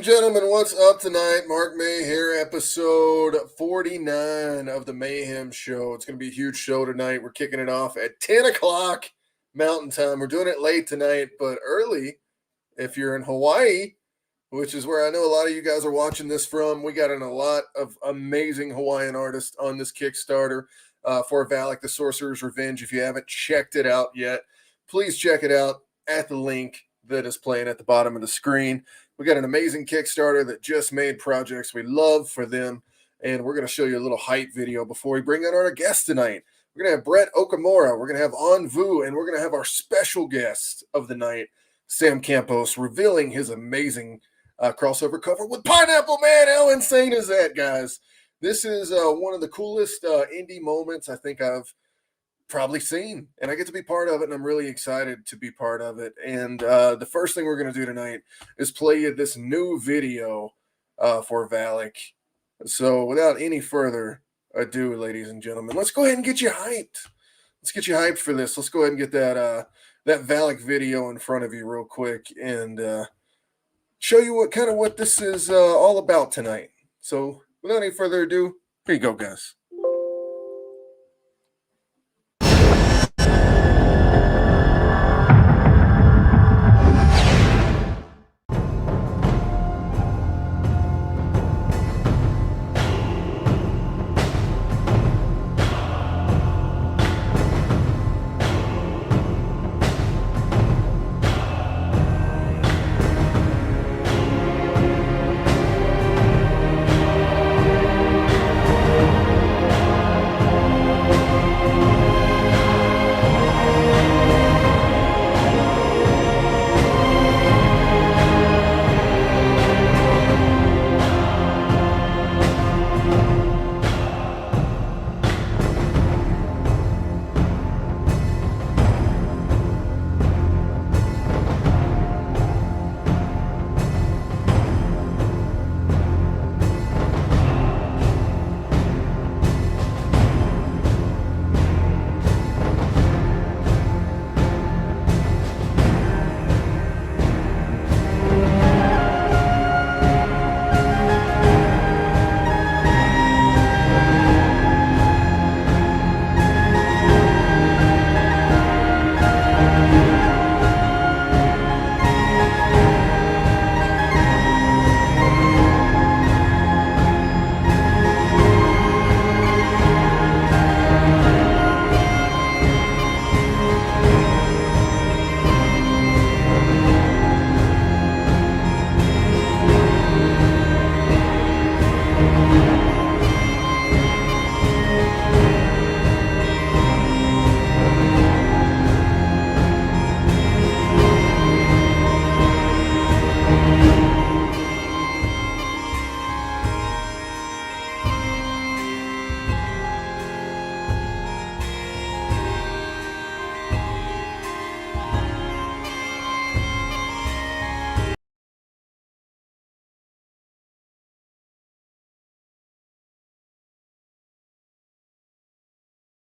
gentlemen, what's up tonight? Mark May here, episode 49 of the Mayhem show. It's going to be a huge show tonight. We're kicking it off at 10 o'clock Mountain Time. We're doing it late tonight, but early if you're in Hawaii, which is where I know a lot of you guys are watching this from. We got in a lot of amazing Hawaiian artists on this Kickstarter for Valak the Sorcerer's Revenge. If you haven't checked it out yet, please check it out at the link that is playing at the bottom of the screen. We got an amazing Kickstarter that just made projects we love for them, and we're going to show you a little hype video before we bring in our guest tonight. We're going to have Brett Okamura, we're going to have Onvu, and we're going to have our special guest of the night, Sam Campos, revealing his amazing crossover cover with Pineapple Man. How insane is that, guys? This is one of the coolest indie moments I think I've probably seen, and I get to be part of it, and I'm really excited to be part of it. And the first thing we're going to do tonight is play you this new video for Valak. So without any further ado, ladies and gentlemen, let's go ahead and get you hyped. Let's get you hyped for this. Let's go ahead and get that Valak video in front of you real quick and show you what this is all about tonight. So without any further ado, here you go, guys.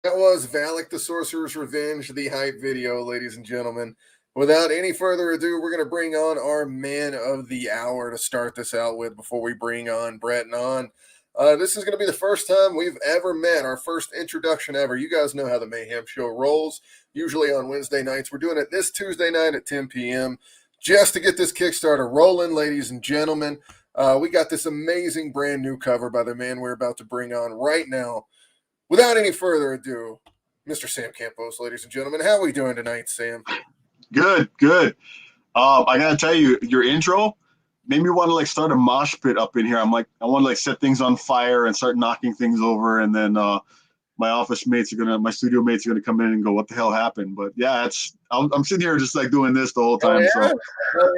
That was Valak the Sorcerer's Revenge, the hype video, ladies and gentlemen. Without any further ado, we're going to bring on our man of the hour to start this out with before we bring on Brett and on. This is going to be the first time we've ever met, our first introduction ever. You guys know how the Mayhem show rolls, usually on Wednesday nights. We're doing it this Tuesday night at 10 p.m. just to get this Kickstarter rolling, ladies and gentlemen. We got this amazing brand new cover by the man we're about to bring on right now. Without any further ado, Mr. Sam Campos, ladies and gentlemen. How are we doing tonight, Sam? Good. I gotta tell you, your intro made me want to start a mosh pit up in here. I want to set things on fire and start knocking things over, and then my studio mates are gonna come in and go, "What the hell happened?" But yeah, I'm sitting here just doing this the whole time. Yeah.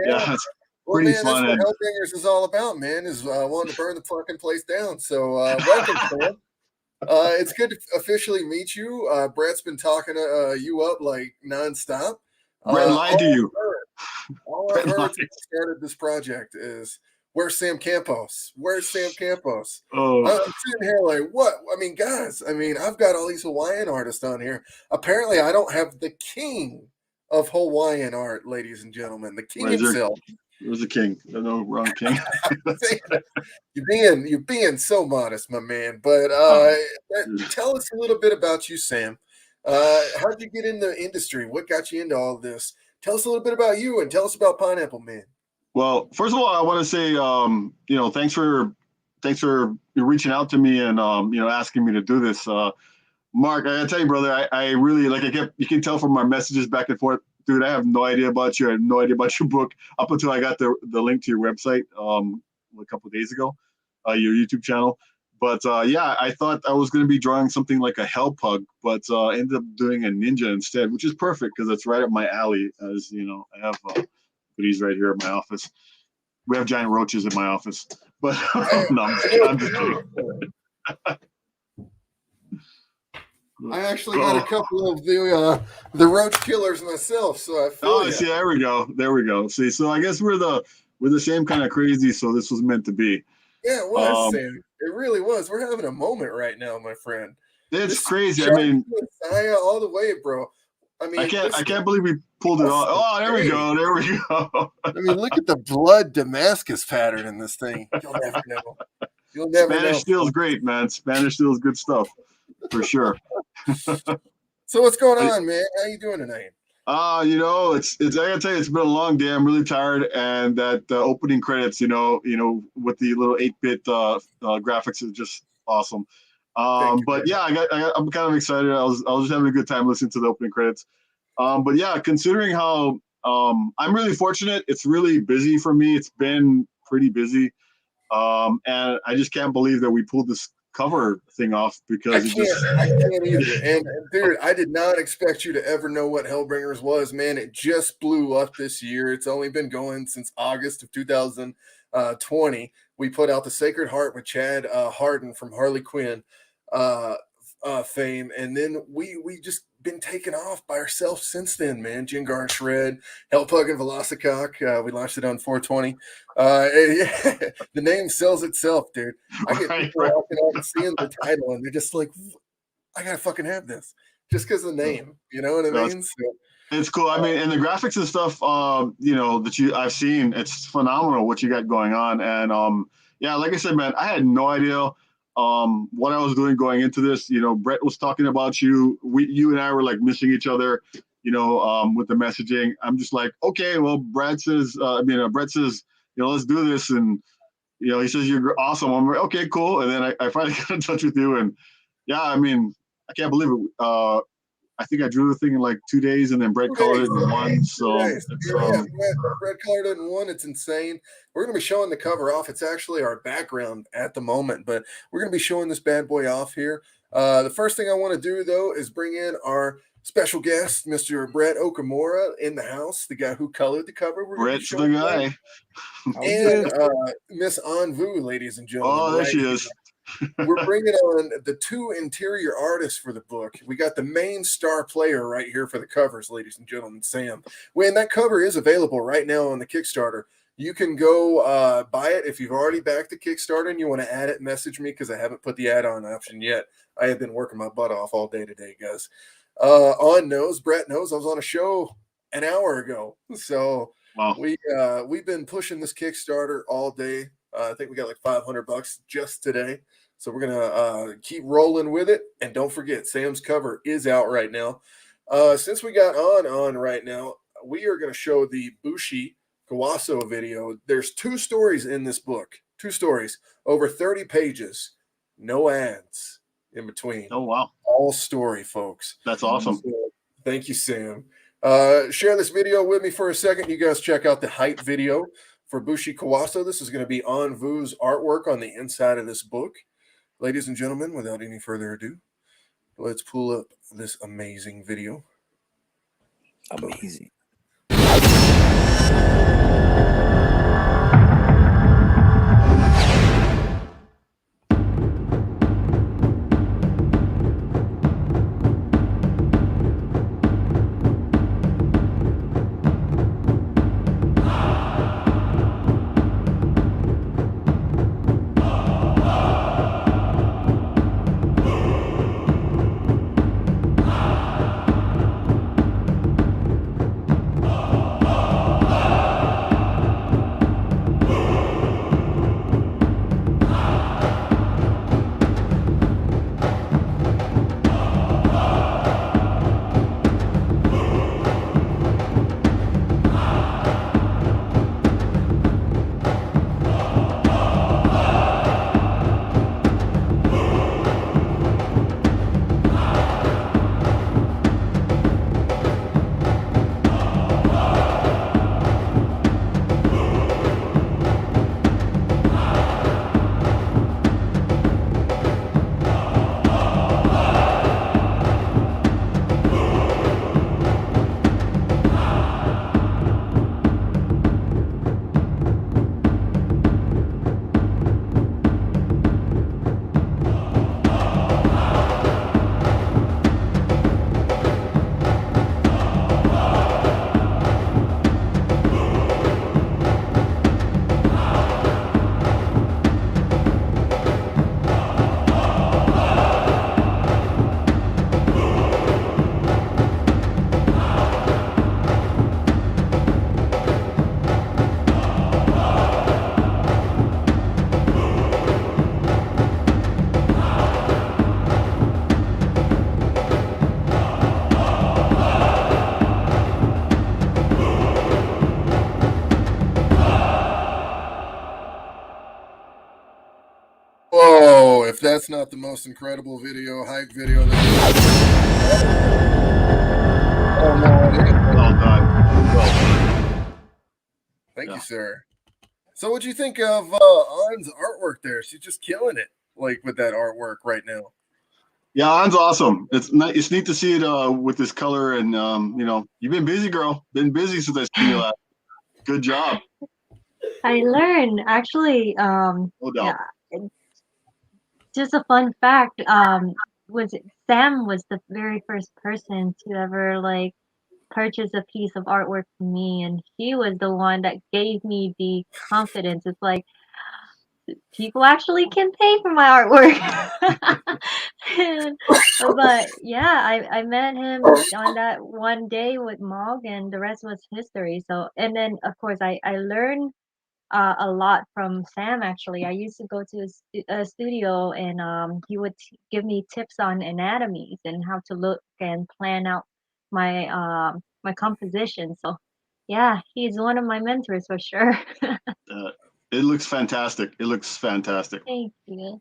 Yeah, it's pretty fun. That's what Hellbangers is all about, man. Is wanting to burn the fucking place down. So welcome, Sam. It's good to officially meet you. Brett's been talking you up nonstop. Brett lied to you. All I've heard since I started this project is, where's Sam Campos? Where's Sam Campos? Oh. I'm sitting here what? I mean, guys, I've got all these Hawaiian artists on here. Apparently, I don't have the king of Hawaiian art, ladies and gentlemen, the king himself. It was a king. No, wrong king. You're being so modest, my man. But tell us a little bit about you, Sam. How did you get in the industry? What got you into all this? Tell us a little bit about you and tell us about Pineapple Man. Well, first of all, I want to say, thanks for reaching out to me and asking me to do this. Mark, I gotta tell you, brother, I really you can tell from our messages back and forth, dude. I have no idea about you. I have no idea about your book up until I got the link to your website a couple of days ago, your YouTube channel. But I thought I was going to be drawing something like a hell pug, but ended up doing a ninja instead, which is perfect because it's right up my alley. As you know, I have goodies right here at my office. We have giant roaches in my office, but no, I'm just kidding. I actually got a couple of the roach killers myself, so I feel see, there we go. See, so I guess we're the same kind of crazy. So this was meant to be. Yeah, it was, Sam. It really was. We're having a moment right now, my friend. It's crazy. I mean, all the way, bro. I mean, I can't believe we pulled it off. Oh, there we go. I mean, look at the blood Damascus pattern in this thing. You'll never know. Spanish steel's great, man. Spanish steel's good stuff, for sure. So what's going on, man? How you doing tonight? It's I gotta tell you, it's been a long day. I'm really tired, and that opening credits, with the little 8-bit graphics is just awesome. But yeah, I'm kind of excited. I was just having a good time listening to the opening credits. But yeah, considering how I'm really fortunate, it's really busy for me. It's been pretty busy, and I just can't believe that we pulled this cover thing off because I can't either. And dude, I did not expect you to ever know what Hellbringers was, man. It just blew up this year. It's only been going since August of 2020. We put out The Sacred Heart with Chad Harden from Harley Quinn fame, and then we just been taken off by ourselves since then, man. Jengar and Shred, Hellpug and Velocicock. We launched it on 420. The name sells itself, dude. I get people walking out and seeing the title, and they're just like, I gotta fucking have this just because of the name. You know what I mean? So, it's cool. I mean, and the graphics and stuff, that I've seen, it's phenomenal what you got going on. And like I said, man, I had no idea what I was doing going into this. Brett was talking about you. You and I were like missing each other, with the messaging. I'm just like, okay, well, Brett says, let's do this. And, he says, you're awesome. I'm like, okay, cool. And then I finally got in touch with you. And yeah, I mean, I can't believe it. I think I drew the thing in like 2 days, and then Brett colored it in one. So Brett colored it in one. It's insane. We're going to be showing the cover off. It's actually our background at the moment, but we're going to be showing this bad boy off here. The first thing I want to do, though, is bring in our special guest, Mr. Brett Okamura, in the house, the guy who colored the cover. Brett's the guy. And Miss Anvu, ladies and gentlemen. Oh, there she is. We're bringing on the two interior artists for the book. We got the main star player right here for the covers, ladies and gentlemen, Sam. When that cover is available right now on the Kickstarter, you can go buy it. If you've already backed the Kickstarter and you want to add it, message me because I haven't put the add-on option yet. I have been working my butt off all day today, guys. Brett knows I was on a show an hour ago. So wow. We've been pushing this Kickstarter all day. I think we got like $500 just today. So we're going to keep rolling with it. And don't forget, Sam's cover is out right now. Since we got on right now, we are going to show the Bushi Kawaso video. There's 2 stories in this book. 2 stories. Over 30 pages. No ads in between. Oh, wow. All story, folks. That's awesome. So, thank you, Sam. Share this video with me for a second. You guys check out the hype video for Bushi Kawaso. This is going to be Anvu's artwork on the inside of this book. Ladies and gentlemen, without any further ado, let's pull up this amazing video. Amazing. that's not the most incredible hype video. Oh no, it is. Well done. Well done. Thank Yeah. you, sir. So, what'd you think of An's artwork there? She's just killing it, like with that artwork right now. Yeah, An's awesome. It's neat to see it with this color, and you've been busy, girl. Been busy since I seen you last. Good job. I learned actually. No doubt. Yeah, just a fun fact. Was Sam was the very first person to ever like purchase a piece of artwork from me, and he was the one that gave me the confidence. It's like people actually can pay for my artwork. But yeah, I met him on that one day with Mog, and the rest was history. So, and then of course I learned a lot from Sam. Actually, I used to go to a studio, and he would give me tips on anatomies and how to look and plan out my composition. So yeah, he's one of my mentors for sure. It looks fantastic. It looks fantastic. Thank you.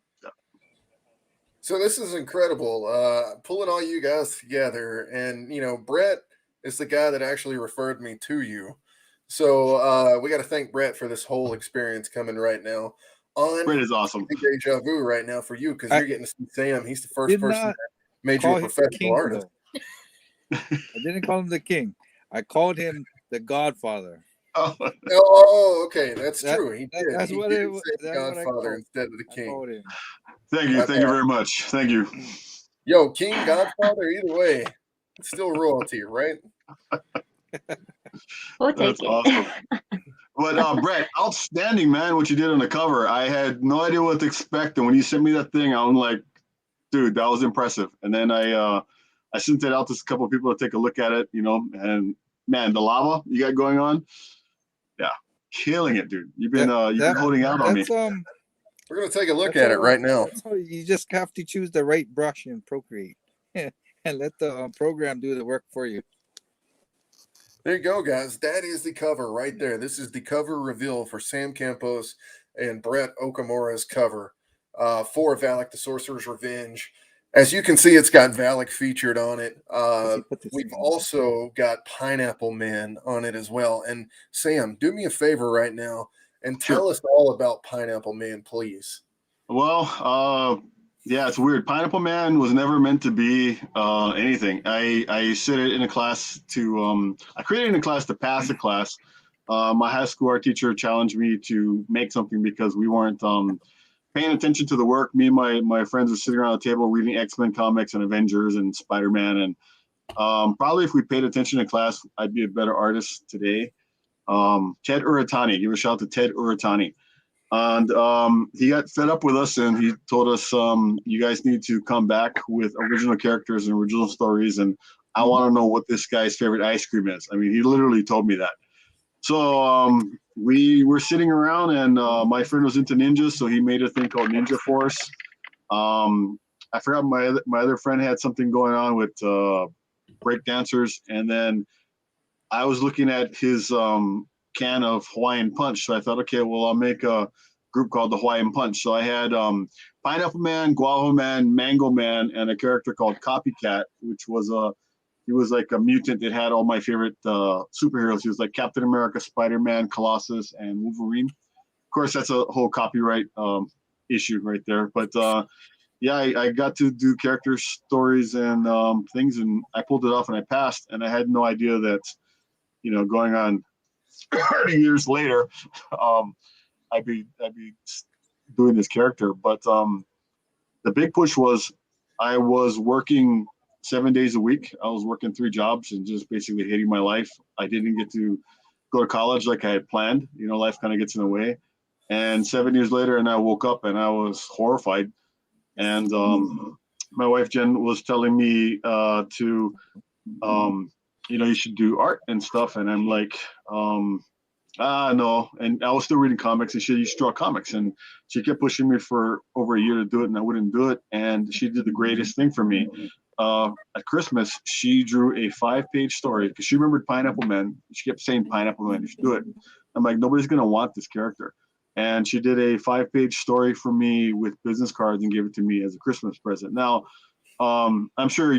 So this is incredible. Pulling all you guys together, and Brett is the guy that actually referred me to you. So we got to thank Brett for this whole experience coming right now. Brett is awesome. Deja vu right now for you because you're getting to see Sam. He's the first person that made you a professional artist. I didn't call him the king. I called him the Godfather. Oh, okay, that's true. He did. That's he what did it say Godfather instead of the king. Thank you very much. Thank you. Yo, King, Godfather, either way, it's still royalty, right? We'll take That's awesome. But Brett, outstanding, man, what you did on the cover. I had no idea what to expect, and when you sent me that thing, I'm like, dude, that was impressive. And then I sent it out to a couple of people to take a look at it, and man, the lava you got going on, yeah, killing it, dude. You've been holding out on me. We're gonna take a look at it right now. You just have to choose the right brush in Procreate and let the program do the work for you. There you go, guys. That is the cover right there. This is the cover reveal for Sam Campos and Brett Okamura's cover for Valak the Sorcerer's Revenge. As you can see, it's got Valak featured on it. We've also got Pineapple Man on it as well. And Sam, do me a favor right now and tell us all about Pineapple Man, please. Well, yeah, it's weird. Pineapple Man was never meant to be anything. I said it in a class I created it in a class to pass a class. My high school art teacher challenged me to make something because we weren't paying attention to the work. Me and my friends were sitting around the table reading X-Men comics and Avengers and Spider-Man. And probably if we paid attention in class, I'd be a better artist today. Ted Uratani, give a shout out to Ted Uratani. And he got fed up with us, and he told us, you guys need to come back with original characters and original stories, and I want to know what this guy's favorite ice cream is. I mean, he literally told me that. So we were sitting around, and my friend was into ninjas, so he made a thing called Ninja Force. I forgot my other friend had something going on with break dancers, and then I was looking at his can of Hawaiian Punch. So I thought, okay, well, I'll make a group called the Hawaiian Punch. So I had Pineapple Man, Guava Man, Mango Man, and a character called Copycat, which was he was like a mutant that had all my favorite superheroes. He was like Captain America, Spider-Man, Colossus, and Wolverine. Of course, that's a whole copyright issue right there. But yeah, I got to do character stories and things, and I pulled it off and I passed. And I had no idea that, going on 30 years later, I'd be doing this character. But the big push was I was working 7 days a week. I was working 3 jobs and just basically hating my life. I didn't get to go to college like I had planned. Life kind of gets in the way. And 7 years later, and I woke up and I was horrified. And my wife Jen was telling me you should do art and stuff. And I'm like, no. And I was still reading comics, and you should draw comics. And she kept pushing me for over a year to do it, and I wouldn't do it. And she did the greatest thing for me. At Christmas, she drew a 5-page story because she remembered Pineapple Man. She kept saying Pineapple Man, you should do it. I'm like, nobody's going to want this character. and she did a 5-page story for me with business cards and gave it to me as a Christmas present. Now, I'm sure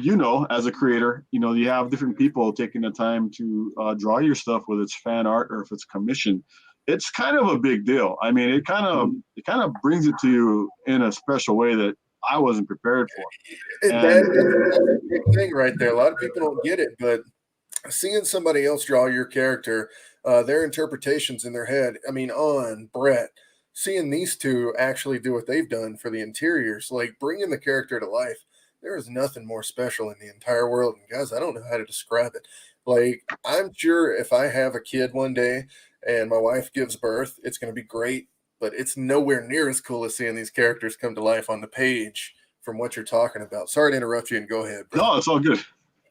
as a creator, you have different people taking the time to draw your stuff, whether it's fan art or if it's commission. It's kind of a big deal. I mean, it kind of brings it to you in a special way that I wasn't prepared for. That's a big thing right there. A lot of people don't get it, but seeing somebody else draw your character, their interpretations in their head. I mean, Brett, seeing these two actually do what they've done for the interiors, like bringing the character to life. There is nothing more special in the entire world. And guys, I don't know how to describe it. Like, I'm sure if I have a kid one day and my wife gives birth, it's going to be great, but it's nowhere near as cool as seeing these characters come to life on the page from what you're talking about. Sorry to interrupt you, and go ahead, bro. No, it's all good.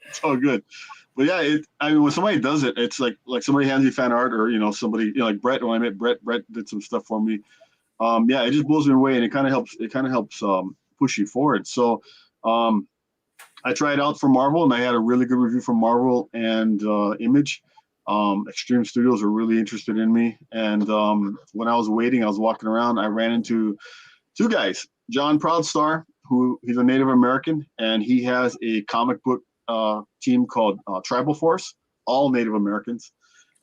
It's all good. But yeah, I mean, when somebody does it, it's like somebody hands you fan art, or somebody, like Brett. When I met Brett did some stuff for me. Yeah, it just blows me away, and it kind of helps. It kind of helps push you forward. So, I tried out for Marvel, and I had a really good review from Marvel and Image. Extreme Studios were really interested in me, and when I was waiting, I was walking around. I ran into two guys, John Proudstar, who he's a Native American, and he has a comic book team called Tribal Force, all Native Americans.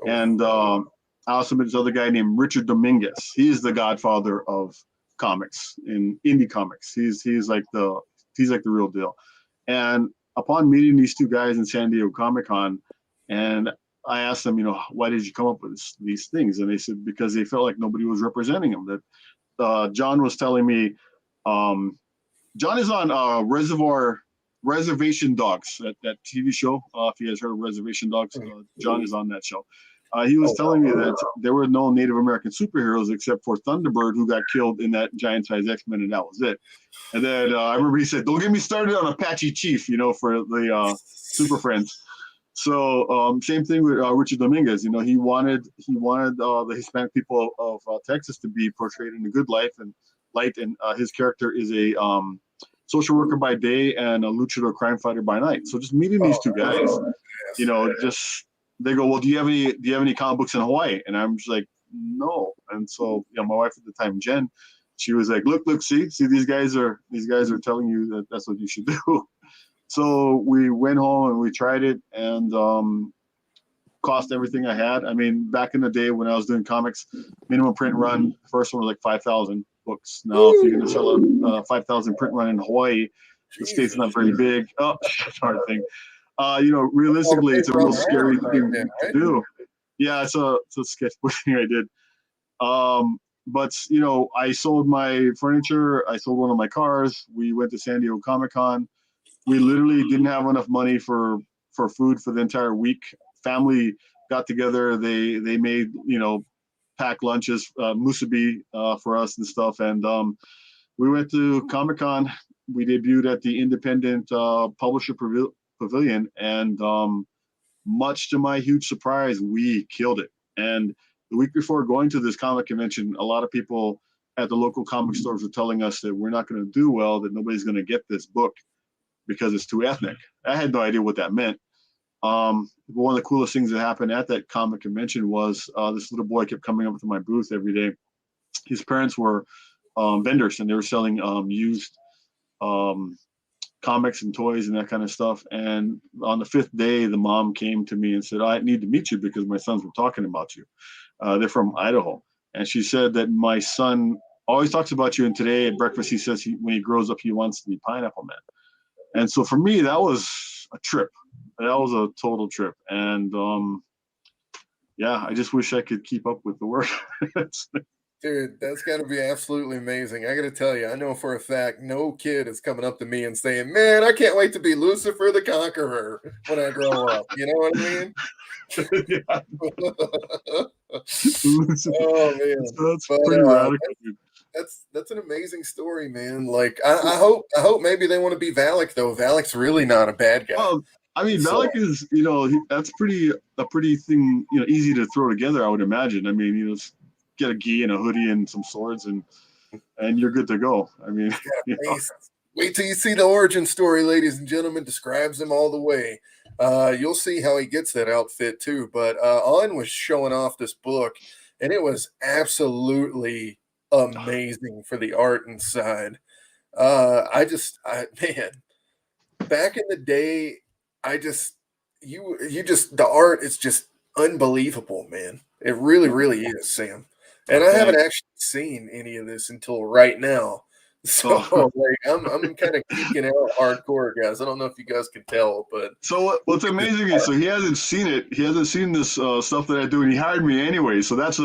And I also met this other guy named Richard Dominguez. He's the godfather of comics in indie comics. He's like the real deal. And upon meeting these two guys in San Diego Comic-Con, and I asked them, why did you come up with these things? And they said because they felt like nobody was representing them. That John was telling me, John is on Reservation Dogs, that TV show. If you guys heard of Reservation Dogs, John is on that show. He was telling me that there were no Native American superheroes except for Thunderbird, who got killed in that giant-sized X-Men, and that was it. And then I remember he said, "Don't get me started on Apache Chief," for the Super Friends. So same thing with Richard Dominguez. He wanted the Hispanic people of Texas to be portrayed in a good light, and his character is a social worker by day and a luchador crime fighter by night. So just meeting these two guys, just they go, "Well, do you have any comic books in Hawaii?" And I'm just like, "No." And so my wife at the time, Jen, she was like, look, see, these guys are telling you that that's what you should do. So we went home and we tried it, and cost everything I had. I mean, back in the day when I was doing comics, minimum print run, first one was like 5,000 books. Now, if you're going to sell a 5,000 print run in Hawaii, the state's not very big. Oh, hard thing. Realistically, it's a real scary thing to do. Yeah, it's a sketchbook thing I did. But I sold my furniture. I sold one of my cars. We went to San Diego Comic-Con. We literally didn't have enough money for food for the entire week. Family got together. They made packed lunches, musubi for us and stuff. And we went to Comic-Con. We debuted at the Independent Publisher Pavilion, and much to my huge surprise, we killed it. And the week before going to this comic convention, a lot of people at the local comic stores were telling us that we're not going to do well, that nobody's going to get this book because it's too ethnic. I had no idea what that meant. One of the coolest things that happened at that comic convention was this little boy kept coming up to my booth every day. His parents were vendors, and they were selling used comics and toys and that kind of stuff. And on the 5th day, the mom came to me and said, "I need to meet you because my sons were talking about you." They're from Idaho. And she said that my son always talks about you, and today at breakfast he says when he grows up he wants to be Pineapple Man. And so for me, that was a trip. That was a total trip. And I just wish I could keep up with the work. Dude, that's got to be absolutely amazing. I got to tell you, I know for a fact no kid is coming up to me and saying, "Man, I can't wait to be Lucifer the Conqueror when I grow up." You know what I mean? Oh man, that's pretty radical. That's an amazing story, man. Like I hope maybe they want to be Valak though. Valak's really not a bad guy. Well, I mean, Valak is that's a pretty thing easy to throw together. I would imagine. I mean, get a gi and a hoodie and some swords and you're good to go. I mean, wait till you see the origin story, ladies and gentlemen. Describes him all the way. You'll see how he gets that outfit too. But On was showing off this book, and it was absolutely amazing for the art inside. Man, back in the day, I just you just the art is just unbelievable, man. It really, really is, Sam. And I haven't actually seen any of this until right now. So like I'm kind of geeking out hardcore, guys. I don't know if you guys can tell, but So what's amazing is, so he hasn't seen it. He hasn't seen this stuff that I do, and he hired me anyway. So that's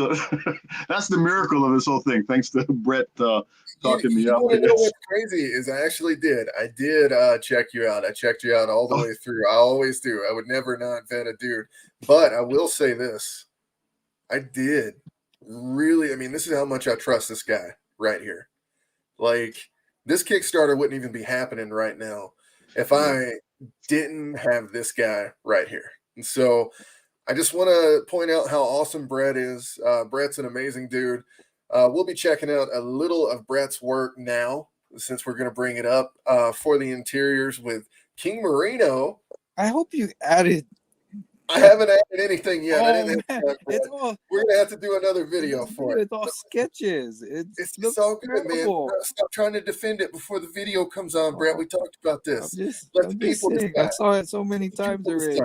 that's the miracle of this whole thing. Thanks to Brett talking me up. You know what's crazy is I actually did. I did check you out. I checked you out all the way through. I always do. I would never not vet a dude. But I will say this. I did really. I mean, this is how much I trust this guy right here. Like, this Kickstarter wouldn't even be happening right now if I didn't have this guy right here. And so I just want to point out how awesome Brett is. Brett's an amazing dude. We'll be checking out a little of Brett's work now, since we're going to bring it up for the interiors with King Marino. I hope you added. I haven't added anything yet. I didn't Man, have we're going to have to do another video for it. It's all sketches. It's all good, man. Stop trying to defend it before the video comes on, Brett. We talked about this. Let the people decide. I saw it so many times already.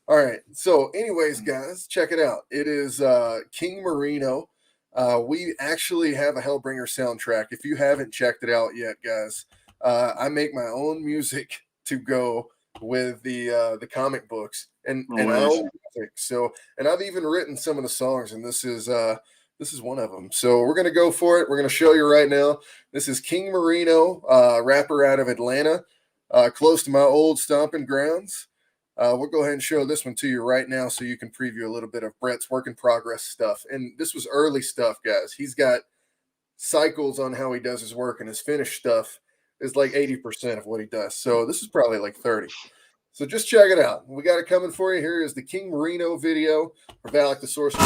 All right. So, anyways, guys, check it out. It is King Marino. We actually have a Hellbringer soundtrack. If you haven't checked it out yet, guys, I make my own music to go with the comic books and I own music. So, and I've even written some of the songs, and this is one of them. So we're gonna go for it. We're gonna show you right now. This is King Marino, rapper out of Atlanta, close to my old stomping grounds. We'll go ahead and show this one to you right now so you can preview a little bit of Brett's work in progress stuff. And this was early stuff, guys. He's got cycles on how he does his work, and his finished stuff is like 80% of what he does. So this is probably like 30. So just check it out. We got it coming for you. Here is the King Marino video for Valak the Sorcerer.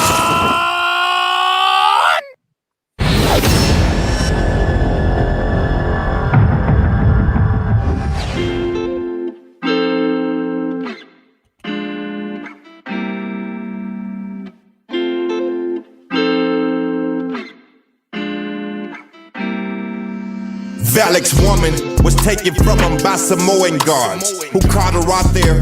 Valak's woman was taken from him by Samoan guards who caught her out there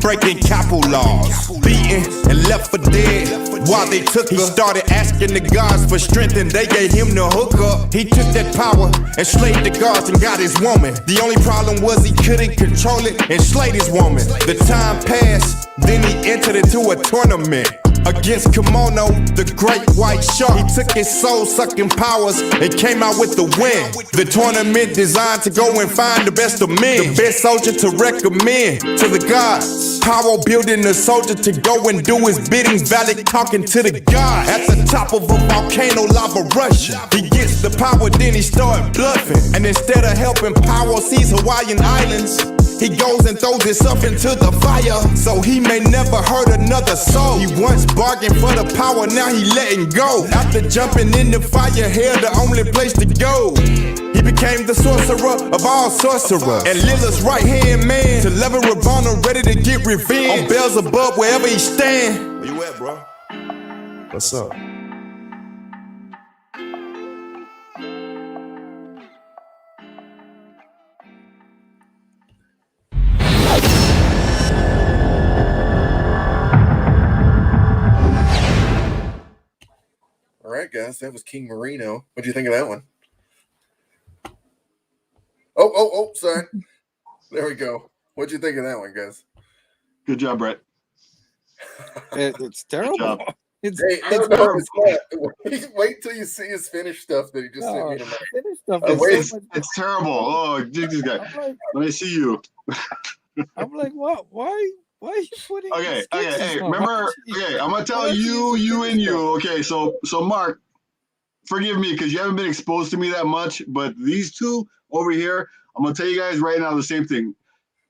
breaking Campos laws, beaten and left for dead. While they took her, he started asking the gods for strength, and they gave him the hookup. He took that power and slayed the gods and got his woman. The only problem was he couldn't control it and slayed his woman. The time passed, then he entered into a tournament against Kimono, the great white shark. He took his soul-sucking powers and came out with the win. The tournament designed to go and find the best of men, the best soldier to recommend to the gods. Power building the soldier to go and do his bidding. Valak talking to the gods. At the top of a volcano, lava rushing. He gets the power, then he start bluffing. And instead of helping Power seize Hawaiian islands, he goes and throws himself into the fire, so he may never hurt another soul. He once bargained for the power, now he letting go. After jumping in the fire, hell the only place to go. He became the sorcerer of all sorcerers, and Lilith's right-hand man, to level Ravana, ready to get revenge on Beelzebub wherever he stand. Where you at, bro? What's up? All right, guys, that was King Marino. What do you think of that one? Oh, sorry. There we go. What'd you think of that one, guys? Good job, Brett. It's terrible. It's wait till you see his finished stuff that he just sent me tonight. Finished stuff. It's terrible. Oh, this guy. Like, when I see you. I'm like, what? Why are you putting? Okay. Hey, remember? Okay, I'm gonna tell you, and you. Okay, so Mark, forgive me because you haven't been exposed to me that much, but these two over here, I'm gonna tell you guys right now the same thing.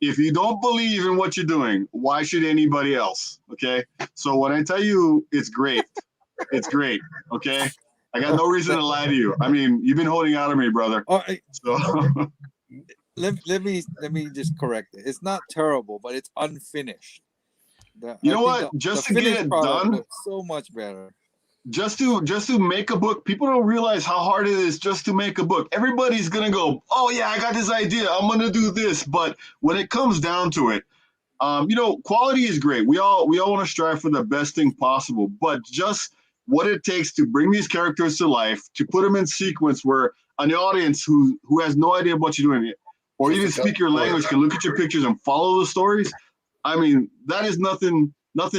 If you don't believe in what you're doing, why should anybody else? Okay. So when I tell you it's great, it's great. Okay. I got no reason to lie to you. I mean, you've been holding out on me, brother. So let me just correct it. It's not terrible, but it's unfinished. You know what? Just to get it done, so much better. just to make a book, people don't realize how hard it is just to make a book. Everybody's gonna go, oh yeah, I got this idea, I'm gonna do this. But when it comes down to it, quality is great. We all want to strive for the best thing possible, but just what it takes to bring these characters to life, to put them in sequence where an audience who has no idea what you're doing, or even speak your language, can look at your pictures and follow the stories. I mean, that is nothing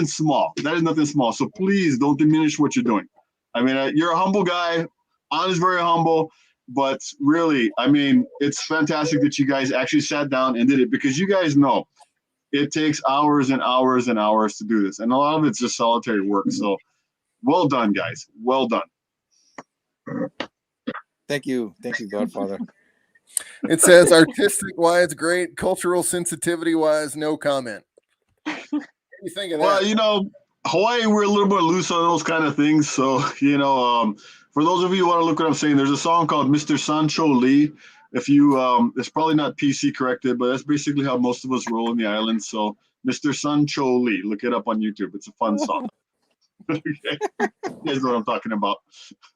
small. That is nothing small. So please don't diminish what you're doing. I mean, you're a humble guy. Anna's very humble, but really, I mean, it's fantastic that you guys actually sat down and did it, because you guys know it takes hours and hours and hours to do this. And a lot of it's just solitary work. So well done, guys. Well done. Thank you, Godfather. It says artistic-wise, great. Cultural sensitivity-wise, no comment. What do you think of that? Well, Hawaii, we're a little bit loose on those kind of things. So, for those of you who want to look what I'm saying, there's a song called Mr. Sancho Lee. If you, it's probably not PC corrected, but that's basically how most of us roll in the island. So, Mr. Sancho Lee, look it up on YouTube. It's a fun song. Okay. You guys know what I'm talking about.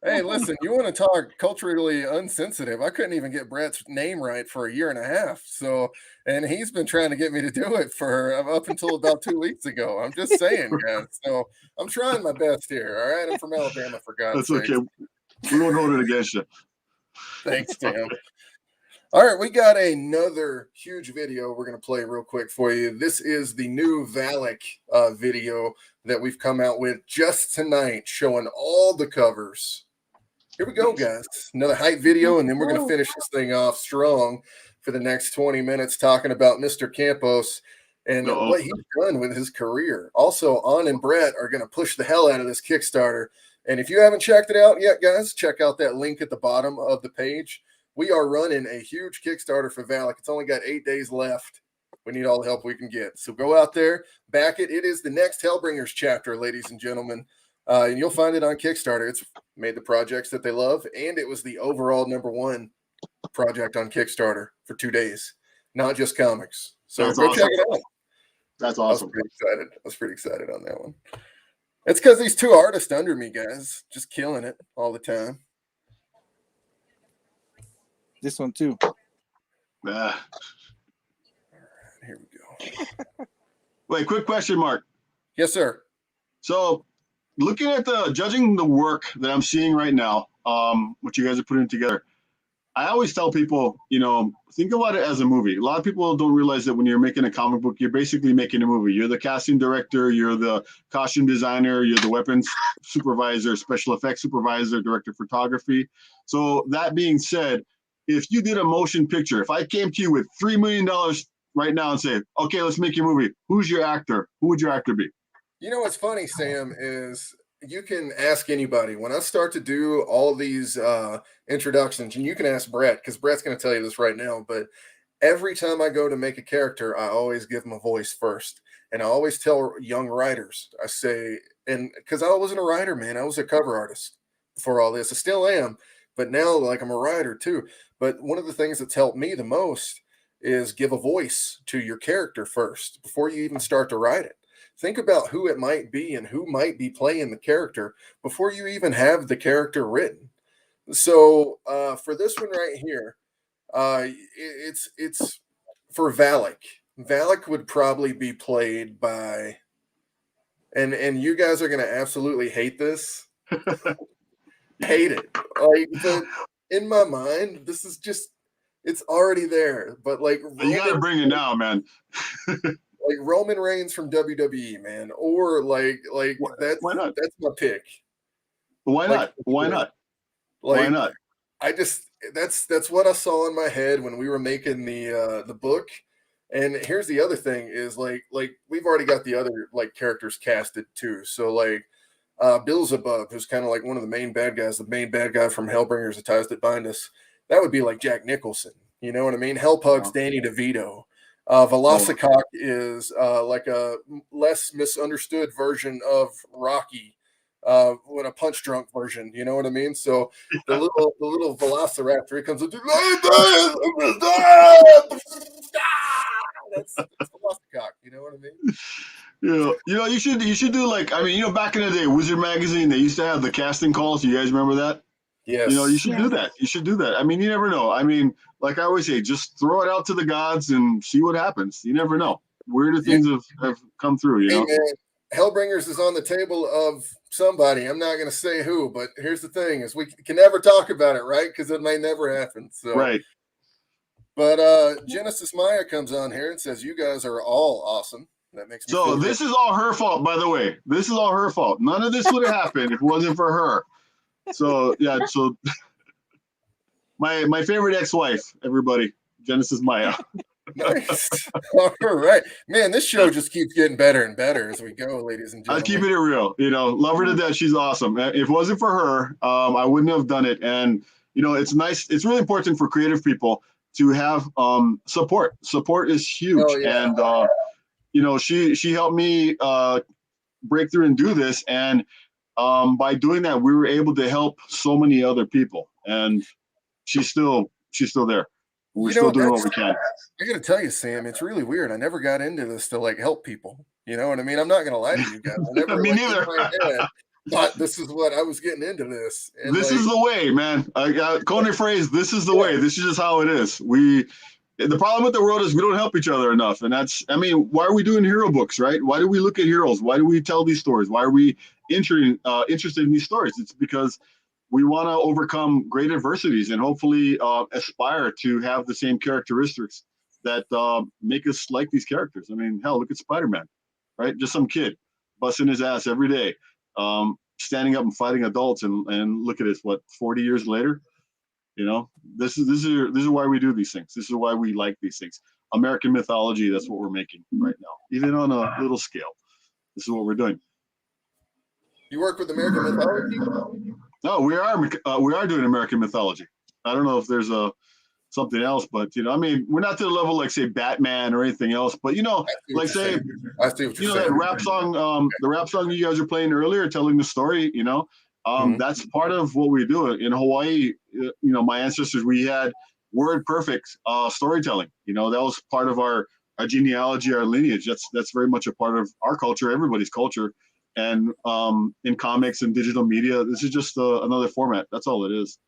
Hey, listen, you want to talk culturally unsensitive? I couldn't even get Brett's name right for a year and a half. So, and he's been trying to get me to do it for up until about 2 weeks ago. I'm just saying, guys. So I'm trying my best here. All right, I'm from Alabama, for God's sake. That's okay. We won't hold it against you. Thanks, Tim. All right, we got another huge video we're going to play real quick for you. This is the new Valak video that we've come out with just tonight, showing all the covers. Here we go, guys. Another hype video, and then we're going to finish this thing off strong for the next 20 minutes talking about Mr. Campos and what he's done with his career. Also, An and Brett are going to push the hell out of this Kickstarter. And if you haven't checked it out yet, guys, check out that link at the bottom of the page. We are running a huge Kickstarter for Valak. It's only got 8 days left. We need all the help we can get. So go out there, back it. It is the next Hellbringers chapter, ladies and gentlemen. And you'll find it on Kickstarter. It's made the projects that they love, and it was the overall #1 project on Kickstarter for 2 days, not just comics. So That's go awesome. check it out. That's awesome. I was pretty excited on that one. It's because these two artists under me, guys, just killing it all the time. This one too. Here we go. Wait, quick question, Mark. Yes, sir. So, looking at judging the work that I'm seeing right now, what you guys are putting together, I always tell people, think about it as a movie. A lot of people don't realize that when you're making a comic book, you're basically making a movie. You're the casting director, you're the costume designer, you're the weapons supervisor, special effects supervisor, director of photography. So that being said, if you did a motion picture, if I came to you with $3 million right now and say, okay, let's make your movie, who's your actor? Who would your actor be? You know what's funny, Sam, is you can ask anybody. When I start to do all these introductions, and you can ask Brett, because Brett's going to tell you this right now, but every time I go to make a character, I always give them a voice first. And I always tell young writers, I say, and because I wasn't a writer, man, I was a cover artist before all this. I still am, but now like I'm a writer too. But one of the things that's helped me the most is give a voice to your character first before you even start to write it. Think about who it might be and who might be playing the character before you even have the character written. So for this one right here, it's for Valak. Valak would probably be played by, and you guys are going to absolutely hate this. Hate it. But in my mind, this is just, it's already there. But like, you got to bring it now, man. Like Roman Reigns from WWE, man, or like that's why not? That's my pick. Why not? Why not? Like, why not? I just that's what I saw in my head when we were making the book. And here's the other thing is like we've already got the other like characters casted too. So like Beelzebub, who's kind of like one of the main bad guys, the main bad guy from Hellbringers, The Ties That Bind Us. That would be like Jack Nicholson. You know what I mean? Hellpug's Danny DeVito. Velocicock is like a less misunderstood version of Rocky, with a punch drunk version. You know what I mean? So the little Velociraptor, he comes up to That's cock. You know what I mean? You should do like, I mean, back in the day, Wizard Magazine, they used to have the casting calls. You guys remember that? Yes. You should do that. You should do that. I mean, you never know. I mean, like I always say, just throw it out to the gods and see what happens. You never know. Weirder things have come through, Hey, man, Hellbringers is on the table of somebody. I'm not going to say who, but here's the thing: is we can never talk about it, right? Because it may never happen. So, right. But Genesis Maya comes on here and says, "You guys are all awesome." That makes me. So this is all her fault, by the way. This is all her fault. None of this would have happened if it wasn't for her. So yeah. So my favorite ex-wife, everybody, Genesis Maya. Nice. All right, man. This show just keeps getting better and better as we go, ladies and gentlemen. I'm keeping it real. Love her to death. She's awesome. If it wasn't for her, I wouldn't have done it. And it's nice. It's really important for creative people to have support. Support is huge. Oh, yeah. And she helped me break through and do this. And by doing that, we were able to help so many other people. And she's still there. We're still doing what we can. I got to tell you, Sam, it's really weird. I never got into this to like help people. You know what I mean? I'm not going to lie to you guys. I never Me neither. But this is what I was getting into this. And this is the way, man. I got Coney phrase. This is the way. This is just how it is. The problem with the world is we don't help each other enough. And why are we doing hero books, right? Why do we look at heroes? Why do we tell these stories? Why are we interested in these stories? It's because we want to overcome great adversities and hopefully aspire to have the same characteristics that make us like these characters. I mean, hell, look at Spider-Man, right? Just some kid busting his ass every day, standing up and fighting adults, and look at this, 40 years later? This is why we do these things. This is why we like these things. American mythology, that's what we're making right now, even on a little scale. This is what we're doing. You work with American mythology? No, we are doing American mythology. I don't know if there's something else, but we're not to the level like say Batman or anything else. But like say, I see what you're saying. That rap song, the rap song you guys are playing earlier, telling the story. That's part of what we do in Hawaii. My ancestors, we had word perfect storytelling. That was part of our genealogy, our lineage. That's very much a part of our culture, everybody's culture. And in comics and digital media, this is just another format. That's all it is.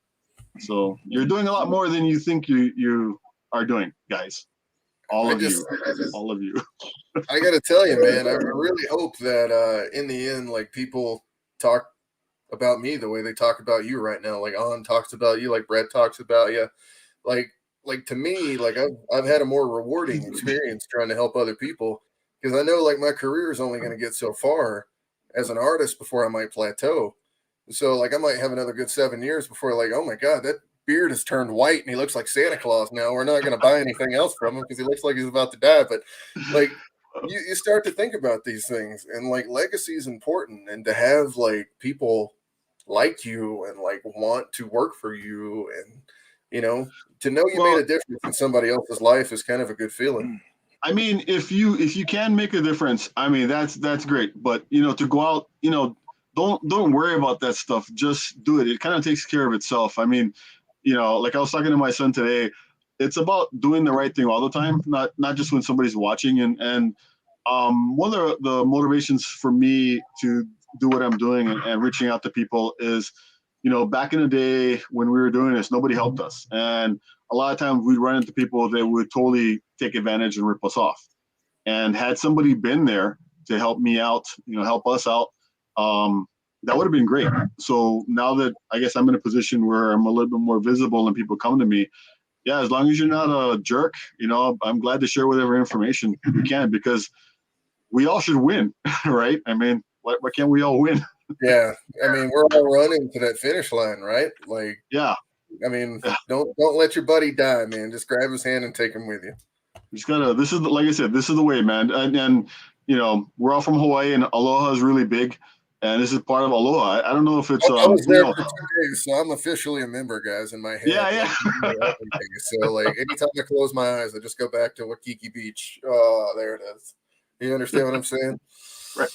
So you're doing a lot more than you think you are doing, guys. All of you. I got to tell you, man, I really hope that in the end, like people talk about me the way they talk about you right now. Like On talks about you, like Brett talks about you. Like to me, like I've had a more rewarding experience trying to help other people, because I know like my career is only going to get so far as an artist before I might plateau. So like I might have another good 7 years before like, oh my God, that beard has turned white and he looks like Santa Claus now. We're not going to buy anything else from him because he looks like he's about to die. But like you start to think about these things, and like legacy is important, and to have like people like you and like want to work for you, and to know you made a difference in somebody else's life is kind of a good feeling. I mean, if you can make a difference, I mean, that's great. But to go out, don't worry about that stuff. Just do it. It kind of takes care of itself. I mean, like I was talking to my son today, it's about doing the right thing all the time, not just when somebody's watching. And one of the motivations for me to do what I'm doing and reaching out to people is, back in the day when we were doing this, nobody helped us. And a lot of times we'd run into people that would totally take advantage and rip us off. And had somebody been there to help me out, help us out, that would have been great. So now that I guess I'm in a position where I'm a little bit more visible and people come to me, yeah, as long as you're not a jerk, I'm glad to share whatever information we can, because we all should win, right? I mean, why can't we all win? Yeah, I mean, we're all running to that finish line, right? Like, yeah. I mean, don't let your buddy die, man. Just grab his hand and take him with you. Just gotta. This is like I said. This is the way, man. And we're all from Hawaii, and Aloha is really big, and this is part of Aloha. I don't know if it's. I was there for 2 days, so I'm officially a member, guys. In my head. Yeah. So like, anytime I close my eyes, I just go back to Waikiki Beach. Oh, there it is. You understand what I'm saying? Right.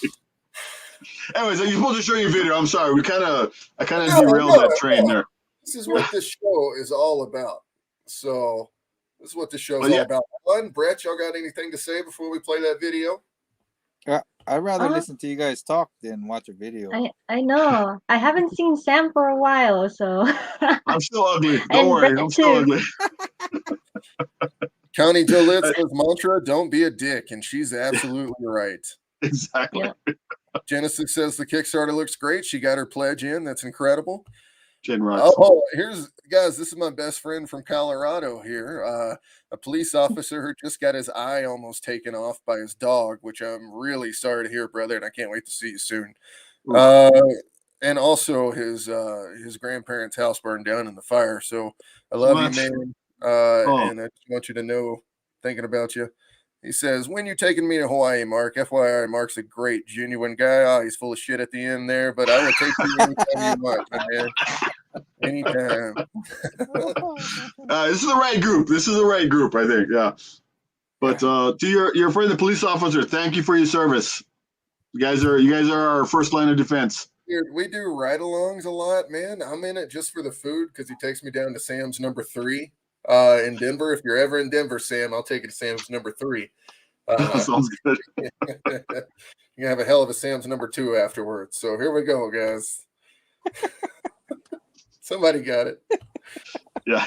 Anyways, you're supposed to show your video. I'm sorry. I kind of derailed that train there. This is what this show is all about. So, This is what the show's Well, yeah. all about. Fun. Brett, y'all got anything to say before we play that video? I'd rather listen to you guys talk than watch a video. I know. I haven't seen Sam for a while, so. I'm still ugly. Don't And worry. Brett I'm still too. ugly. Connie Jolitz's mantra, don't be a dick, and she's absolutely right. Exactly. Yep. Genesis says the Kickstarter looks great. She got her pledge in. That's incredible. Jen rocks. Oh, guys, this is my best friend from Colorado here. A police officer who just got his eye almost taken off by his dog, which I'm really sorry to hear, brother, and I can't wait to see you soon. And also his grandparents' house burned down in the fire. So I love you, man. And I just want you to know, thinking about you. He says, when you taking me to Hawaii, Mark? FYI, Mark's a great, genuine guy. Oh, he's full of shit at the end there, but I will take you anytime you want, man. Anytime. This is the right group. This is the right group, I think. Yeah. But to your friend, the police officer, thank you for your service. You guys are our first line of defense. Dude, we do ride-alongs a lot, man. I'm in it just for the food because he takes me down to Sam's number 3 in Denver. If you're ever in Denver, Sam, I'll take you to Sam's number 3. Sounds good. You're gonna have a hell of a Sam's number 2 afterwards. So here we go, guys. Somebody got it. Yeah.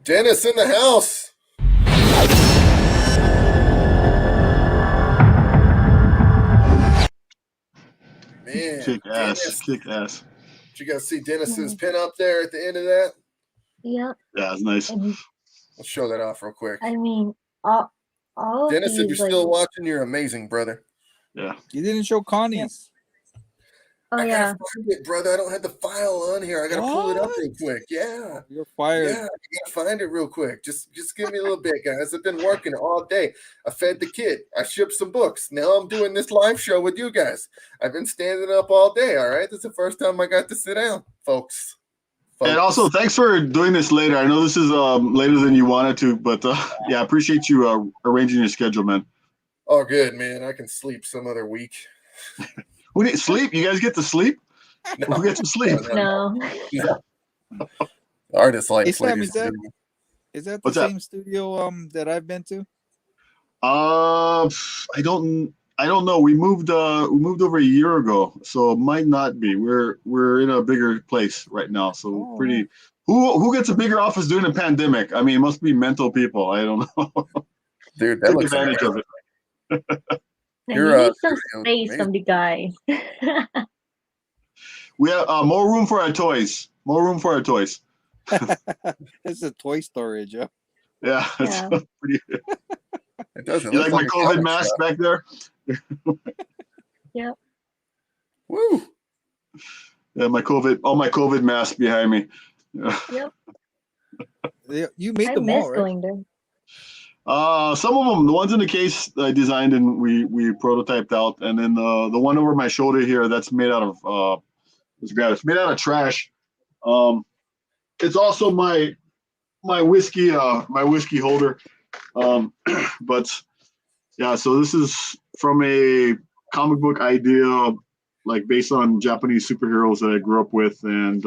Dennis in the house. Man, Kick ass. Dennis. Kick ass. Did you guys see Dennis's pin up there at the end of that? Yep. Yeah, it's nice. And, Let's show that off real quick. I mean, all Dennis, of if these, you're still watching, you're amazing, brother. Yeah. You didn't show Connie's. Oh I yeah. gotta find it, brother. I don't have the file on here. I gotta pull it up real quick. Yeah. You're fired. Yeah, I gotta find it real quick. Just give me a little bit, guys. I've been working all day. I fed the kid. I shipped some books. Now I'm doing this live show with you guys. I've been standing up all day. All right. This is the first time I got to sit down, folks. And also, thanks for doing this later. I know this is later than you wanted to, but yeah, I appreciate you arranging your schedule, man. Oh, good, man. I can sleep some other week. Who didn't sleep? You guys get to sleep? No. Who gets to sleep? No. Artists like Hey, Sam, sleeping. is that the What's that? same studio that I've been to? I don't know. We moved over a year ago, so it might not be. We're in a bigger place right now, so pretty. Who gets a bigger office during a pandemic? I mean, it must be mental people. I don't know. Dude, that Take looks advantage amazing. of it. You need some space from the guys. We have more room for our toys. More room for our toys. It's a toy storage, yeah. Yeah, it's pretty. It doesn't. You like my COVID mask back there? Yep. Woo. Yeah, all my COVID masks behind me. Yep. You made I them miss all, right? going there. Some of them, the ones in the case I designed and we prototyped out, and then the one over my shoulder here, that's made out of it's made out of trash. It's also my whiskey holder. But yeah, so this is from a comic book idea, like based on Japanese superheroes that I grew up with, and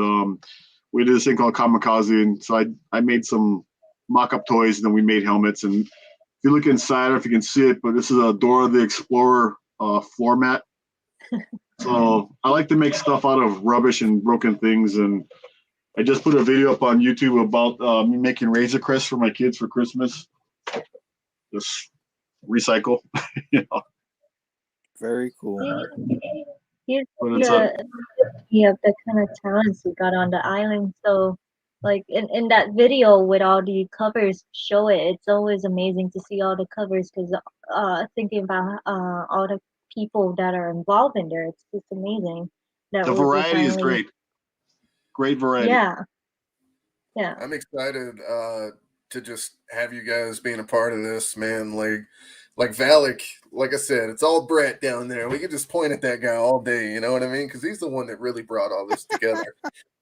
we did this thing called Kamikaze, and so I made some mock-up toys, and then we made helmets. And if you look inside, I don't know if you can see it, but this is a Dora the Explorer floor mat. So I like to make stuff out of rubbish and broken things, and I just put a video up on YouTube about me making Razor Crest for my kids for Christmas. Just recycle, you know. Very cool. Here's the kind of talents we got on the island. So, like in that video with all the covers, show it. It's always amazing to see all the covers because thinking about all the people that are involved in there, it's just amazing. That The variety is great. Great variety. Yeah. Yeah. I'm excited to just have you guys being a part of this, man. Like Valak, like I said, it's all Brett down there. We could just point at that guy all day, you know what I mean? Because he's the one that really brought all this together.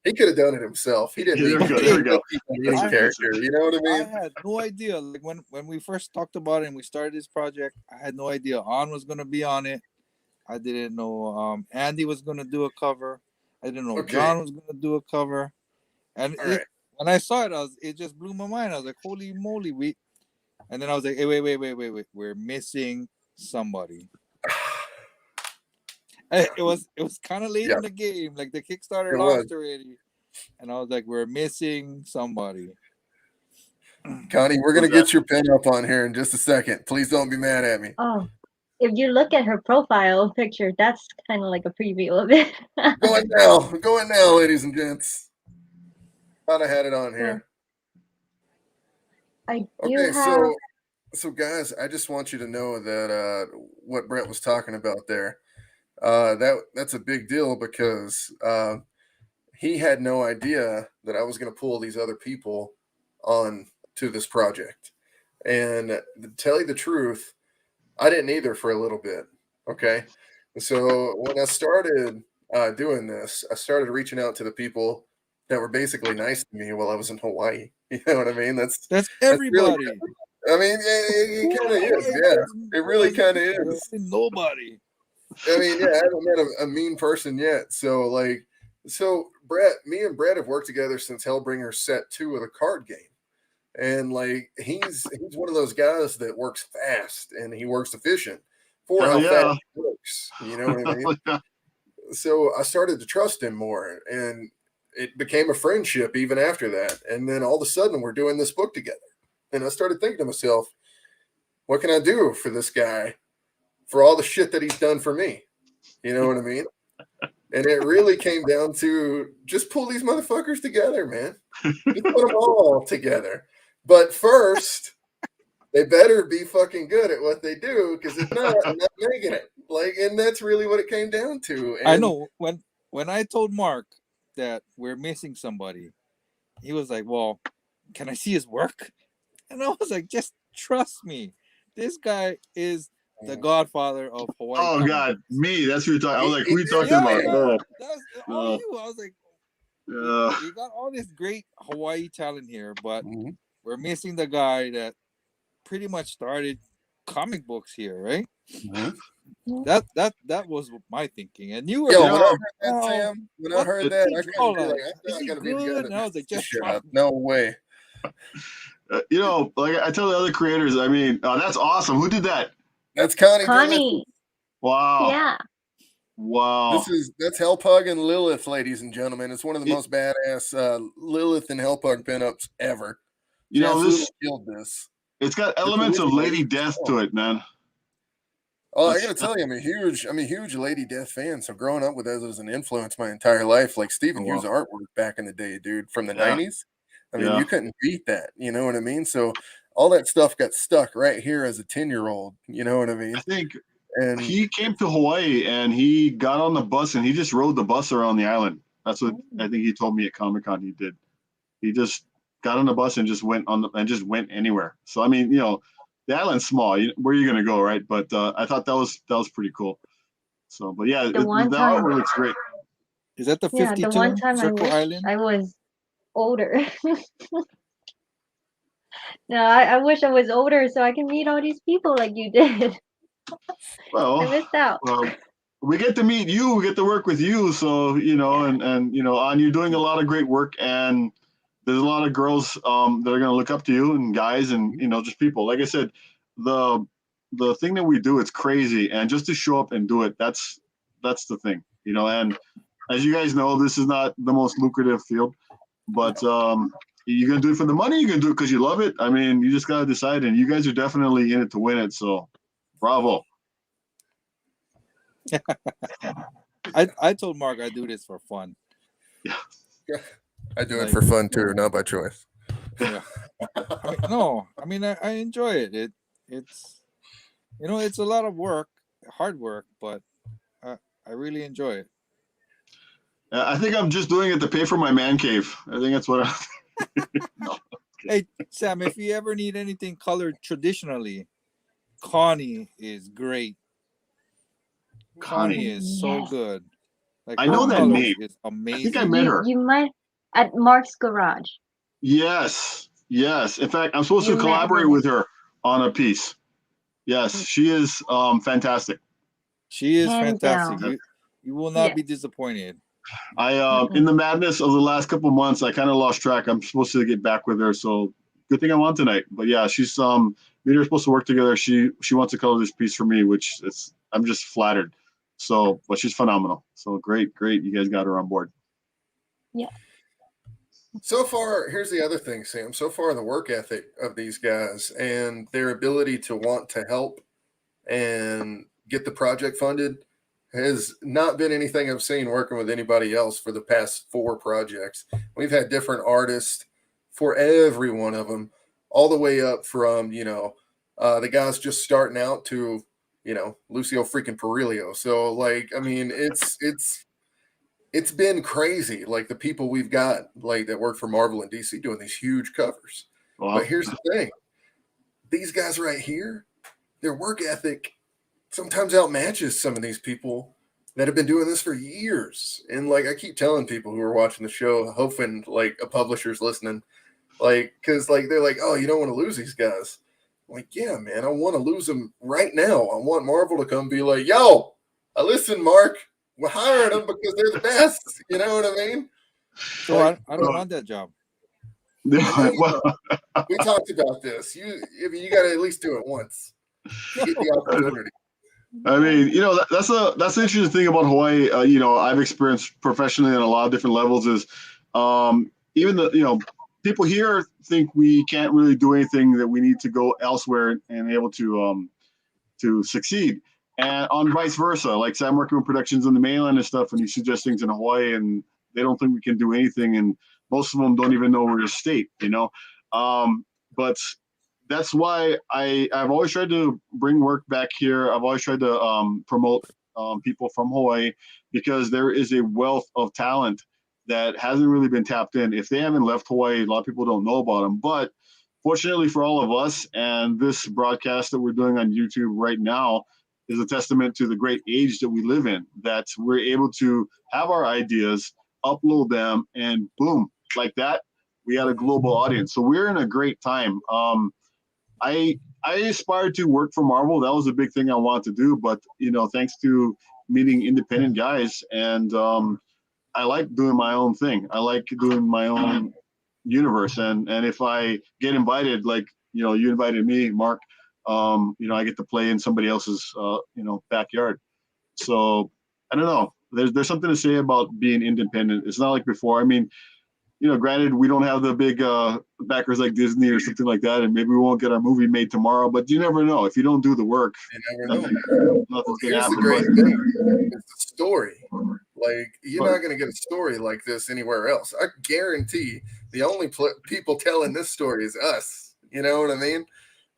He could have done it himself. He didn't need There we go. any character, you know what I mean? I had no idea. Like when we first talked about it and we started this project, I had no idea On was gonna be on it. I didn't know Andy was gonna do a cover. I didn't know John was gonna do a cover. And when I saw it, it just blew my mind. I was like, holy moly, and then I was like, hey, wait, we're missing somebody. It was kind of late in the game. Like the Kickstarter launched already. And I was like, we're missing somebody. Connie, we're going to get your pen up on here in just a second. Please don't be mad at me. Oh, if you look at her profile picture, that's kind of like a preview of it. Going now, ladies and gents. Thought I had it on here. I do So guys, I just want you to know that what Brett was talking about there, that's a big deal because he had no idea that I was going to pull these other people on to this project. And to tell you the truth, I didn't either for a little bit. Okay. So when I started doing this, I started reaching out to the people that were basically nice to me while I was in Hawaii. You know what I mean? That's everybody. I mean, it kind of is. Yeah, it really kind of is. Nobody. I mean, yeah, I haven't met a mean person yet. So Brett, me and Brett have worked together since Hellbringer Set 2 of the card game. And like he's one of those guys that works fast and he works efficient for how fast he works. You know what I mean? So I started to trust him more, and it became a friendship even after that. And then all of a sudden we're doing this book together. And I started thinking to myself, what can I do for this guy for all the shit that he's done for me? You know what I mean? And it really came down to just pull these motherfuckers together, man. Just put them all together. But first, they better be fucking good at what they do, because if not, I'm not making it. Like, and that's really what it came down to. And I know when I told Mark that we're missing somebody, he was like, well, can I see his work? And I was like, just trust me. This guy is the godfather of Hawaii. Oh, God. Me. That's who you're talking. I was like, who are you talking about? That's all you. I was like, We got all this great Hawaii talent here, but Mhm. we're missing the guy that pretty much started comic books here, right? Mhm. That was my thinking. And you were Yo, like, when I know, heard that, "Oh, Sam, when I what's heard the that, I big couldn't be like, like? I'm Is not he gonna be the guy good?" that And I was makes like, this "Just shit try." up. No way. like I tell the other creators, I mean, that's awesome. Who did that? That's Connie. Connie. Wow. Yeah. Wow. That's Hellpug and Lilith, ladies and gentlemen. It's one of the most badass Lilith and Hellpug pinups ever. You She know, absolutely this, killed this. it's got It's elements of original. Lady Death to it, man. Oh, I That's, gotta tell you, I'm a huge Lady Death fan. So growing up with that as an influence my entire life, like Stephen oh, Hughes wow. artwork back in the day, dude, from the Yeah. 90s. I mean, Yeah. you couldn't beat that. You know what I mean? So all that stuff got stuck right here as a 10-year-old. You know what I mean? I think And he came to Hawaii and he got on the bus and he just rode the bus around the island. That's what I think he told me at Comic-Con he did. He just got on the bus and just went anywhere. So I mean, the island's small. Where are you gonna go, right? But I thought that was pretty cool. So, but yeah, The one the time, artwork looks great. Is that the yeah, the one 52 time I Circle wish Island? I was older. No, I wish I was older so I can meet all these people like you did. I Well, missed out. we get to meet you. We get to work with you. So and on you're doing a lot of great work, and there's a lot of girls that are gonna look up to you, and guys, and just people. Like I said, the thing that we do, it's crazy, and just to show up and do it, that's the thing, And as you guys know, this is not the most lucrative field, but you're gonna do it for the money. You're gonna do it because you love it. I mean, you just gotta decide, and you guys are definitely in it to win it. So, bravo. I told Mark I do this for fun. Yeah. I do it Like, for fun too, not by choice. yeah. I mean, I enjoy it. It's it's a lot of work, hard work, but I really enjoy it. I think I'm just doing it to pay for my man cave. I think that's what No. Hey, Sam, if you ever need anything colored traditionally, Connie is great. Connie is so Yes. good. Like I her know that colors name. is I amazing. think I met her. You might at Mark's Garage. Yes. In fact, I'm supposed You to met collaborate her. with her on a piece. Yes, she is fantastic. She is Hands fantastic. down. You will not Yes. be disappointed. I in the madness of the last couple of months, I kind of lost track. I'm supposed to get back with her, so good thing I'm on tonight. But yeah, she's me and her are supposed to work together. She wants to color this piece for me, which I'm just flattered. So, but she's phenomenal. So great. You guys got her on board. Yeah. So far, here's the other thing, Sam. So far, the work ethic of these guys and their ability to want to help and get the project funded has not been anything I've seen working with anybody else for the past 4 projects. We've had different artists for every one of them, all the way up from, the guys just starting out to, Lucio freaking Perillo. So, like, I mean, it's been crazy. Like the people we've got, like that work for Marvel and DC, doing these huge covers. Wow. But here's the thing: these guys right here, their work ethic sometimes outmatches some of these people that have been doing this for years. And like I keep telling people who are watching the show, hoping like a publisher's listening, like because like they're like, oh, you don't want to lose these guys. I'm like, yeah, man, I want to lose them right now. I want Marvel to come be like, yo, I listen, Mark. We're hiring them because they're the best. You know what I mean? So Like, I don't want that job. Well, we talked about this. I mean, you got to at least do it once. You get the opportunity. I mean, that's an interesting thing about Hawaii. I've experienced professionally on a lot of different levels is even the people here think we can't really do anything, that we need to go elsewhere and able to succeed, and on vice versa. Like, say I'm working with productions in the mainland and stuff, and you suggest things in Hawaii, and they don't think we can do anything, and most of them don't even know we're a state. But that's why I've always tried to bring work back here. I've always tried to promote people from Hawaii, because there is a wealth of talent that hasn't really been tapped in. If they haven't left Hawaii, a lot of people don't know about them. But fortunately for all of us, and this broadcast that we're doing on YouTube right now is a testament to the great age that we live in, that we're able to have our ideas, upload them, and boom, like that, we had a global audience. So we're in a great time. I aspired to work for Marvel. That was a big thing I wanted to do, but thanks to meeting independent guys, and I like doing my own thing. I like doing my own universe, and if I get invited, like you invited me, Mark, I get to play in somebody else's backyard. So I don't know. There's something to say about being independent. It's not like before. I mean, granted, we don't have the big backers like Disney or something like that, and maybe we won't get our movie made tomorrow. But you never know. If you don't do the work, you never know. nothing's gonna Here's the happen. great thing: it's the story. Like you're Right. not going to get a story like this anywhere else. I guarantee the only people telling this story is us. You know what I mean?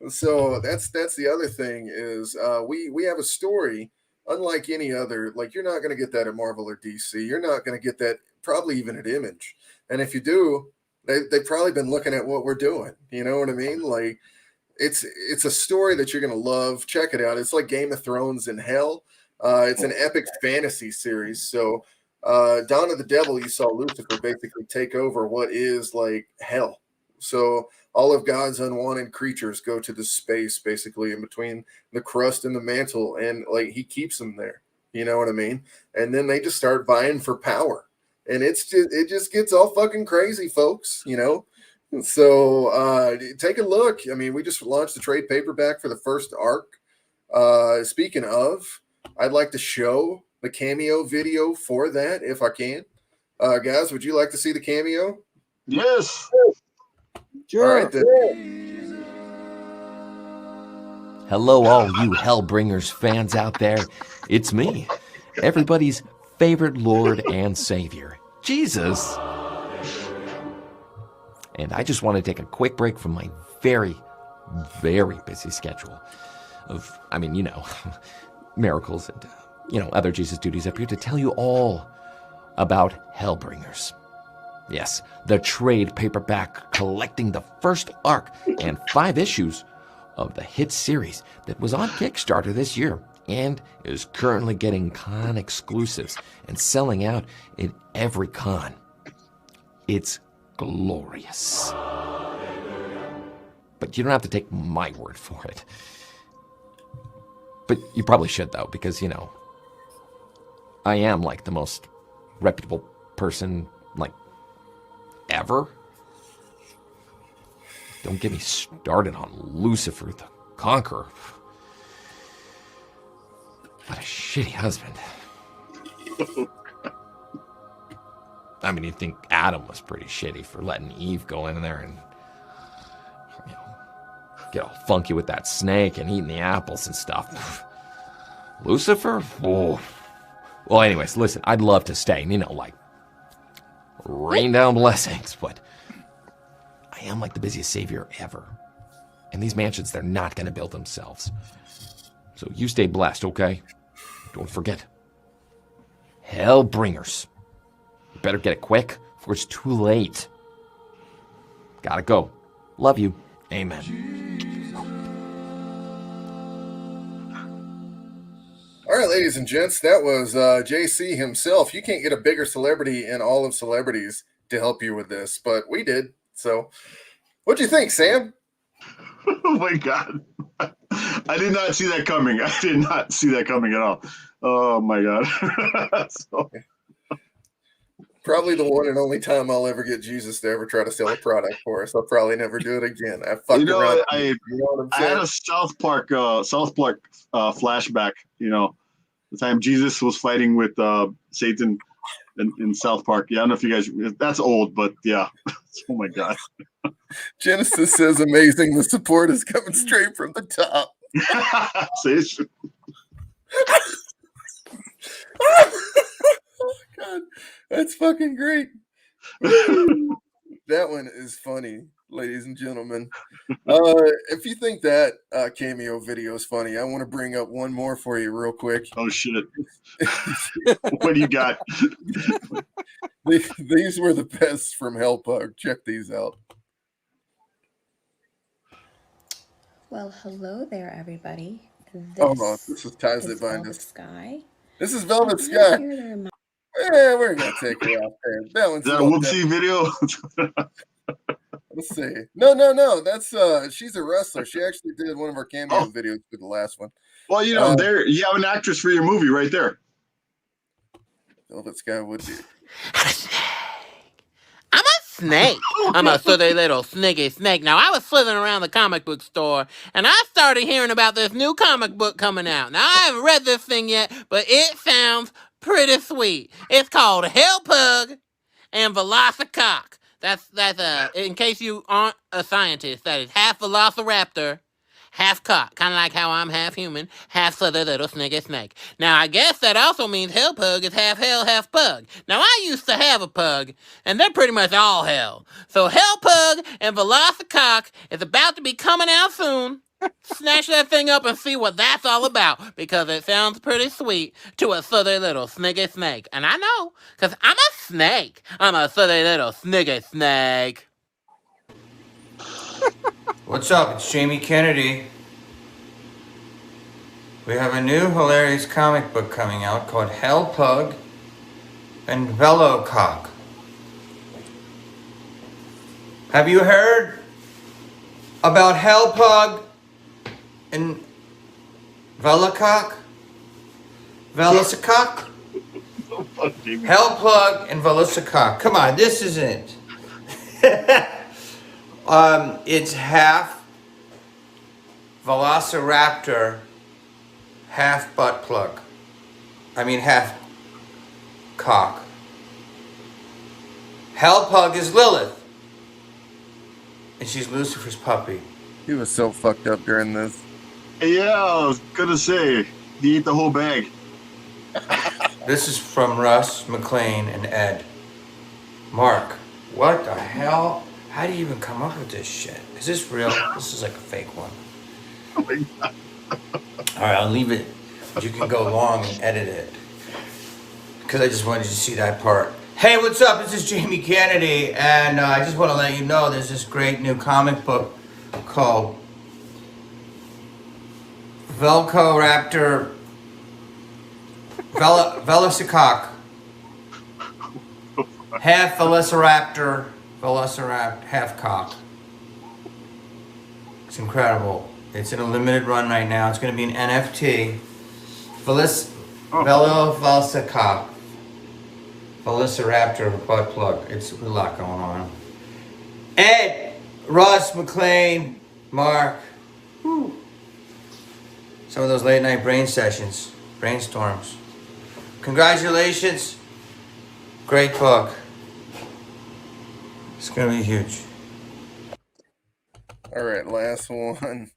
So that's the other thing is we have a story unlike any other. Like you're not going to get that at Marvel or DC. You're not going to get that probably even at Image. And if you do, they've probably been looking at what we're doing. You know what I mean? Like it's a story that you're going to love. Check it out. It's like Game of Thrones in hell. It's an epic fantasy series. So Dawn of the Devil, you saw Lucifer basically take over what is like hell. So all of God's unwanted creatures go to the space basically in between the crust and the mantle, and like he keeps them there. You know what I mean? And then they just start vying for power. And it just gets all fucking crazy, folks, So take a look. I mean, we just launched the trade paperback for the first arc. Speaking of, I'd like to show the cameo video for that if I can. Guys, would you like to see the cameo? Yes. Sure. All right, then. Hello, all you Hellbringers fans out there. It's me, everybody's favorite Lord and Savior, Jesus. And I just want to take a quick break from my very, very busy schedule of, miracles and, other Jesus duties up here to tell you all about Hellbringers. Yes, the trade paperback collecting the first arc and 5 issues of the hit series that was on Kickstarter this year and is currently getting con exclusives and selling out in every con. It's glorious. But you don't have to take my word for it. But you probably should, though, because, I am, like, the most reputable person, like, ever. Don't get me started on Lucifer the Conqueror. What a shitty husband. I mean, you'd think Adam was pretty shitty for letting Eve go in there and, get all funky with that snake and eating the apples and stuff. Lucifer? Oh. Well, anyways, listen, I'd love to stay and, rain down blessings, but I am like the busiest savior ever. And these mansions, they're not going to build themselves. So you stay blessed, okay? Don't forget. Hellbringers. You better get it quick before it's too late. Gotta go. Love you. Amen. All right, ladies and gents, that was JC himself. You can't get a bigger celebrity in all of celebrities to help you with this, but we did. So what'd you think, Sam? Oh my God. I did not see that coming. I did not see that coming at all. Oh my God. Probably the one and only time I'll ever get Jesus to ever try to sell a product for us. I'll probably never do it again. I fucked around. I had a South Park flashback, the time Jesus was fighting with Satan in South Park. Yeah, I don't know if you guys, that's old, but yeah. Oh my God. Genesis says amazing. The support is coming straight from the top. See? Oh God, that's fucking great. That one is funny, ladies and gentlemen. If you think that cameo video is funny, I want to bring up one more for you real quick. Oh shit. What do you got? These were the best from Hellpug. Check these out. Well, hello there, everybody. This is Ties That Bind Us. Sky. This is Velvet Sky. Yeah, we're gonna take her off there. That one's Is that a little whoopsie video? Let's see. No. That's she's a wrestler. She actually did one of our cameo videos for the last one. Well, you know, there you have an actress for your movie right there. Velvet Sky would be. I'm a snake. I'm a silly little sniggy snake. Now, I was slithering around the comic book store, and I started hearing about this new comic book coming out. Now, I haven't read this thing yet, but it sounds pretty sweet. It's called Hell Pug and Velocicock. That's in case you aren't a scientist, that is half velociraptor, half cock, kind of like how I'm half human, half slither little sniggy snake. Now, I guess that also means hell pug is half hell, half pug. Now, I used to have a pug, and they're pretty much all hell. So, hell pug and Velocicock is about to be coming out soon. Snatch that thing up and see what that's all about, because it sounds pretty sweet to a silly little sniggy snake. And I know, because I'm a snake. I'm a silly little sniggy snake. What's up? It's Jamie Kennedy. We have a new hilarious comic book coming out called Hell Pug and Velocock. Have you heard about Hell Pug and Velocock? Velocicock? Hell Pug and Velocicock. Come on, this isn't. It's half Velociraptor, half butt plug. I mean, half cock. Hell Pug is Lilith, and she's Lucifer's puppy. He was so fucked up during this. Yeah, I was gonna say he ate the whole bag. This is from Russ, McLean, and Ed. Mark, what the hell? How do you even come up with this shit? Is this real? This is like a fake one. Oh my God. All right, I'll leave it. You can go long and edit it. Because I just wanted you to see that part. Hey, what's up? This is Jamie Kennedy, and I just want to let you know there's this great new comic book called Velociraptor Velocicock. Half Velociraptor, half cock. It's incredible. It's in a limited run right now. It's going to be an NFT. Velocicock. Velociraptor butt plug. It's a lot going on. Ed, Russ, McLean, Mark. Whew. Some of those late night brainstorms. Congratulations. Great book. It's going to be huge. All right, last one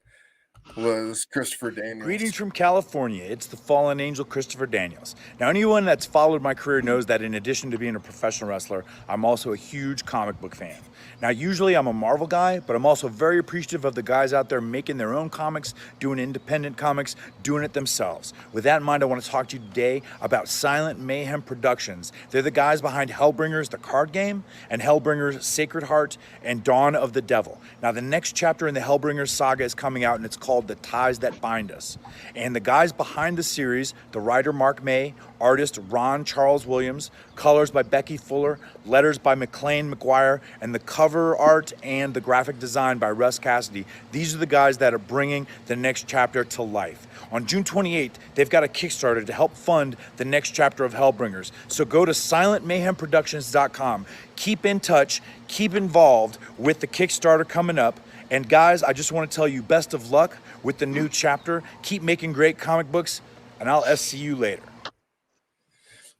was Christopher Daniels. Greetings from California. It's the fallen angel Christopher Daniels. Now, anyone that's followed my career knows that in addition to being a professional wrestler, I'm also a huge comic book fan. Now, usually I'm a Marvel guy, but I'm also very appreciative of the guys out there making their own comics, doing independent comics, doing it themselves. With that in mind, I want to talk to you today about Silent Mayhem Productions. They're the guys behind Hellbringers, the card game, and Hellbringers, Sacred Heart, and Dawn of the Devil. Now, the next chapter in the Hellbringers saga is coming out, and it's called The Ties That Bind Us. And the guys behind the series, the writer Mark May, artist Ron Charles Williams, colors by Becky Fuller, letters by McLean McGuire, and the cover art and the graphic design by Russ Cassidy. These are the guys that are bringing the next chapter to life. On June 28th, they've got a Kickstarter to help fund the next chapter of Hellbringers. So go to silentmayhemproductions.com. Keep in touch, keep involved with the Kickstarter coming up. And guys, I just want to tell you best of luck with the new chapter. Keep making great comic books, and I'll see you later.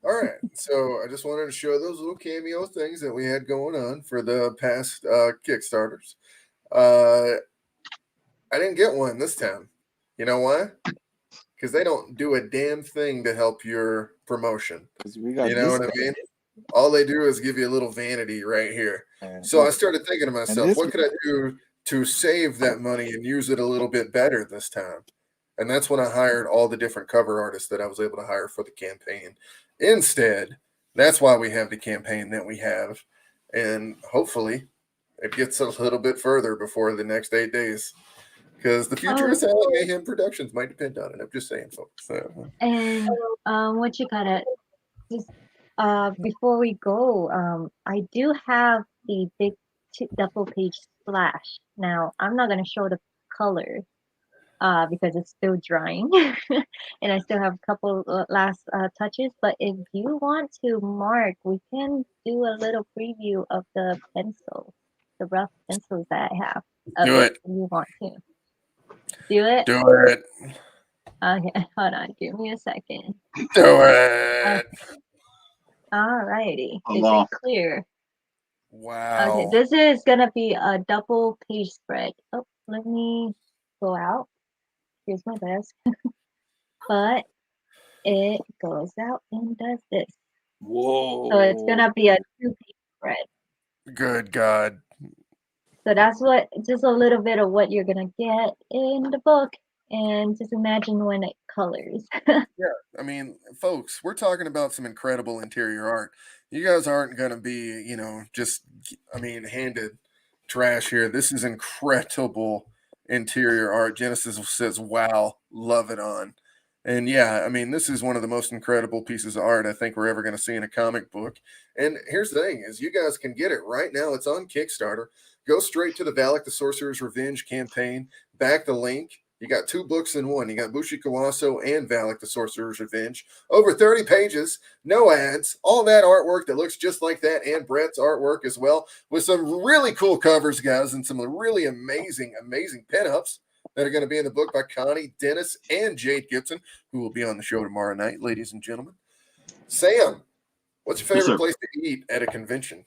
All right, so I just wanted to show those little cameo things that we had going on for the past Kickstarters. I didn't get one this time. You know why? Because they don't do a damn thing to help your promotion. We got You know what I mean? All they do is give you a little vanity right here. So I started thinking to myself, what could I do to save that money and use it a little bit better this time? And that's when I hired all the different cover artists that I was able to hire for the campaign. Instead, that's why we have the campaign that we have. And hopefully it gets a little bit further before the next 8 days. Because the future of Silent Mayhem Productions might depend on it. I'm just saying, folks. So. And what you gotta just Before we go, I do have the big double page splash. Now, I'm not going to show the color because it's still drying and I still have a couple last touches. But if you want to, Mark, we can do a little preview of the pencils, the rough pencils that I have. Do it. If you want to. Do it? Do it. Okay, hold on. Give me a second. Do it. Alrighty. Is Allah. it clear? Wow. Okay, this is gonna be a double page spread. Oh, let me go out. Here's my desk. But it goes out and does this. Whoa. So it's gonna be a 2-page spread. Good God. So that's what, just a little bit of what you're gonna get in the book, and just imagine when it colors. Yeah, I mean, folks, we're talking about some incredible interior art. You guys aren't going to be, just, handed trash here. This is incredible interior art. Genesis says, wow, love it on. And yeah, I mean, this is one of the most incredible pieces of art I think we're ever going to see in a comic book. And here's the thing is you guys can get it right now. It's on Kickstarter. Go straight to the Valak the Sorcerer's Revenge campaign, back the link. You got 2 books in one. You got Bushi Kawaso and Valak the Sorcerer's Revenge. Over 30 pages, no ads, all that artwork that looks just like that, and Brett's artwork as well, with some really cool covers, guys, and some really amazing, amazing pinups that are going to be in the book by Connie, Dennis, and Jade Gibson, who will be on the show tomorrow night, ladies and gentlemen. Sam, what's your favorite place to eat at a convention?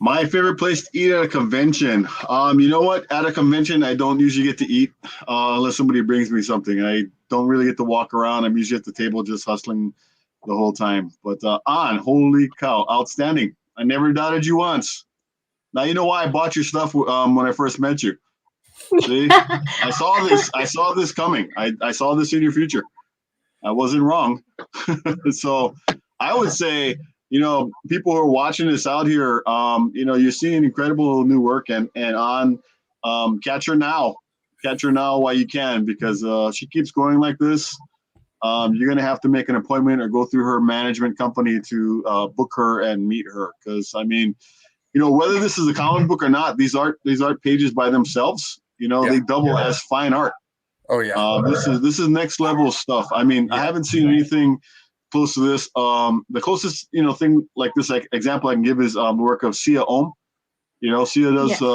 My favorite place to eat at a convention. You know what? At a convention, I don't usually get to eat unless somebody brings me something. I don't really get to walk around. I'm usually at the table just hustling the whole time. But holy cow, outstanding. I never doubted you once. Now you know why I bought your stuff when I first met you. See, I saw this coming. I saw this in your future. I wasn't wrong. So I would say, people who are watching this out here, you're seeing incredible new work and on catch her now while you can, because she keeps going like this. You're going to have to make an appointment or go through her management company to book her and meet her. Because, whether this is a comic book or not, these art pages by themselves, they double as fine art. Oh, yeah. This is next level stuff. I mean, I haven't seen anything close to this. The closest, thing like this, example I can give is the work of Sia Om. Sia does her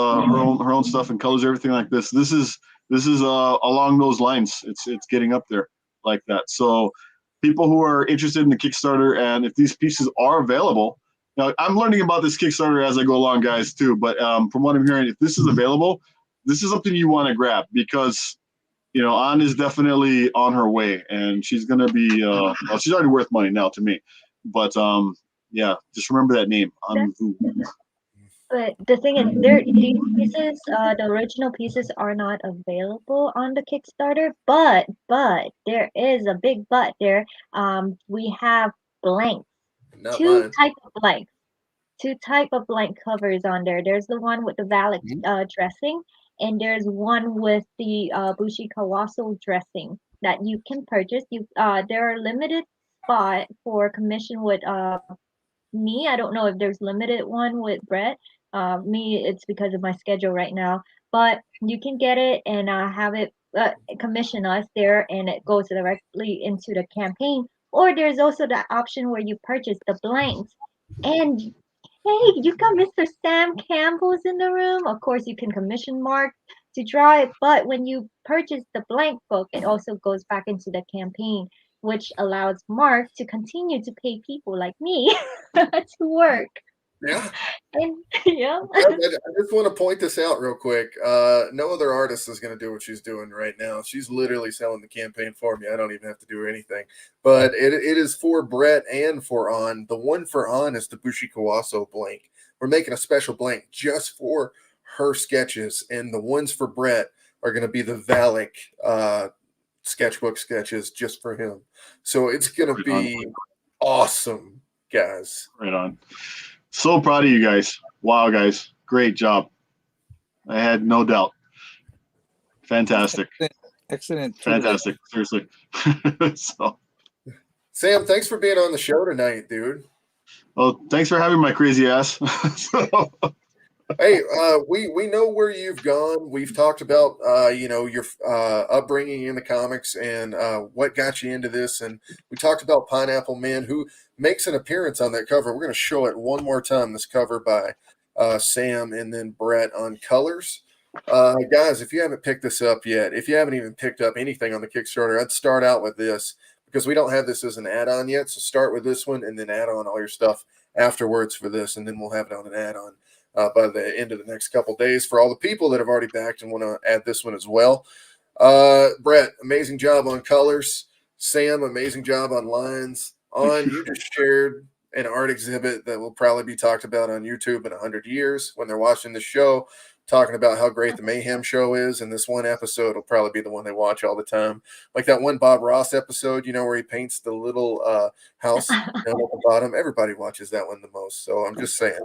own stuff and colors everything like this. This is along those lines. It's getting up there like that. So people who are interested in the Kickstarter, and if these pieces are available, now I'm learning about this Kickstarter as I go along, guys, too. But from what I'm hearing, if this is available, this is something you want to grab, because An is definitely on her way, and she's going to be, she's already worth money now to me. But, just remember that name. But the thing is, these pieces, the original pieces are not available on the Kickstarter, but there is a big but there. We have blanks. Two type of blank covers on there. There's the one with the Valak dressing, and there's one with the Bushi Kawaso dressing that you can purchase. There are limited spot for commission with me. I don't know if there's limited one with Brett. Me, it's because of my schedule right now. But you can get it and have it commission us there, and it goes directly into the campaign. Or there's also the option where you purchase the blanks. And hey, you got Mr. Sam Campos in the room. Of course, you can commission Mark to draw it, but when you purchase the blank book, it also goes back into the campaign, which allows Mark to continue to pay people like me to work. Yeah. And yeah. I just want to point this out real quick. No other artist is going to do what she's doing right now. She's literally selling the campaign for me. I don't even have to do anything. But it is for Brett and for An. The one for An is the Bushi Kawaso blank. We're making a special blank just for her sketches, and the ones for Brett are going to be the Valak sketchbook sketches just for him. So it's going to be awesome, guys. Right on. So proud of you guys. Wow, guys. Great job. I had no doubt. Fantastic. Excellent. Fantastic. Seriously. So, Sam, thanks for being on the show tonight, dude. Well, thanks for having my crazy ass. So, Hey, we know where you've gone. We've talked about your upbringing in the comics and what got you into this, and we talked about Pineapple Man, who makes an appearance on that cover. We're going to show it one more time. This cover by Sam and then Brett on colors. Guys, if you haven't picked this up yet, if you haven't even picked up anything on the Kickstarter, I'd start out with this because we don't have this as an add-on yet. So start with this one and then add on all your stuff afterwards for this, and then we'll have it on an add-on by the end of the next couple days for all the people that have already backed and want to add this one as well. Brett, amazing job on colors. Sam, amazing job on lines. You just shared an art exhibit that will probably be talked about on YouTube in 100 years when they're watching the show, talking about how great the Mayhem show is. And this one episode will probably be the one they watch all the time. Like that one Bob Ross episode, where he paints the little house down at the bottom. Everybody watches that one the most. So I'm just saying,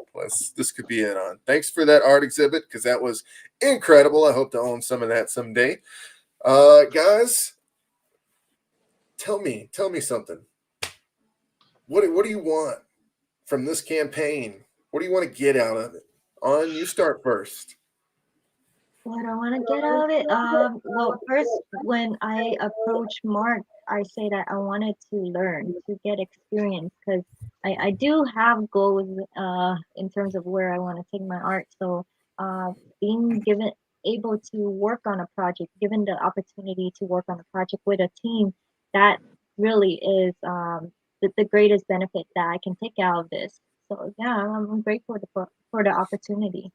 this could be it on. Thanks for that art exhibit because that was incredible. I hope to own some of that someday. Guys, tell me something. What do you want from this campaign? What do you want to get out of it? You start first. What I want to get out of it? Well, first, when I approached Mark, I say that I wanted to learn, to get experience, because I do have goals in terms of where I want to take my art. So being able to work on a project, given the opportunity to work on a project with a team, that really is the greatest benefit that I can take out of this. So yeah, I'm grateful for the opportunity.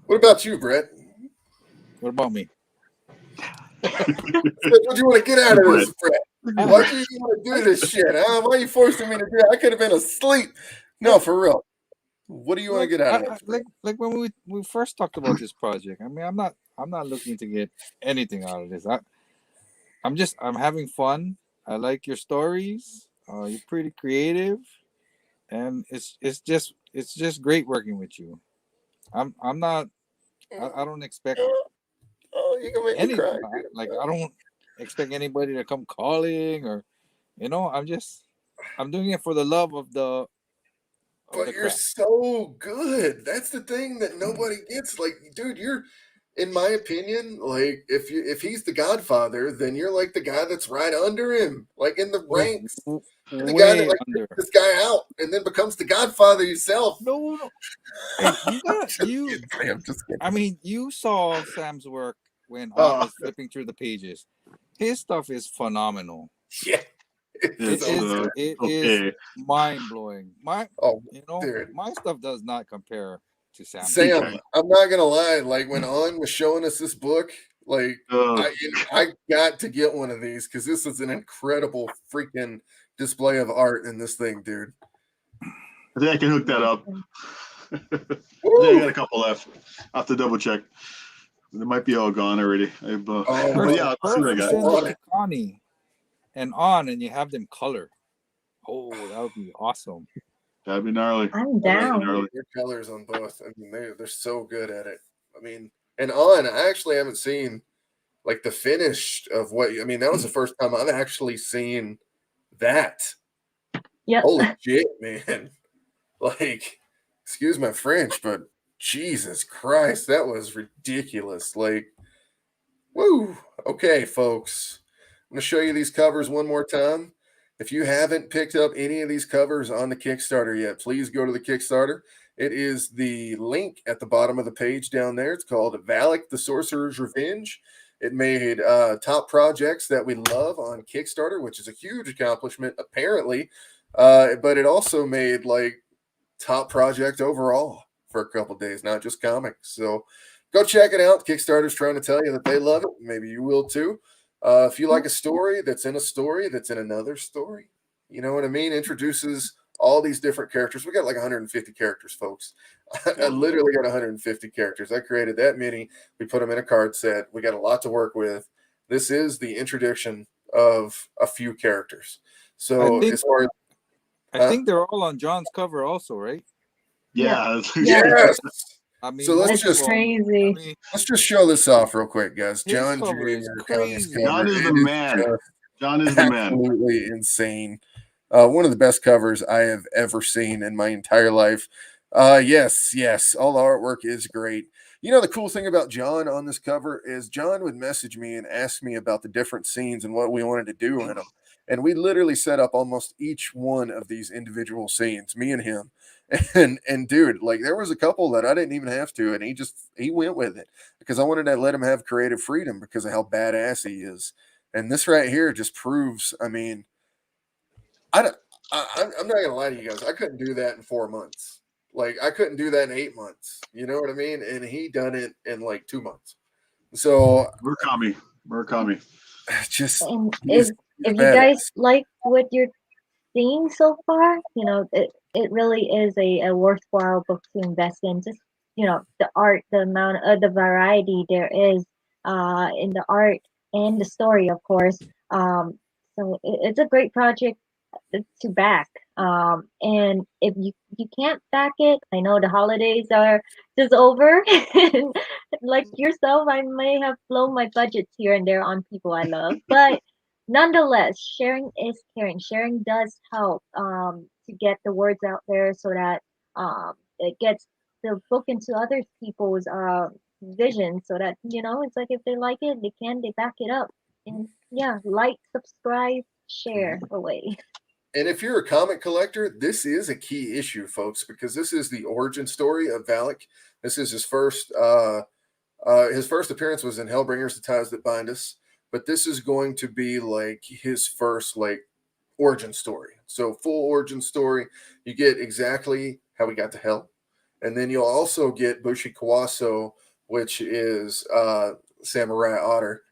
What about you, Brett? What about me? What do you want to get out of this, Brett? Why do you want to do this shit? Huh? Why are you forcing me to do it? I could have been asleep. No, for real. What do you want to get out of it? Like when we first talked about this project. I mean, I'm not looking to get anything out of this. I'm having fun. I like your stories. You're pretty creative, and it's just great working with you. I don't expect you can make me anything. cry. Like I don't expect anybody to come calling or, I'm doing it for the love of the. But you're so good. That's the thing that nobody gets. Like, dude, you're, in my opinion, like if he's the Godfather, then you're like the guy that's right under him, like in the ranks. You're the guy that like takes this guy out and then becomes the Godfather yourself. No. Hey, I'm just kidding. I mean, you saw Sam's work when I was flipping through the pages. His stuff is phenomenal. Yeah. It is mind blowing. My stuff does not compare to Sam. I'm not gonna lie. Like when On was showing us this book, like I got to get one of these because this is an incredible freaking display of art in this thing, dude. I think I can hook that up. I got a couple left. I have to double check. They might be all gone already. But yeah, I'll see what I got. Connie and On, and you have them color. Oh, that would be awesome. That'd be gnarly. I'm down. Your colors on both. I mean, they're so good at it. I mean, and On, I actually haven't seen like the finish of what. I mean, that was the first time I've actually seen that. Yeah. Holy shit, man! Like, excuse my French, but Jesus Christ, that was ridiculous. Like, woo. Okay, folks, I'm gonna show you these covers one more time. If you haven't picked up any of these covers on the Kickstarter yet, please go to the Kickstarter. It is the link at the bottom of the page down there. It's called Valak the Sorcerer's Revenge. It made top projects that we love on Kickstarter, which is a huge accomplishment, apparently. But it also made like top project overall for a couple days, not just comics. So go check it out. Kickstarter's trying to tell you that they love it. Maybe you will too. If you like a story that's in a story that's in another story, you know what I mean? Introduces all these different characters. We got like 150 characters, folks. I literally got 150 characters. I created that many. We put them in a card set. We got a lot to work with. This is the introduction of a few characters. So I think they're all on John's cover also, right? Yeah. Yes. I mean, so let's crazy. Let's just show this off real quick, guys. John cover is Jr. crazy. John is the man. John is the man. Absolutely insane. One of the best covers I have ever seen in my entire life. Yes, all the artwork is great. You know, the cool thing about John on this cover is John would message me and ask me about the different scenes and what we wanted to do in them. And we literally set up almost each one of these individual scenes, me and him. And dude, like there was a couple that I didn't even have to, and he went with it because I wanted to let him have creative freedom because of how badass he is. And this right here just proves, I mean, I don't, I'm not gonna lie to you guys. I couldn't do that in 4 months. Like I couldn't do that in 8 months. You know what I mean? And he done it in like 2 months. So Murakami. just And he's if you badass. guys like what you're seeing so far, it really is a worthwhile book to invest in. Just the art, the amount of the variety there is in the art and the story, of course. So it's a great project to back. And if you can't back it, I know the holidays are just over. Like yourself, I may have blown my budgets here and there on people I love, but nonetheless, sharing is caring. Sharing does help to get the words out there so that it gets the book into other people's vision so that it's like if they like it, they back it up. And yeah, like, subscribe, share away. And if you're a comic collector, this is a key issue, folks, because this is the origin story of Valak. This is his first appearance was in Hellbringers: The Ties That Bind Us, but this is going to be like his first like origin story. So full origin story. You get exactly how he got to hell, and then you'll also get Bushi Kawaso, which is Samurai Otter.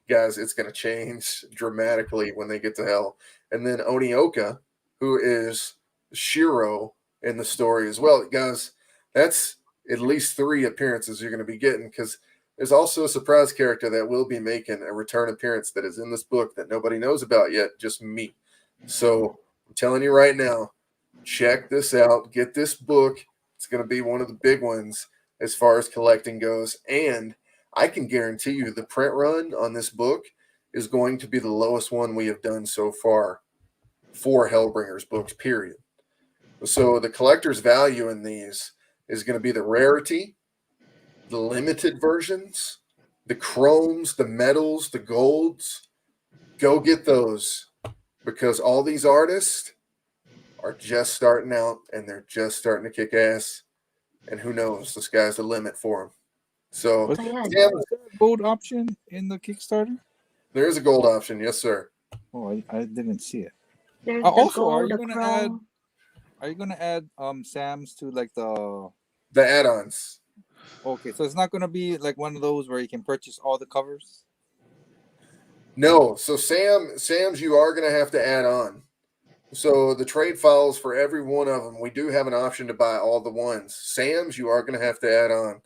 Guys, it's going to change dramatically when they get to hell. And then Onioka, who is Shiro in the story as well. Guys, that's at least 3 appearances you're going to be getting because there's also a surprise character that will be making a return appearance that is in this book that nobody knows about yet, just me. So I'm telling you right now, check this out. Get this book. It's going to be one of the big ones as far as collecting goes. And I can guarantee you the print run on this book is going to be the lowest one we have done so far for Hellbringers books, period. So the collector's value in these is going to be the rarity, the limited versions, the chromes, the metals, the golds. Go get those because all these artists are just starting out and they're just starting to kick ass. And who knows, the sky's the limit for them. So Was Oh, yeah. yeah, there a gold option in the Kickstarter? there is a gold option. Yes, sir. Oh, I didn't see it. There's the Also, are gold, you the gonna add? chrome. Are you gonna add Sam's to like the? The add-ons. Okay, so it's not gonna be like one of those where you can purchase all the covers. No, so Sam's you are going to have to add on. So the trade files for every one of them, we do have an option to buy all the ones. Sam's you are going to have to add on.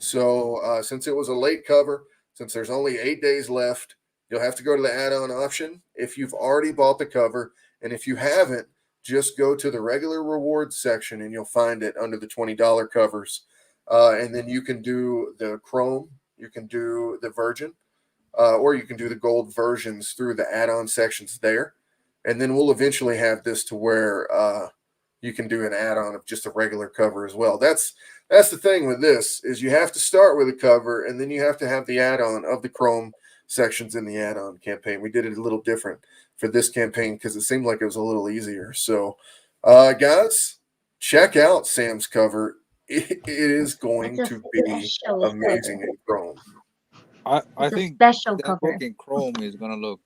So since it was a late cover, since there's only 8 days left, you'll have to go to the add-on option if you've already bought the cover, and if you haven't, just go to the regular rewards section and you'll find it under the $20 covers. And then you can do the chrome, you can do the virgin, or you can do the gold versions through the add-on sections there. And then we'll eventually have this to where you can do an add-on of just a regular cover as well. That's the thing with this is you have to start with a cover and then you have to have the add-on of the chrome sections in the add-on campaign. We did it a little different for this campaign because it seemed like it was a little easier. So guys, check out Sam's cover. It is going It's a to be special amazing cover. in chrome. I It's a think special that cover. book in Chrome is gonna look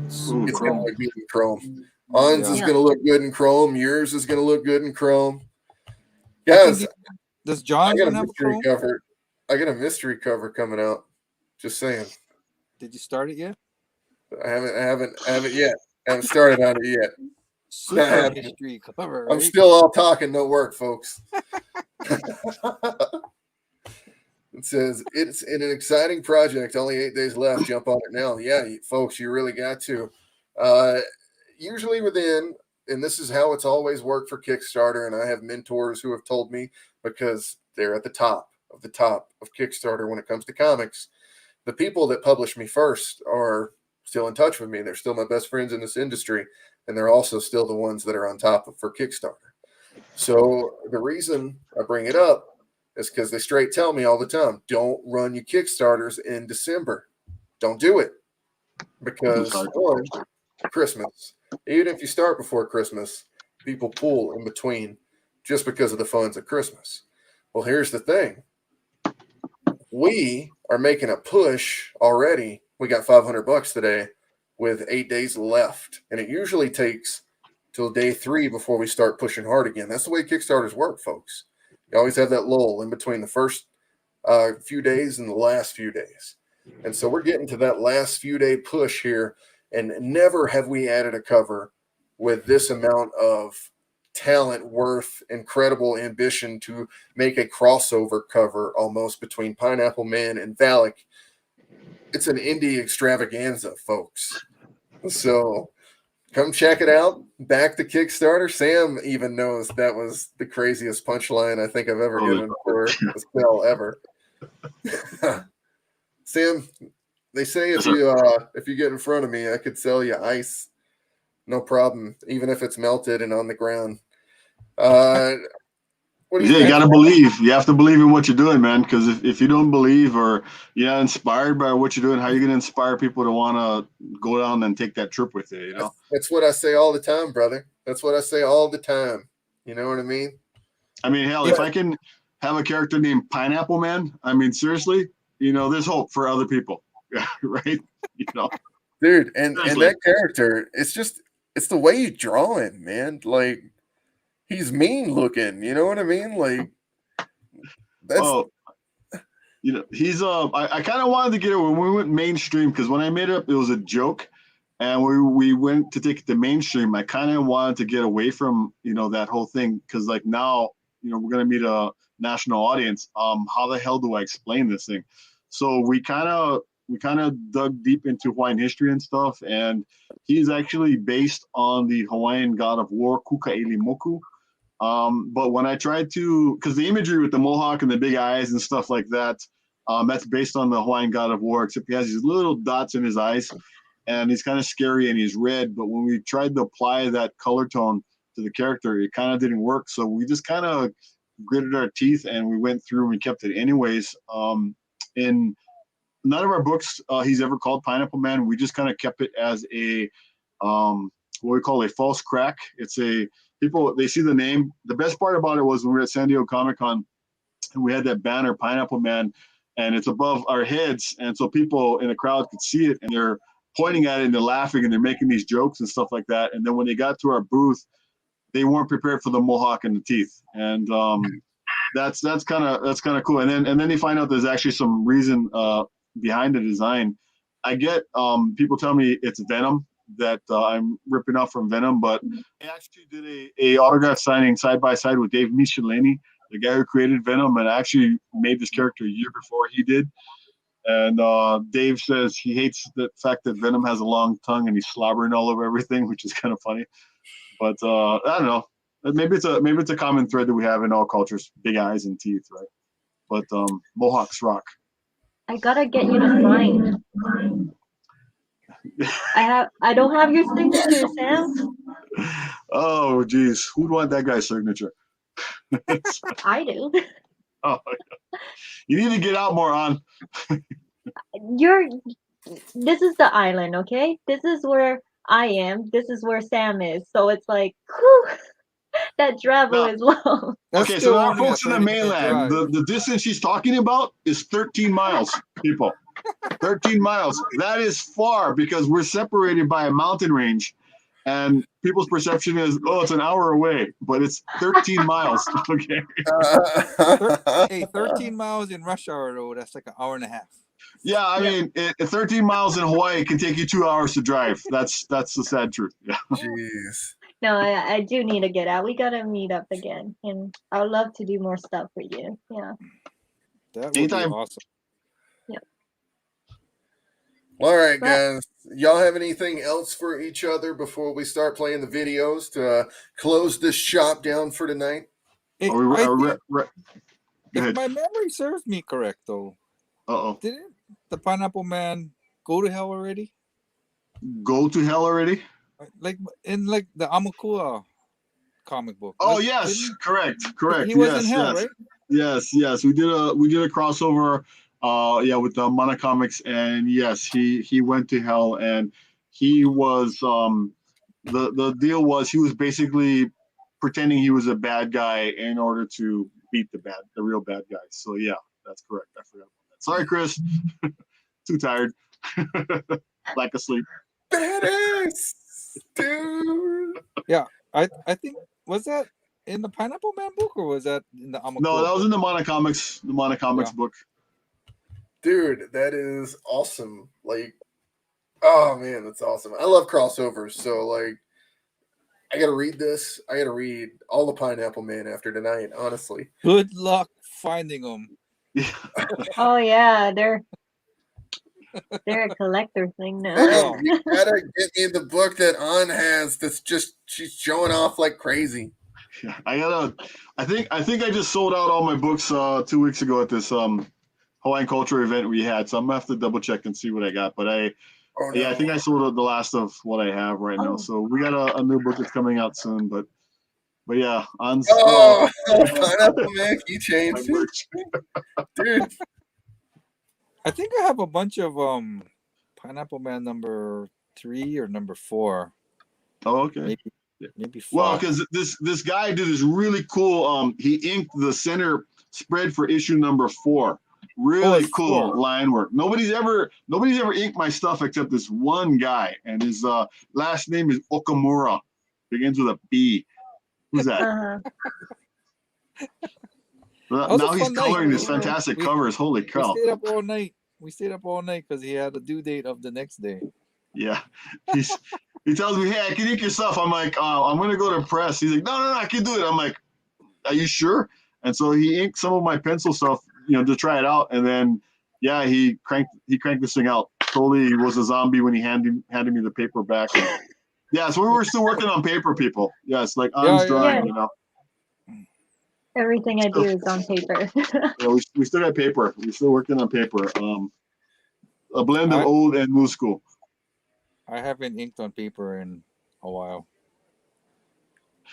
super It's going to good. look good in chrome. On's is Yeah. going to look good in chrome. Yours is going to look good in chrome. I think Guys, does I John's got a gonna have a mystery Chrome? cover. I got a mystery cover coming out. Just saying. Did you start it yet? I haven't yet. I haven't started on it yet. It's not Super happening. mystery cover, I'm right? still all talking, no work, folks. It says it's in an exciting project. Only 8 days left. Jump on it now. Yeah, folks, you really got to. Usually within, and this is how it's always worked for Kickstarter. And I have mentors who have told me because they're at the top of Kickstarter when it comes to comics. The people that publish me first are still in touch with me. They're still my best friends in this industry, and they're also still the ones that are on top of for Kickstarter. So the reason I bring it up is because they straight tell me all the time, don't run your Kickstarters in December. Don't do it. Because one, Christmas. Even if you start before Christmas, people pull in between just because of the funds at Christmas. Well, here's the thing. We are making a push already. We got $500 today with 8 days left. And it usually takes till day 3 before we start pushing hard again. That's the way Kickstarters work, folks. You always have that lull in between the first few days and the last few days. And so we're getting to that last few day push here. And never have we added a cover with this amount of talent, worth, incredible ambition to make a crossover cover almost between Pineapple Man and Valak. It's an indie extravaganza, folks. So come check it out. Back to Kickstarter. Sam even knows that was the craziest punchline I think I've ever given for a spell ever. Sam, they say if you get in front of me, I could sell you ice. No problem, even if it's melted and on the ground. What do you think? You gotta believe. You have to believe in what you're doing, man. Because if you don't believe or you're not inspired by what you're doing, how are you gonna inspire people to want to go down and take that trip with you? You know, that's what I say all the time, brother. That's what I say all the time. You know what I mean? I mean, hell, if I can have a character named Pineapple Man, I mean, seriously, you know, there's hope for other people, right? You know, dude, and that character, it's the way you draw him, man. Like, he's mean looking, you know what I mean? Like, that's you know, he's I kind of wanted to get it when we went mainstream, because when I made it up, it was a joke, and we went to take it to mainstream. I kind of wanted to get away from, you know, that whole thing, because like now, you know, we're gonna meet a national audience. How the hell do I explain this thing? So we kind of dug deep into Hawaiian history and stuff, and he's actually based on the Hawaiian god of war, Kukailimoku. But when I tried to, because the imagery with the mohawk and the big eyes and stuff like that, that's based on the Hawaiian god of war, except he has these little dots in his eyes, and he's kind of scary and he's red. But when we tried to apply that color tone to the character, it kind of didn't work. So we just kind of gritted our teeth and we went through and we kept it anyways. In none of our books he's ever called Pineapple Man. We just kind of kept it as a what we call a false crack. It's a people, they see the name. The best part about it was when we were at San Diego Comic-Con and we had that banner Pineapple Man, and it's above our heads, and so people in the crowd could see it and they're pointing at it and they're laughing and they're making these jokes and stuff like that. And then when they got to our booth, they weren't prepared for the mohawk and the teeth, and that's kind of cool. And then they find out there's actually some reason behind the design. I get people tell me it's Venom, that I'm ripping off from Venom, but I actually did a autograph signing side by side with Dave Michelini, the guy who created Venom, and I actually made this character a year before he did. And Dave says he hates the fact that Venom has a long tongue and he's slobbering all over everything, which is kind of funny. But I don't know. Maybe it's a common thread that we have in all cultures: big eyes and teeth, right? But mohawks rock. I gotta get you to sign. I don't have your signature, Sam. Oh, geez, who'd want that guy's signature? I do. Oh, you need to get out more on. This is the island, okay? This is where I am. This is where Sam is. So it's like, whew, that travel is long. Okay, so our folks in the mainland, the distance she's talking about is 13 miles, people. 13 miles. That is far because we're separated by a mountain range, and people's perception is, oh, it's an hour away, but it's 13 miles. Okay. Hey, 13 miles in rush hour though, that's like an hour and a half. Yeah, I mean, 13 miles in Hawaii can take you 2 hours to drive. That's the sad truth. Yeah. Jeez. No, I do need to get out. We gotta meet up again, and I would love to do more stuff for you. Yeah. That would be awesome. Yep. All right, guys. Y'all have anything else for each other before we start playing the videos to close this shop down for tonight? If my memory serves me correct, though, didn't the Pineapple Man go to hell already? go to hell already? Like in like the Amakua comic book. Oh Like, yes, correct. he was in Yes, hell, yes, right? yes. We did a crossover, with the Mana Comics, and yes, he went to hell, and he was the deal was he was basically pretending he was a bad guy in order to beat the real bad guy. So yeah, that's correct. I forgot about that. Sorry, Chris. Too tired. Lack of sleep. Badass, dude. Yeah, I think was that in the Pineapple Man book or was that in the Amakua? No, that was book? in the Mana Comics. The Mana Comics book. Dude, that is awesome. Like, oh man, that's awesome. I love crossovers. So like, I gotta read this. I gotta read all the Pineapple Man after tonight. Honestly, Good luck finding them. Oh yeah, they're a collector thing now. man, you gotta get me the book that An has. That's just she's showing off like crazy. Yeah, I think I just sold out all my books 2 weeks ago at this Hawaiian culture event we had. So I'm gonna have to double check and see what I got. But I think I sold out the last of what I have right now. So we got a new book that's coming out soon. But yeah, on Pineapple Man keychains, dude. I think I have a bunch of Pineapple Man number 3 or number 4. Oh, okay. Maybe 5. Well, because this guy did this really cool. He inked the center spread for issue number 4. Really cool line work. Nobody's ever inked my stuff except this one guy, and his last name is Okamura. Begins with a B. Who's that? Now he's coloring these fantastic covers. Holy cow! We stayed up all night. Because he had a due date of the next day. Yeah, he tells me, "Hey, I can ink your stuff." I'm like, "I'm gonna go to press." He's like, "No, I can do it." I'm like, "Are you sure?" And so he inked some of my pencil stuff, to try it out, and then he cranked this thing out. Totally was a zombie when he handed me the paper back. Yeah, so we were still working on paper, people. Yeah, it's like drawing, Everything I do is on paper. we still got paper. We're still working on paper. A blend of old and new school. I haven't inked on paper in a while.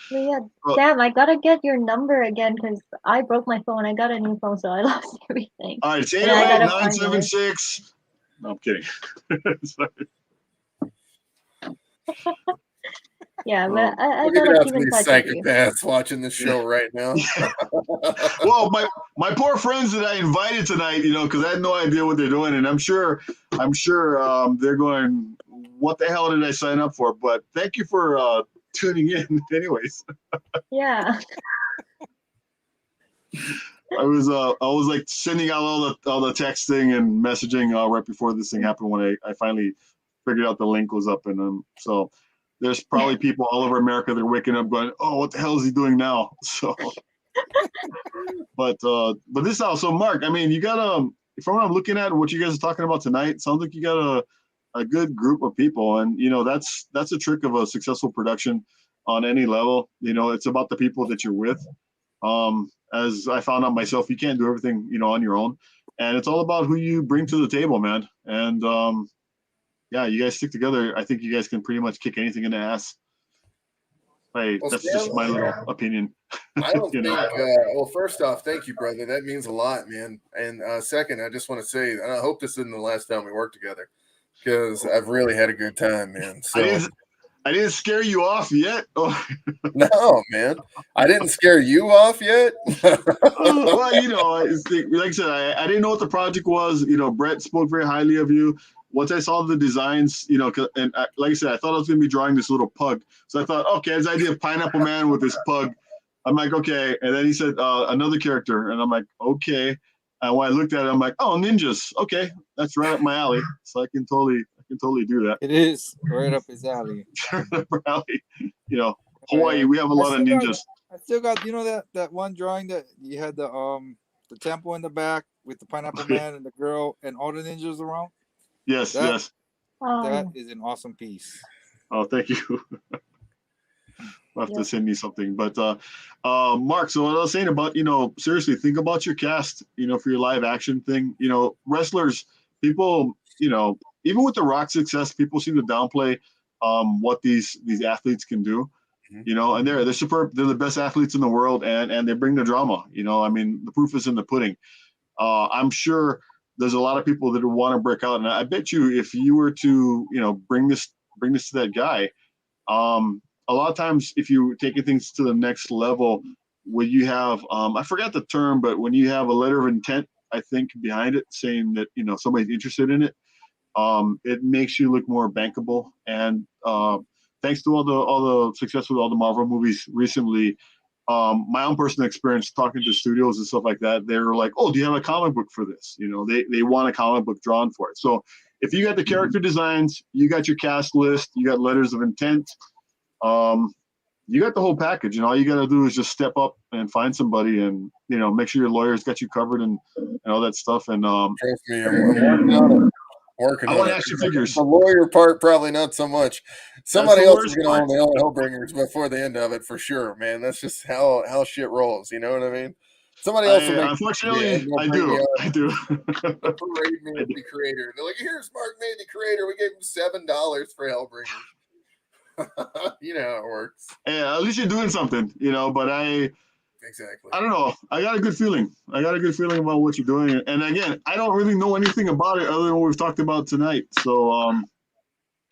But yeah, Sam, I gotta get your number again because I broke my phone. I got a new phone, so I lost everything. All right, it's 808-976. No, I'm kidding. Sorry. Yeah, but I gotta keep in touch with you. Psychopaths watching this show right now. Well, my poor friends that I invited tonight, because I had no idea what they're doing, and I'm sure they're going, "What the hell did I sign up for?" But thank you for tuning in, anyways. Yeah. I was like sending out all the texting and messaging right before this thing happened when I finally figured out the link was up, and so. There's probably people all over America that are waking up going, "Oh, what the hell is he doing now?" So, but this is also Mark. I mean, you got from what I'm looking at and what you guys are talking about tonight, it sounds like you got a good group of people, and that's a trick of a successful production on any level. It's about the people that you're with. As I found out myself, you can't do everything on your own, and it's all about who you bring to the table, man. And yeah, you guys stick together. I think you guys can pretty much kick anything in the ass. That's just my little opinion. I don't think. Well, first off, thank you, brother. That means a lot, man. And second, I just want to say, and I hope this isn't the last time we work together, because I've really had a good time, man. So I didn't scare you off yet. Oh. No, man, I didn't scare you off yet. Well, like I said, I didn't know what the project was. Brett spoke very highly of you. Once I saw the designs, and like I said, I thought I was going to be drawing this little pug. So I thought, okay, this idea of Pineapple Man with this pug. I'm like, okay. And then he said another character, and I'm like, okay. And when I looked at it, I'm like, oh, ninjas. Okay, that's right up my alley. So I can totally do that. It is right up his alley. Hawaii, we have a lot of ninjas. I still got, that one drawing that you had the temple in the back with the Pineapple Man and the girl and all the ninjas around. Yes, yes. That is an awesome piece. Oh, thank you. You'll have to send me something. But Mark, so what I was saying about, seriously, think about your cast, for your live action thing. Wrestlers, people even with the Rock success, people seem to downplay what these athletes can do. And they're superb. They're the best athletes in the world, and they bring the drama. I mean, the proof is in the pudding. I'm sure there's a lot of people that want to break out, and I bet you if you were to bring this to that guy, a lot of times if you taking things to the next level, when you have I forgot the term, but when you have a letter of intent, I think, behind it saying that somebody's interested in it, it makes you look more bankable. And thanks to all the success with all the Marvel movies recently, my own personal experience talking to studios and stuff like that, they're like, "Oh, do you have a comic book for this?" They want a comic book drawn for it. So if you got the character designs, you got your cast list, you got letters of intent, you got the whole package. All you got to do is just step up and find somebody, and make sure your lawyer's got you covered and all that stuff. And trust me, I'm working on it. I want action figures. The lawyer part, probably not so much. Somebody else is going to own the Hellbringers before the end of it, for sure, man. That's just how shit rolls. You know what I mean? Somebody else will make. Unfortunately, I do. Parade me as the creator. They're like, "Here's Mark May, the creator. We gave him $7 for Hellbringers." You know how it works. Yeah, at least you're doing something, But Exactly. I don't know. I got a good feeling. About what you're doing. And again, I don't really know anything about it other than what we've talked about tonight. So,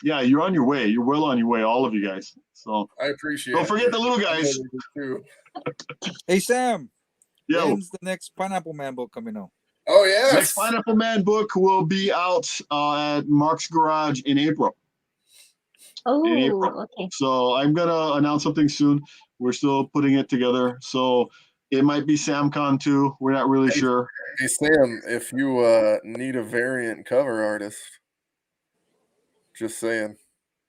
yeah, you're on your way. You're well on your way, all of you guys. So I appreciate it. Don't forget the little guys. Hey, Sam. Yo. When's the next Pineapple Man book coming out? Oh, yeah. Next Pineapple Man book will be out at Mark's Garage in April. Oh, okay. So I'm going to announce something soon. We're still putting it together. So it might be SamCon too. We're not really sure. Hey, Sam, if you need a variant cover artist, just saying.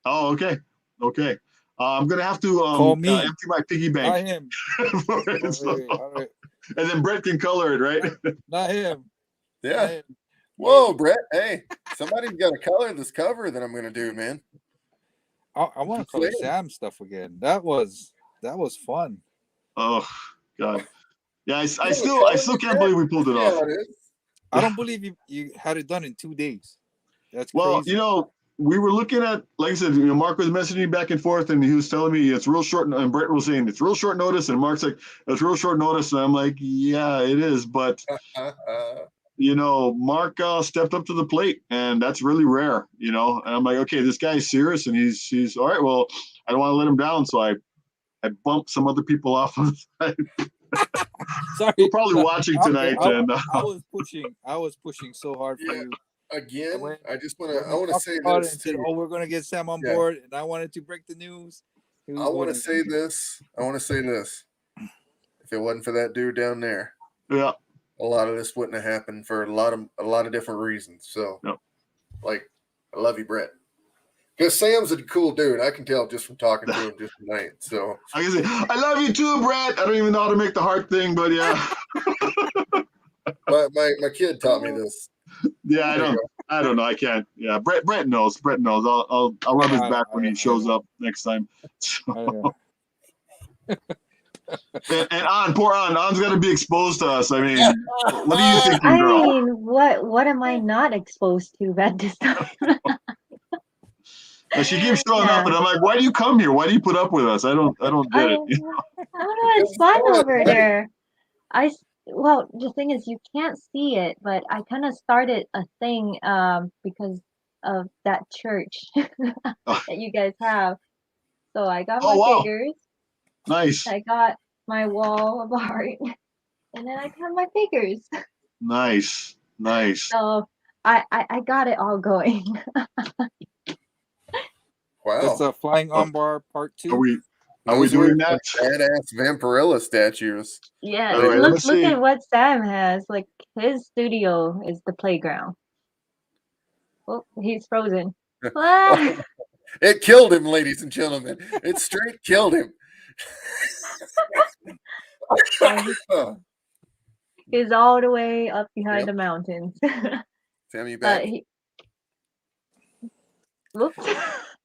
Oh, okay. Okay. I'm going to have to empty my piggy bank. Not him. And then Brett can color it, right? Not him. Yeah. Not him. Whoa, Brett. Hey, somebody's got to color this cover that I'm going to do, man. I want to color Sam stuff again. That was fun. Oh God, yeah. I still can't believe we pulled it off. I don't believe you had it done in 2 days. That's well, crazy. we were looking at, like I said, Mark was messaging back and forth, and he was telling me it's real short, and Brett was saying it's real short notice, and Mark's like, it's real short notice, and I'm like, yeah, it is, but Mark stepped up to the plate, and that's really rare, and I'm like, okay, this guy's serious, and he's all right. Well, I don't want to let him down, so I bumped some other people off on the side. Sorry, we're probably watching tonight. I was pushing so hard for you. Again, I want to say this too. We're going to get Sam on board, and I wanted to break the news. I want to say this. If it wasn't for that dude down there, yeah, a lot of this wouldn't have happened for a lot of different reasons. So, I love you, Brett. Because Sam's a cool dude. I can tell just from talking to him just tonight. So I can say, I love you too, Brett. I don't even know how to make the heart thing, but yeah. my kid taught me this. Yeah, I don't know. I can't. Yeah, Brett knows. Brett knows. I'll rub his back when he shows up next time. So. and poor An's got to be exposed to us. I mean, what do you think, girl? I mean, what am I not exposed to at this time? And she keeps showing up, and I'm like, why do you come here? Why do you put up with us? I don't get it. I don't know. It's fun over there. Well, the thing is, you can't see it, but I kind of started a thing because of that church that you guys have. So I got my figures. Nice. I got my wall of art, and then I got my figures. Nice. So I got it all going. Wow. That's a Flying Armbar Part 2. Are we doing that? Badass Vampirilla statues. Yeah, right, look at what Sam has. Like, his studio is the playground. Oh, he's frozen. It killed him, ladies and gentlemen. It straight killed him. He's all the way up behind the mountains. Sam, you back? Whoops.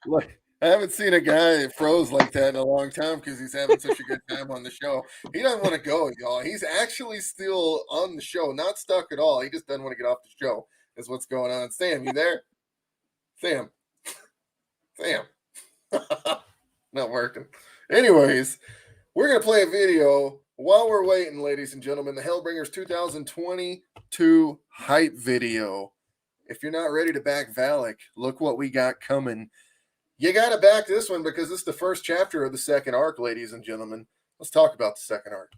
Look, I haven't seen a guy froze like that in a long time because he's having such a good time on the show. He doesn't want to go, y'all. He's actually still on the show, not stuck at all. He just doesn't want to get off the show. is what's going on. Sam, you there? Sam. Not working. Anyways, we're going to play a video while we're waiting, ladies and gentlemen. The Hellbringers 2022 hype video. If you're not ready to back Valak, look what we got coming. You got to back this one because it's the first chapter of the second arc, ladies and gentlemen. Let's talk about the second arc.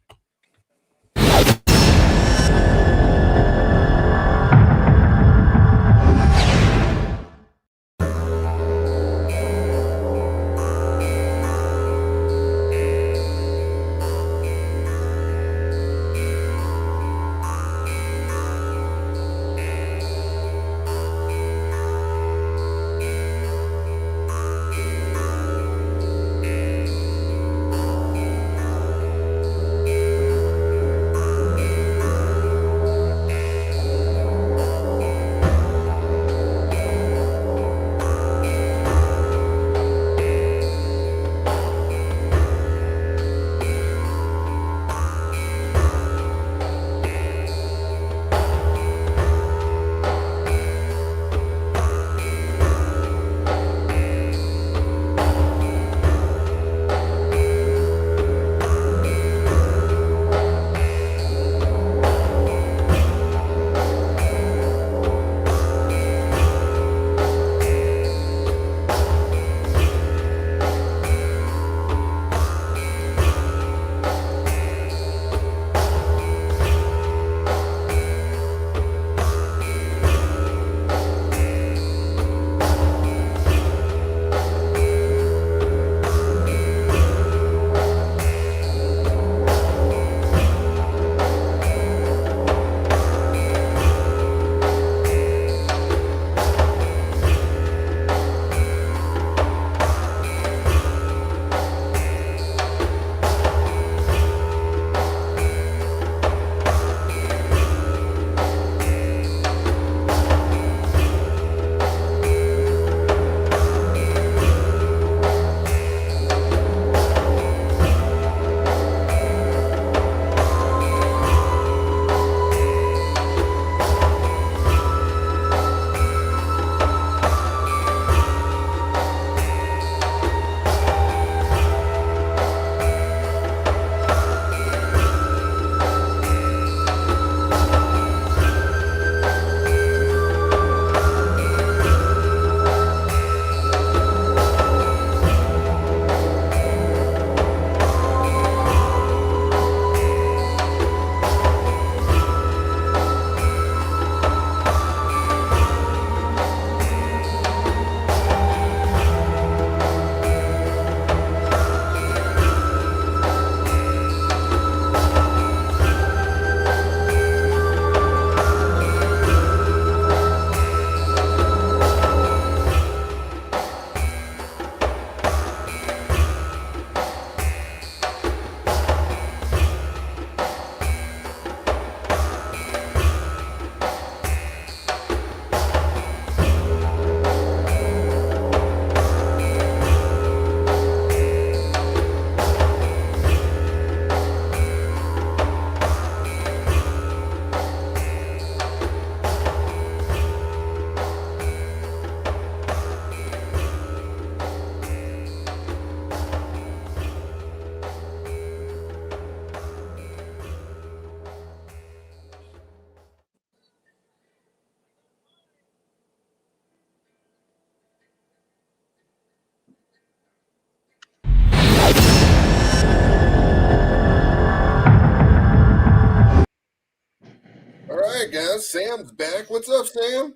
All right, guys. Sam's back. What's up, Sam?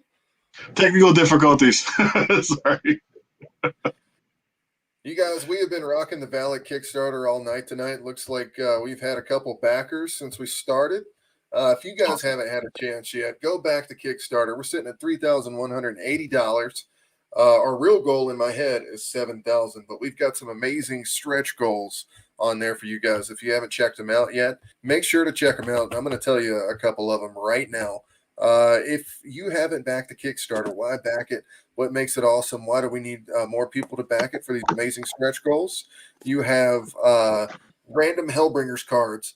Technical difficulties. Sorry. You guys, we have been rocking the Valak Kickstarter all night tonight. Looks like we've had a couple backers since we started. If you guys haven't had a chance yet, go back to Kickstarter. We're sitting at $3,180. Our real goal in my head is $7,000, but we've got some amazing stretch goals on there for you guys. If you haven't checked them out yet, make sure to check them out. I'm going to tell you a couple of them right now. If you haven't backed the Kickstarter, why back it? What makes it awesome? Why do we need more people to back it for these amazing stretch goals? You have random Hellbringers cards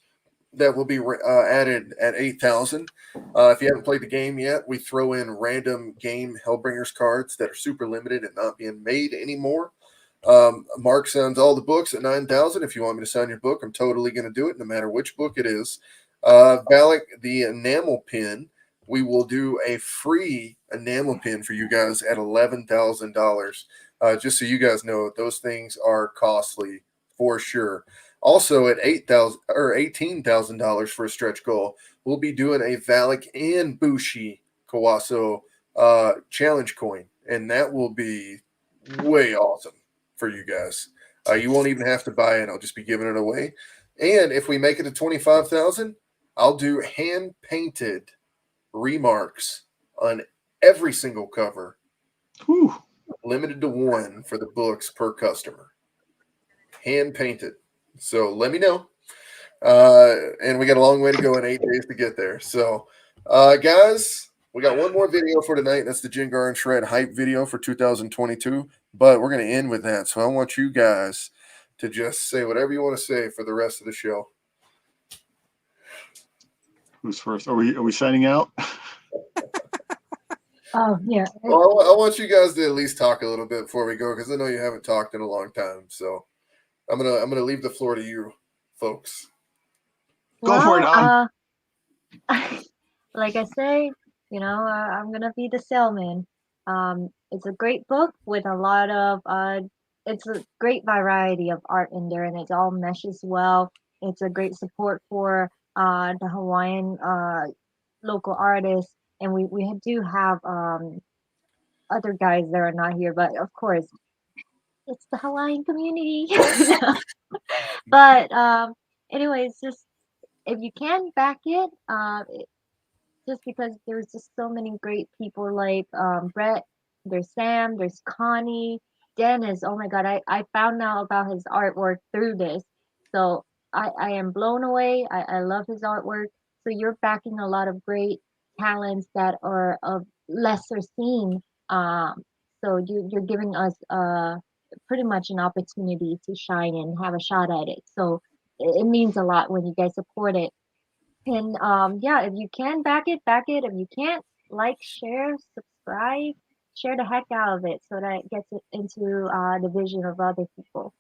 that will be added at 8,000. If you haven't played the game yet, we throw in random game Hellbringers cards that are super limited and not being made anymore. Mark signs all the books at 9,000. If you want me to sign your book, I'm totally going to do it, no matter which book it is. Valak, the enamel pin, we will do a free enamel pin for you guys at $11,000. Just so you guys know, those things are costly for sure. Also, at $18,000 for a stretch goal, we'll be doing a Valak and Bushi Kawaso challenge coin, and that will be way awesome for you guys. You won't even have to buy it; I'll just be giving it away. And if we make it to 25,000, I'll do hand painted remarks on every single cover. Whew. Limited to one for the books per customer. Hand painted. So let me know. And we got a long way to go in 8 days to get there. So, guys, we got one more video for tonight. That's the Jengar and Shred hype video for 2022. But we're going to end with that. So I want you guys to just say whatever you want to say for the rest of the show. Who's first? Are we signing out? Oh, yeah. Well, I want you guys to at least talk a little bit before we go, because I know you haven't talked in a long time. So I'm gonna leave the floor to you, folks. Go for it, Like I say, I'm gonna be the salesman. It's a great book with a lot of it's a great variety of art in there, and it all meshes well. It's a great support for the Hawaiian local artists, and we do have other guys that are not here, but of course it's the Hawaiian community. But anyways, just if you can back it, just because there's just so many great people like Brett, there's Sam, there's Connie, Dennis. Oh my God, I found out about his artwork through this. So I am blown away. I love his artwork. So you're backing a lot of great talents that are of lesser seen. So you're giving us pretty much an opportunity to shine and have a shot at it. So it means a lot when you guys support it. And yeah, if you can back it, back it. If you can't, like, share, subscribe, share the heck out of it so that it gets it into the vision of other people.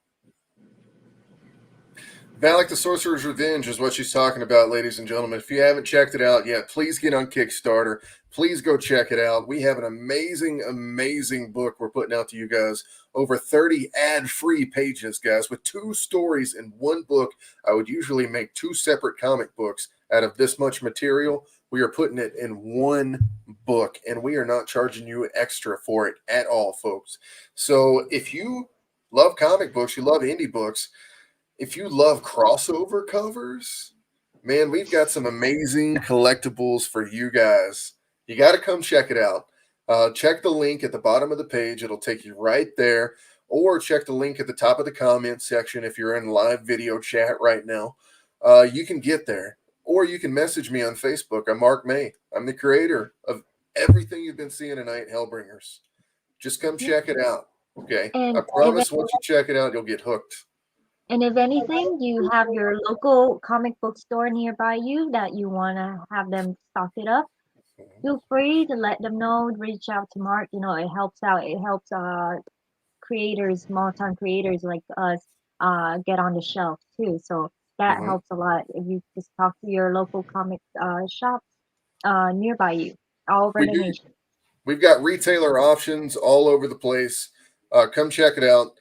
Valak the Sorcerer's Revenge is what she's talking about, ladies and gentlemen. If you haven't checked it out yet, please get on Kickstarter. Please go check it out. We have an amazing, amazing book we're putting out to you guys. Over 30 ad-free pages, guys, with 2 stories in one book. I would usually make 2 separate comic books out of this much material. We are putting it in one book, and we are not charging you extra for it at all, folks. So if you love comic books, you love indie books, if you love crossover covers, man, we've got some amazing collectibles for you guys. You got to come check it out. Check the link at the bottom of the page. It'll take you right there. Or check the link at the top of the comment section if you're in live video chat right now. You can get there. Or you can message me on Facebook. I'm Mark May. I'm the creator of everything you've been seeing tonight, Hellbringers. Just come check it out, okay? And I promise once you check it out, you'll get hooked. And if anything, you have your local comic book store nearby you that you want to have them stock it up, feel free to let them know, reach out to Mark. It helps out. It helps creators, small-time creators like us get on the shelf too. So that helps a lot if you just talk to your local comic shops nearby you, all over the nation. We've got retailer options all over the place. Come check it out.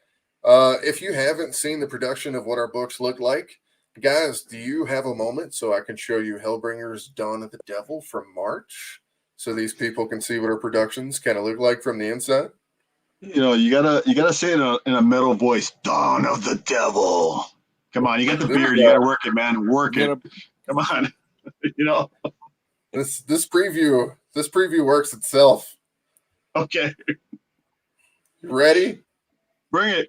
If you haven't seen the production of what our books look like, guys, do you have a moment so I can show you Hellbringers Dawn of the Devil from March so these people can see what our productions kind of look like from the inside? You gotta say it in a metal voice. Dawn of the Devil. Come on, you got the beard. You gotta work it, man. Work it. Come on. This preview works itself. Okay. You ready? Bring it.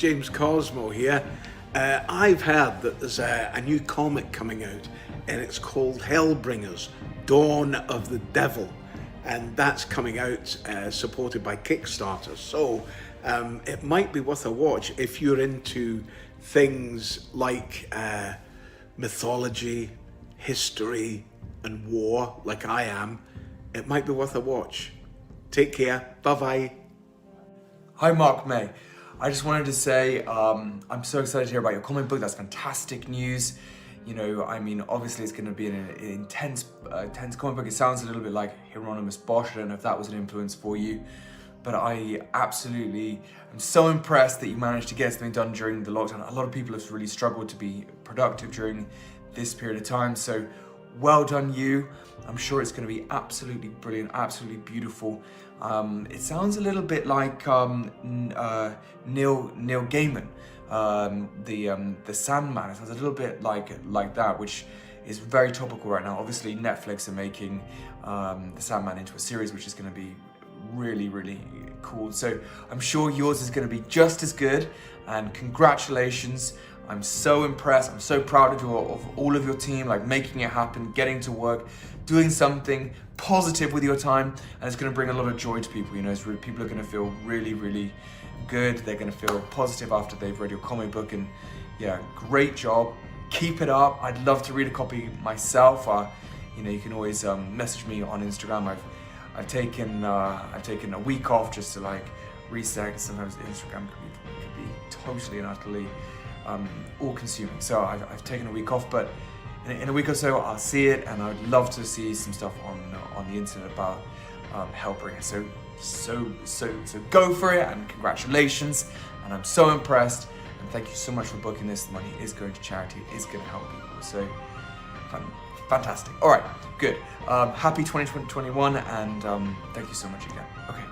James Cosmo here. I've heard that there's a new comic coming out, and it's called Hellbringers, Dawn of the Devil. And that's coming out supported by Kickstarter. So it might be worth a watch if you're into things like mythology, history, and war, like I am. It might be worth a watch. Take care. Bye-bye. Hi, Mark May. I just wanted to say I'm so excited to hear about your comic book. That's fantastic news. You know, I mean, obviously it's going to be an intense comic book. It sounds a little bit like Hieronymus Bosch. I don't know if that was an influence for you, but I absolutely am so impressed that you managed to get something done during the lockdown. A lot of people have really struggled to be productive during this period of time, so well done you. I'm sure it's going to be absolutely brilliant, absolutely beautiful. It sounds a little bit like Neil Gaiman. The Sandman. It sounds a little bit like that, which is very topical right now. Obviously, Netflix are making the Sandman into a series, which is going to be really, really cool. So I'm sure yours is going to be just as good. And congratulations! I'm so impressed. I'm so proud of all of your team, like making it happen, getting to work, doing something positive with your time, and it's going to bring a lot of joy to people. You know, people are going to feel really, really good. They're going to feel positive after they've read your comic book, and yeah, great job. Keep it up. I'd love to read a copy myself. You know, you can always message me on Instagram. I've taken a week off just to like reset. Sometimes Instagram could be totally and utterly all-consuming. So I've taken a week off, but in a week or so I'll see it, and I'd love to see some stuff on the internet about Hellbringer. So go for it, and congratulations, and I'm so impressed, and thank you so much for booking this. The money is going to charity, it is going to help people, so fantastic. All right, good. Happy 2021, and thank you so much again. Okay.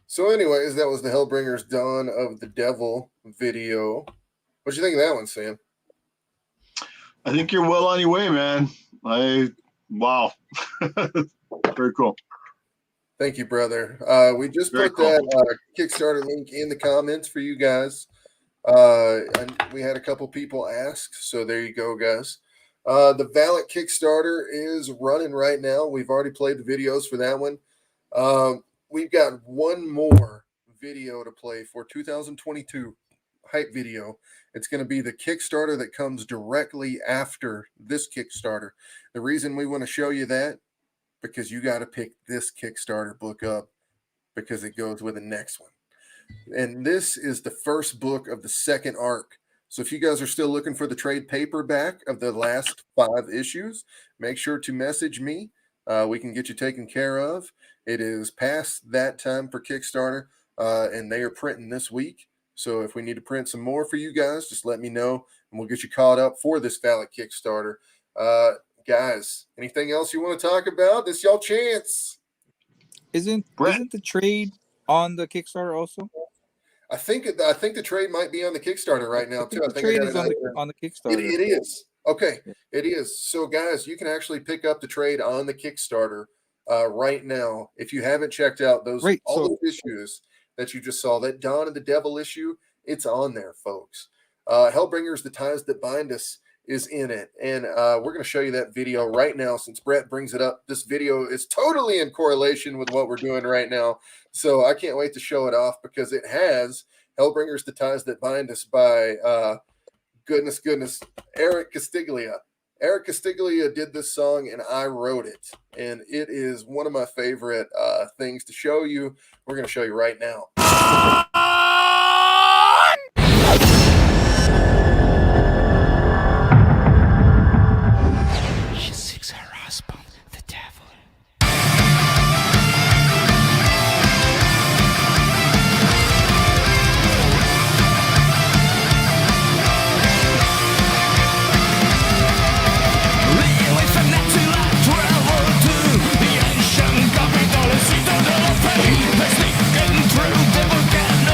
So, anyways, that was the Hellbringers Dawn of the Devil video. What'd you think of that one, Sam? I think you're well on your way, man. Wow. Very cool. Thank you, brother. We just Very put cool. that Kickstarter link in the comments for you guys. And we had a couple people ask, so there you go, guys. The Valet Kickstarter is running right now. We've already played the videos for that one. We've got one more video to play for 2022 hype video. It's going to be the Kickstarter that comes directly after this Kickstarter. The reason we want to show you that, because you got to pick this Kickstarter book up because it goes with the next one. And this is the first book of the second arc. So if you guys are still looking for the trade paperback of the last 5 issues, make sure to message me. We can get you taken care of. It is past that time for Kickstarter, and they are printing this week. So if we need to print some more for you guys, just let me know, and we'll get you caught up for this Valet Kickstarter. Guys, anything else you want to talk about? This y'all chance. Isn't the trade on the Kickstarter also? I think the trade might be on the Kickstarter right now too. I think the trade I got is it on the Kickstarter. It is. Okay, Yeah. it is. So, guys, you can actually pick up the trade on the Kickstarter right now. If you haven't checked out those those issues that you just saw, that Dawn of the Devil issue, it's on there, folks. Hellbringers, The Ties That Bind Us is in it. And we're going to show you that video right now since Brett brings it up. This video is totally in correlation with what we're doing right now. So I can't wait to show it off because it has Hellbringers, The Ties That Bind Us by... Goodness, Eric Castiglia. Eric Castiglia did this song and I wrote it. And it is one of my favorite things to show you. We're going to show you right now. She seeks her husband, the devil. Through the book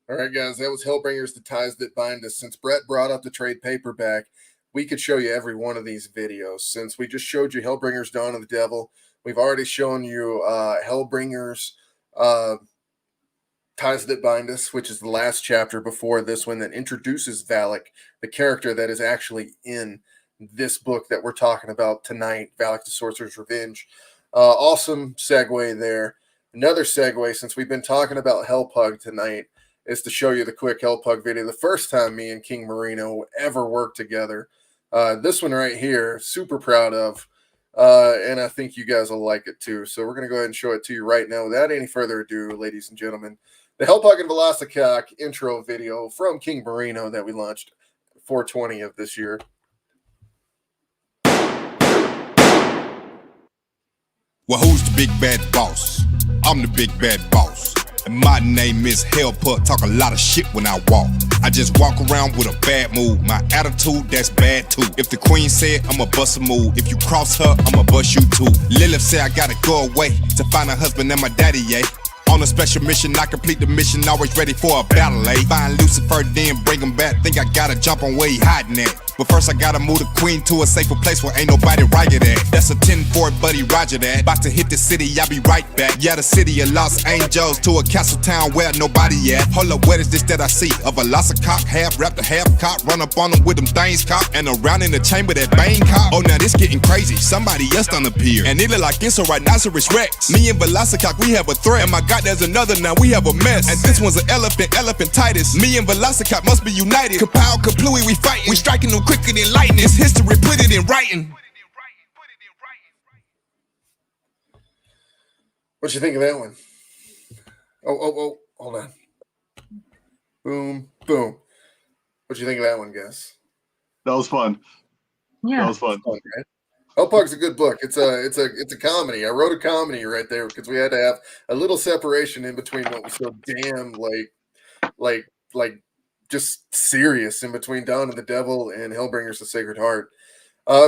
All right, guys, that was Hellbringers, The Ties That Bind Us. Since Brett brought up the trade paperback, we could show you every one of these videos. Since we just showed you Hellbringers, Dawn of the Devil, we've already shown you Hellbringers, Ties That Bind Us, which is the last chapter before this one that introduces Valak, the character that is actually in this book that we're talking about tonight, Valak the Sorcerer's Revenge. Awesome segue there. Another segue, since we've been talking about Hellpug tonight, is to show you the quick Hellpug video. The first time me and King Marino ever worked together. This one right here, super proud of. And I think you guys will like it too. So we're going to go ahead and show it to you right now. Without any further ado, ladies and gentlemen, the Hellpug and Velocicock intro video from King Marino that we launched 420 of this year. Well, who's the big bad boss? I'm the big bad boss. And my name is Hellpug. Talk a lot of shit when I walk. I just walk around with a bad mood. My attitude, that's bad too. If the queen said, I'ma bust a move. If you cross her, I'ma bust you too. Lilith said I gotta go away to find a husband and my daddy, yeah. On a special mission, I complete the mission, always ready for a battle, eh? Find Lucifer, then bring him back. Think I gotta jump on where he hiding at. But first I gotta move the queen to a safer place where ain't nobody riot at. That's a 10-4, buddy, roger that. About to hit the city, I'll be right back. Yeah, the city of Los Angeles to a castle town where nobody at. Hold up, what is this that I see? A Velocicock, half raptor, half cop. Run up on them with them things cop. And around in the chamber that bang cop. Oh, now this getting crazy. Somebody else done appeared. And it look like it's a rhinoceros rex. Me and Velocicock, we have a threat. And my God, there's another now, we have a mess. And this one's an elephantitis. Me and Velocicock must be united. Kapow, kaplooey, we fighting. We striking them quicker than lightning. It's history, put it in writing. What you think of that one? Oh, hold on. Boom, boom. What you think of that one, guys? That was fun. Yeah. That was fun. Right? Hellpug's a good book. It's a comedy. I wrote a comedy right there because we had to have a little separation in between what was so damn like just serious in between Dawn of the Devil and Hellbringers the Sacred Heart.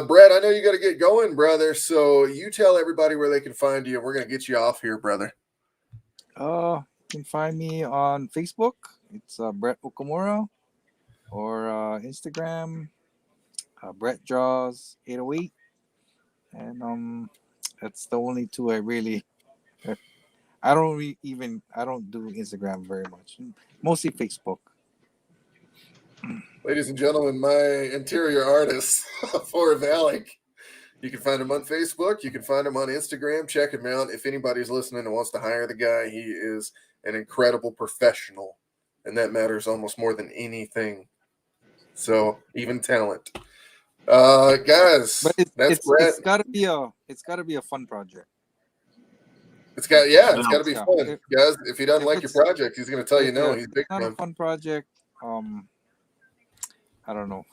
Brett, I know you got to get going, brother. So you tell everybody where they can find you, and we're gonna get you off here, brother. You can find me on Facebook. It's Brett Okamura, or Instagram, Brett Jaws 808, and that's the only two I really. I don't do Instagram very much. Mostly Facebook. Ladies and gentlemen, my interior artist for Valak. You can find him on Facebook. You can find him on Instagram. Check him out. If anybody's listening and wants to hire the guy, he is an incredible professional, and that matters almost more than anything. So even talent, guys. But that's Brett. It's gotta be a fun project. It's got to be fun, guys. If he doesn't like your project, he's going to tell you no. He's big not fun. a fun project. I don't know.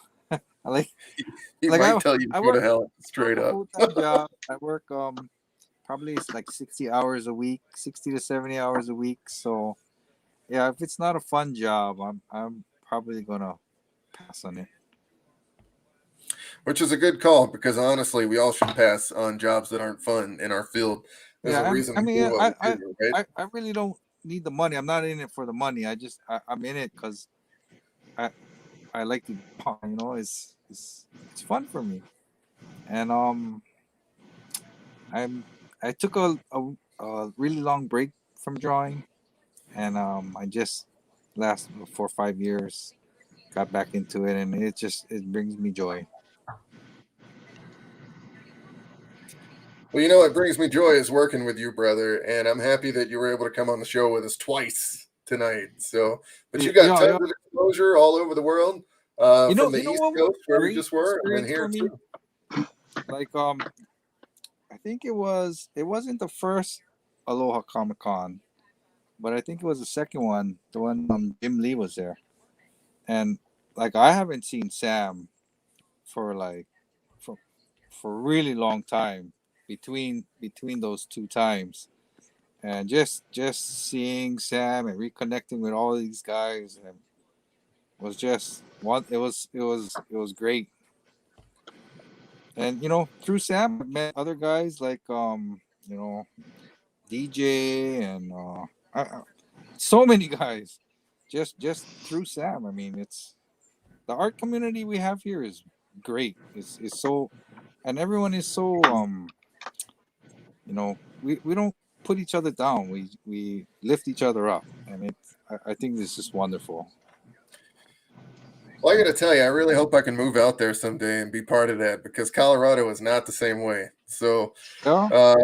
He might tell you to go to hell straight up. Full-time job. I work probably it's like 60 hours a week, 60 to 70 hours a week. So yeah, if it's not a fun job, I'm probably gonna pass on it. Which is a good call because honestly, we all should pass on jobs that aren't fun in our field. There's a reason. I really don't need the money. I'm not in it for the money. I'm in it because I like to, it's fun for me, and I took a really long break from drawing, and I just last 4 or 5 years got back into it, and it brings me joy. Well, you know what brings me joy is working with you, brother, and I'm happy that you were able to come on the show with us twice tonight. So, but you got tons of exposure all over the world, from the East Coast where we just were, and then here too. Like I think it wasn't the first Aloha Comic Con, but I think it was the second one, the one Jim Lee was there, and like I haven't seen Sam for a really long time between those two times. And just seeing Sam and reconnecting with all these guys and was just one. It was great. And through Sam, I met other guys like DJ and so many guys. just through Sam. I mean, it's the art community we have here is great. It's so, and everyone is so we don't put each other down. We lift each other up, and I think this is wonderful. Well, I got to tell you, I really hope I can move out there someday and be part of that, because Colorado is not the same way. So, I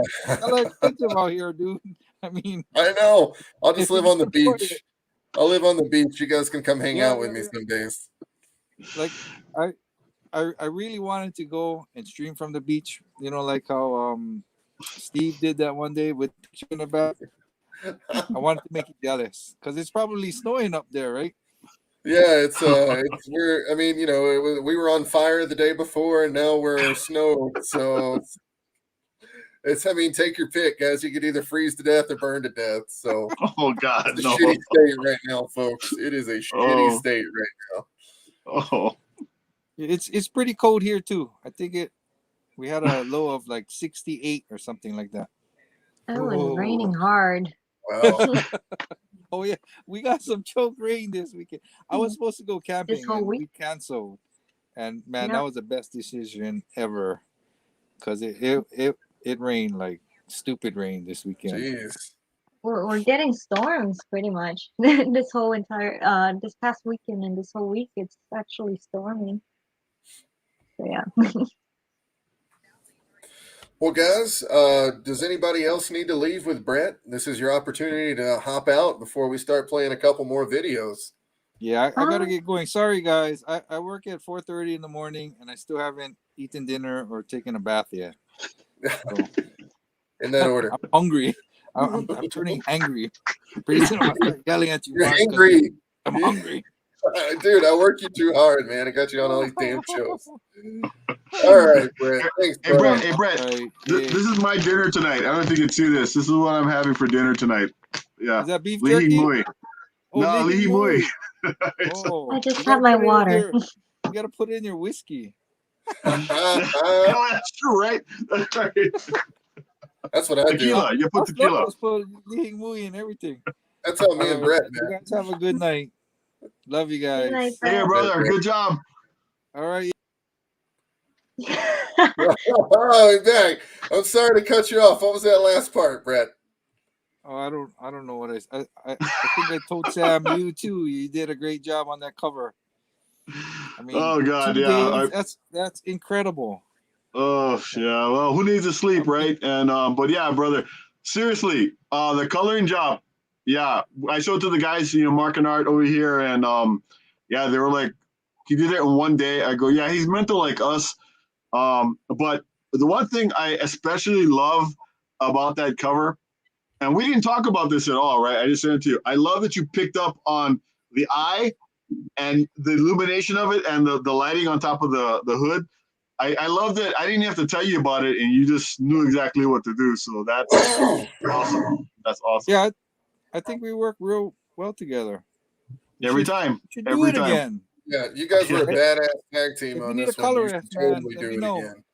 like expensive out here, dude. I mean, I know. I'll just live on the beach. I'll live on the beach. You guys can come hang out with me some days. Like, I really wanted to go and stream from the beach. You know, like how Steve did that one day with picture in the back. I wanted to make you jealous because it's probably snowing up there, right? Yeah, we're. I mean, we were on fire the day before, and now we're snow. So I mean, take your pick, guys. You could either freeze to death or burn to death. So, oh God, it's a shitty state right now, folks. It is a shitty state right now. Oh, it's pretty cold here too. I think we had a low of like 68 or something like that. It was raining hard. Wow. Oh yeah, we got some choke rain this weekend. I was supposed to go camping and we canceled. And man, that was the best decision ever, because it rained like stupid rain this weekend. Jeez. We're getting storms pretty much this whole entire this past weekend and this whole week. It's actually storming. So yeah. Well, guys, does anybody else need to leave with Brett? This is your opportunity to hop out before we start playing a couple more videos. Yeah, I gotta get going. Sorry, guys. I work at 4:30 in the morning, and I still haven't eaten dinner or taken a bath yet. So, in that order. I'm hungry. I'm turning angry. Pretty soon I'm gonna start yelling at you. You're angry. I'm hungry. Dude, I work you too hard, man. I got you on all these damn shows. All right, Brett. Thanks, bro. Hey, Brett. This is my dinner tonight. I don't know if you can see this. This is what I'm having for dinner tonight. Yeah. Is that beef jerky? Lihi Oh, no, Lihi Mui. I just have my water. You gotta put in your whiskey. Oh, that's true, right? That's right. That's what I tequila. do. You put tequila. Put Lihi Mui and everything. That's how me and Brett, man. You guys have a good night. Love you guys. Good night, Hey, brother. Good job. All right. Oh, dang. I'm sorry to cut you off. What was that last part, Brett? Oh, I don't know what I think I told Sam you too. You did a great job on that cover. I mean, oh God, 2 yeah. days, that's incredible. Oh yeah. Well, who needs to sleep, right? And but yeah, brother. Seriously, the coloring job. Yeah, I showed it to the guys, Mark and Art over here, and yeah, they were like, he did it in one day. I go, yeah, he's mental like us. But the one thing I especially love about that cover, and we didn't talk about this at all, right? I just sent it to you. I love that you picked up on the eye and the illumination of it and the lighting on top of the hood. I love that. I didn't have to tell you about it, and you just knew exactly what to do. So that's awesome. That's awesome. Yeah, I think we work real well together. Every time. We should Every do it time. again. Yeah, you guys were a badass tag team If on you need this a one. You colorist, should totally man, do let it me know. again.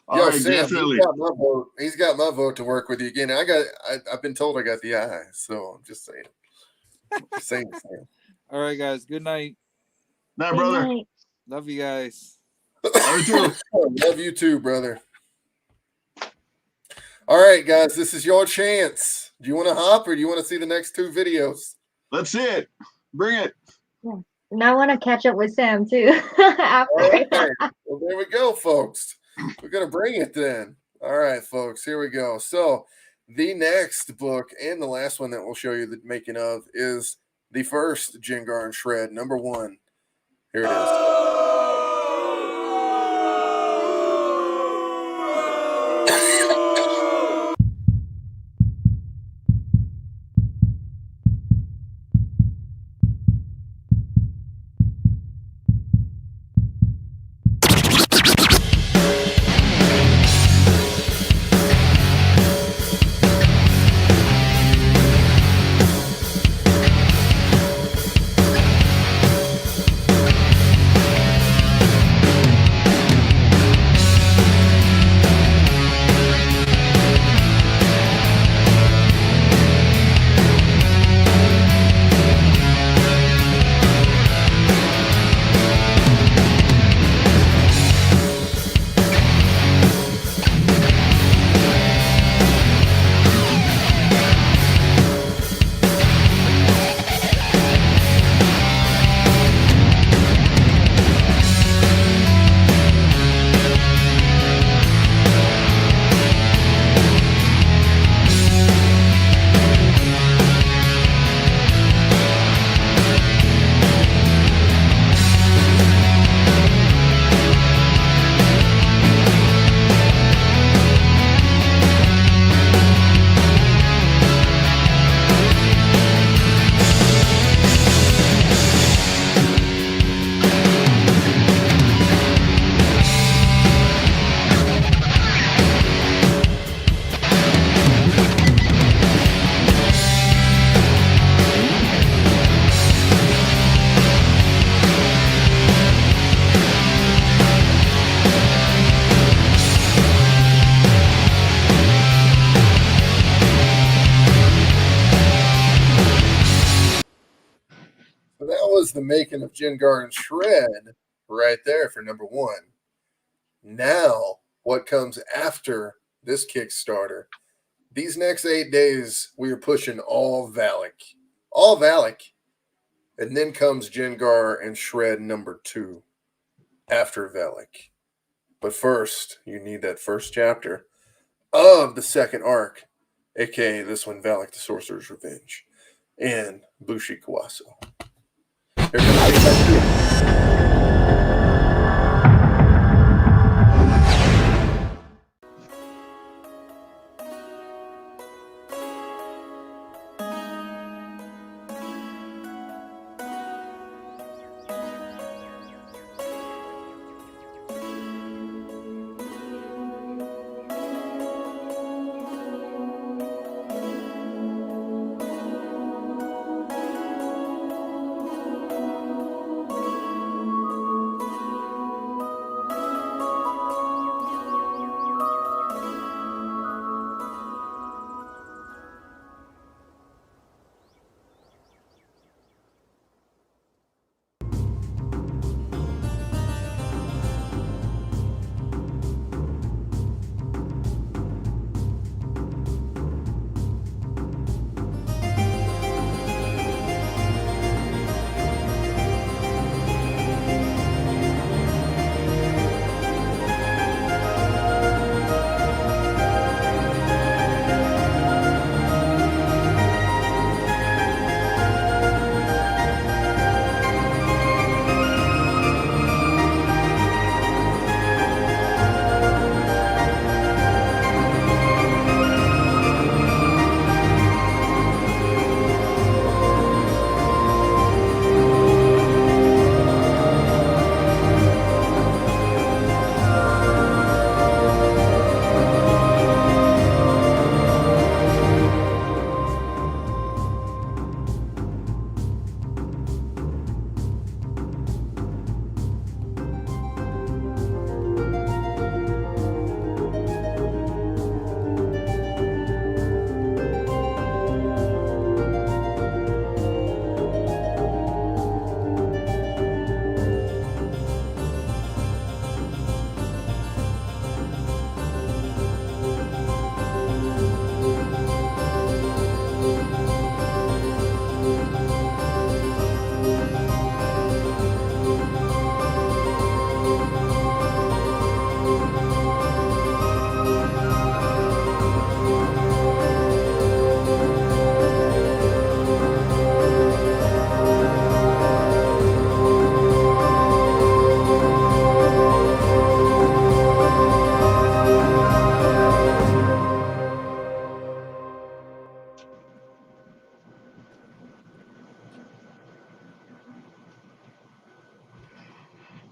All Yo, right, Sam, definitely. he's got my vote to work with you again. I've been told I got the eye, so I'm just saying. Sam. All right, guys. Good night. Night, brother. Good night. Love you guys. Love you too, brother. All right, guys, this is your chance. Do you want to hop or do you want to see the next two videos? Let's see it. Bring it. Yeah. And I want to catch up with Sam too. After. All right. Well, there we go, folks. We're going to bring it then. All right, folks, here we go. So the next book and the last one that we'll show you the making of is the first Jengar and Shred, #1. Here it is. was the making of Jengar and Shred right there for number 1. Now, what comes after this Kickstarter? These next 8 days, we are pushing all Valak. All Valak. And then comes Jengar and Shred number 2 after Valak. But first, you need that first chapter of the second arc, aka this one, Valak the Sorcerer's Revenge, and Bushi Kawaso. Here comes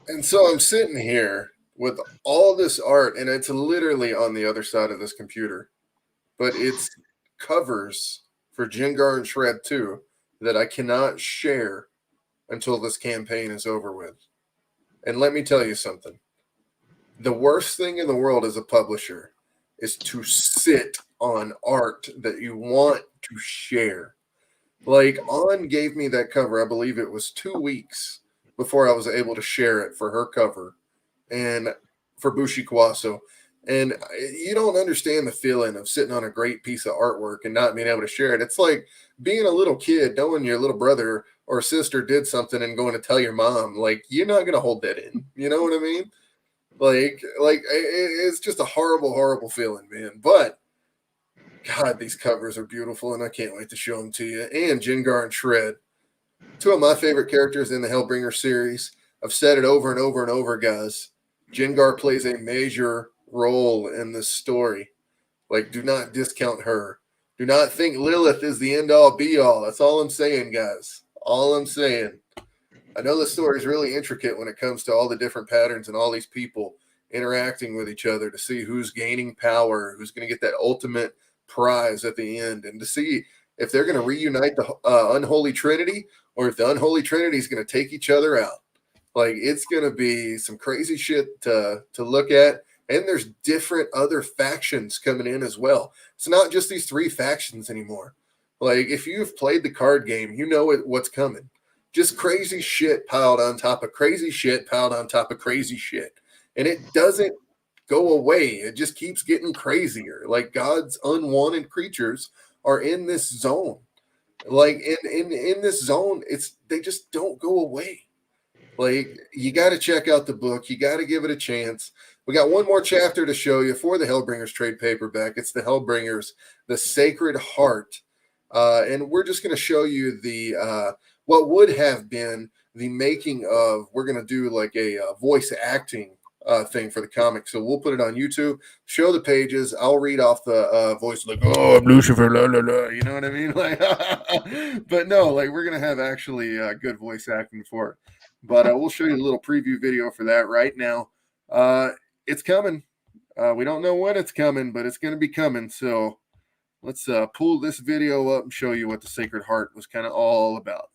And so I'm sitting here with all this art, and it's literally on the other side of this computer, but it's covers for Jengar and Shred 2 that I cannot share until this campaign is over with. And let me tell you something. The worst thing in the world as a publisher is to sit on art that you want to share. Like, On gave me that cover, I believe it was 2 weeks before I was able to share it for her cover and for Bushi Kawaso. And you don't understand the feeling of sitting on a great piece of artwork and not being able to share it. It's like being a little kid, knowing your little brother or sister did something and going to tell your mom. Like, you're not going to hold that in. You know what I mean? Like it's just a horrible, horrible feeling, man. But God, these covers are beautiful, and I can't wait to show them to you. And Jengar and Shred, 2 of my favorite characters in the Hellbringer series. I've said it over and over and over, guys. Jengar plays a major role in this story. Like, do not discount her. Do not think Lilith is the end-all, be-all. That's all I'm saying, guys. All I'm saying. I know the story is really intricate when it comes to all the different patterns and all these people interacting with each other to see who's gaining power, who's going to get that ultimate prize at the end, and to see if they're going to reunite the Unholy Trinity or if the Unholy Trinity is going to take each other out. Like, it's going to be some crazy shit to look at. And there's different other factions coming in as well. It's not just these 3 factions anymore. Like, if you've played the card game, you know what's coming. just crazy shit piled on top of crazy shit piled on top of crazy shit. And it doesn't go away. It just keeps getting crazier. Like God's unwanted creatures are in this zone. Like in this zone, they just don't go away. Like, you got to check out the book. You got to give it a chance. We got one more chapter to show you for the Hellbringers trade paperback. It's the Hellbringers, the Sacred Heart. And we're just going to show you the what would have been the making of. We're going to do like a voice acting thing for the comic. So we'll put it on YouTube, show the pages. I'll read off the voice like, oh, I'm Lucifer, la, la, la. You know what I mean? Like, but no, like we're going to have actually good voice acting for it. But we'll show you a little preview video for that right now. It's coming. We don't know when it's coming, but it's going to be coming. So let's pull this video up and show you what the Sacred Heart was kind of all about.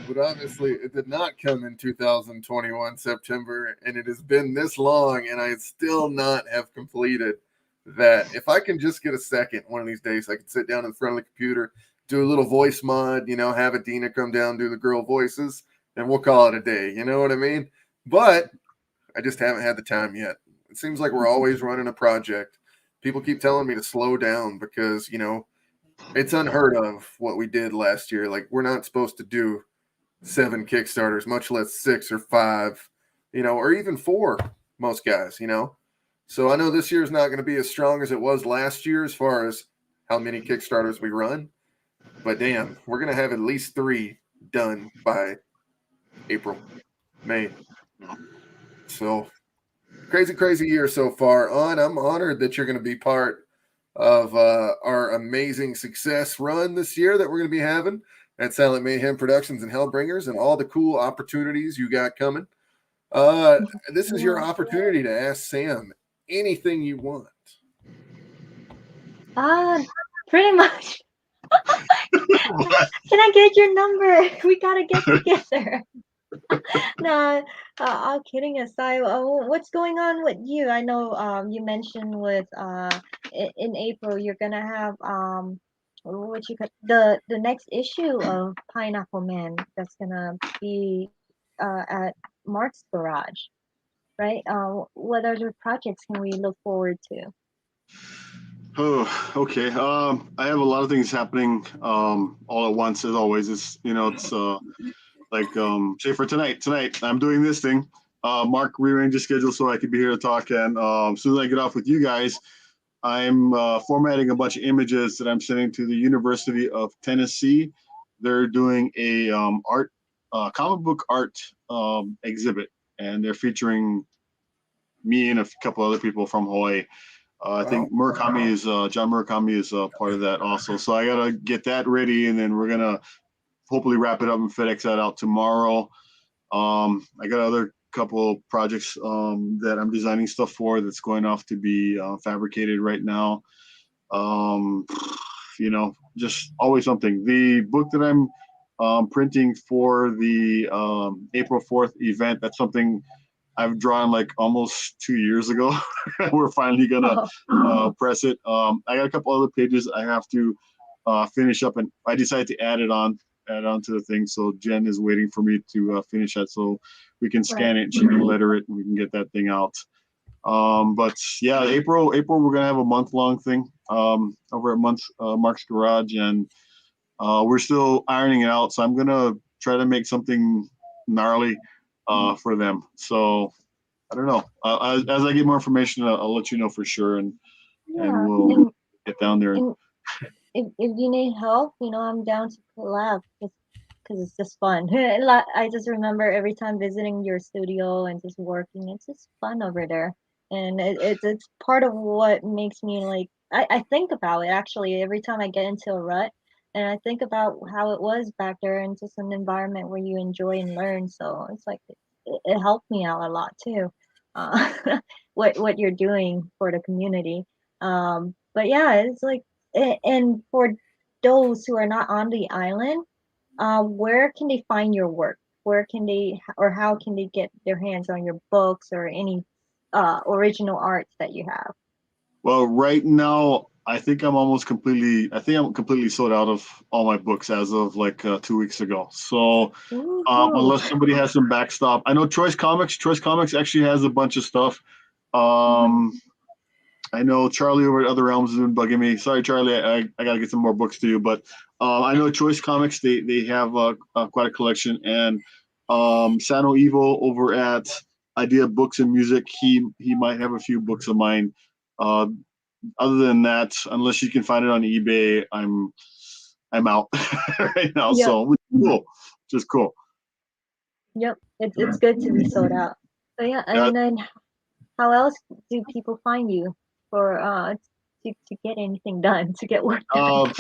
But obviously, it did not come in 2021 September, and it has been this long, and I still not have completed that. If I can just get a second one of these days, I can sit down in front of the computer, do a little voice mod, have Adina come down, do the girl voices, and we'll call it a day. You know what I mean? But I just haven't had the time yet. It seems like we're always running a project. People keep telling me to slow down because, it's unheard of what we did last year. Like, we're not supposed to do 7 Kickstarters, much less 6 or 5, or even 4, most guys, So I know this year is not going to be as strong as it was last year as far as how many Kickstarters we run. But damn, we're going to have at least 3 done by April, May. So crazy year so far. I'm honored that you're going to be part of our amazing success run this year that we're going to be having at Silent Mayhem Productions and Hellbringers, and all the cool opportunities you got coming. This is your opportunity to ask Sam anything you want. Pretty much. Can I get your number? We gotta get together. No, all kidding aside, what's going on with you? I know you mentioned with in April you're gonna have the next issue of Pineapple Man that's gonna be at Mark's Garage, right? What other projects can we look forward to? Oh, okay. I have a lot of things happening all at once, as always. It's like say for tonight I'm doing this thing. Mark rearranged the schedule so I could be here to talk, and as soon as I get off with you guys, I'm formatting a bunch of images that I'm sending to the University of Tennessee. They're doing a comic book art exhibit, and they're featuring me and a couple other people from Hawaii. I think Murakami is John Murakami is part of that also. So I gotta get that ready, and then we're gonna hopefully wrap it up and FedEx that out tomorrow. I got other couple projects that I'm designing stuff for that's going off to be fabricated right now. Just always something. The book that I'm printing for the April 4th event, that's something I've drawn like almost 2 years ago. We're finally gonna press it. I got a couple other pages I have to finish up, and I decided to add on to the thing. So Jen is waiting for me to finish that so we can scan it and she can letter it and we can get that thing out. But yeah, April we're gonna have a month-long thing over at Mark's Garage, and we're still ironing it out. So I'm gonna try to make something gnarly for them. So I don't know. As I get more information, I'll let you know for sure, and we'll get down there. And if you need help, I'm down to collab because it's just fun. I just remember every time visiting your studio and just working, it's just fun over there. And it's part of what makes me like, I think about it actually every time I get into a rut. And I think about how it was back there and just an environment where you enjoy and learn. So it's like it helped me out a lot too. What you're doing for the community. But yeah, it's like, and for those who are not on the island, where can they find your work? Where can they, or how can they get their hands on your books or any original arts that you have? Well, right now, I think I'm completely sold out of all my books as of like 2 weeks ago. So unless somebody has some backstop, I know Choice Comics actually has a bunch of stuff. I know Charlie over at Other Realms has been bugging me. Sorry, Charlie, I gotta get some more books to you, but I know Choice Comics, they have quite a collection, and Sano Evil over at Idea Books and Music, he might have a few books of mine. Other than that, unless you can find it on eBay, I'm out right now. Yep. So cool, just cool. Yep, it's good to be sold out. So yeah, and then how else do people find you for to get anything done, to get work done?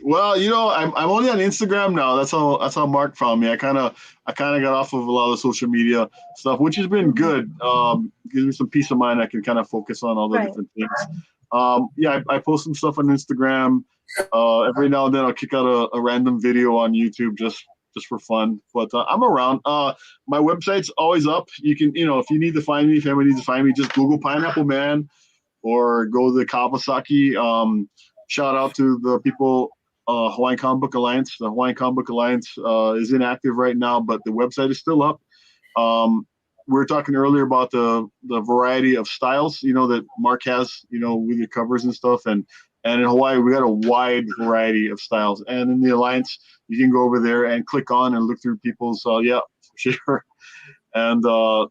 Well, I'm only on Instagram now. That's how Mark found me. I kind of got off of a lot of social media stuff, which has been good. Gives me some peace of mind. I can kind of focus on all the different things. I post some stuff on Instagram. Every now and then I'll kick out a random video on YouTube just for fun. But I'm around. My website's always up. You can, if you need to find me, if anybody needs to find me, just Google Pineapple Man or go to the Kawasaki. Shout out to the people, Hawaiian Comic Book Alliance. The Hawaiian Comic Book Alliance is inactive right now, but the website is still up. We were talking earlier about the variety of styles, that Mark has, with the covers and stuff. And in Hawaii, we got a wide variety of styles. And in the Alliance, you can go over there and click on and look through people's, for sure. And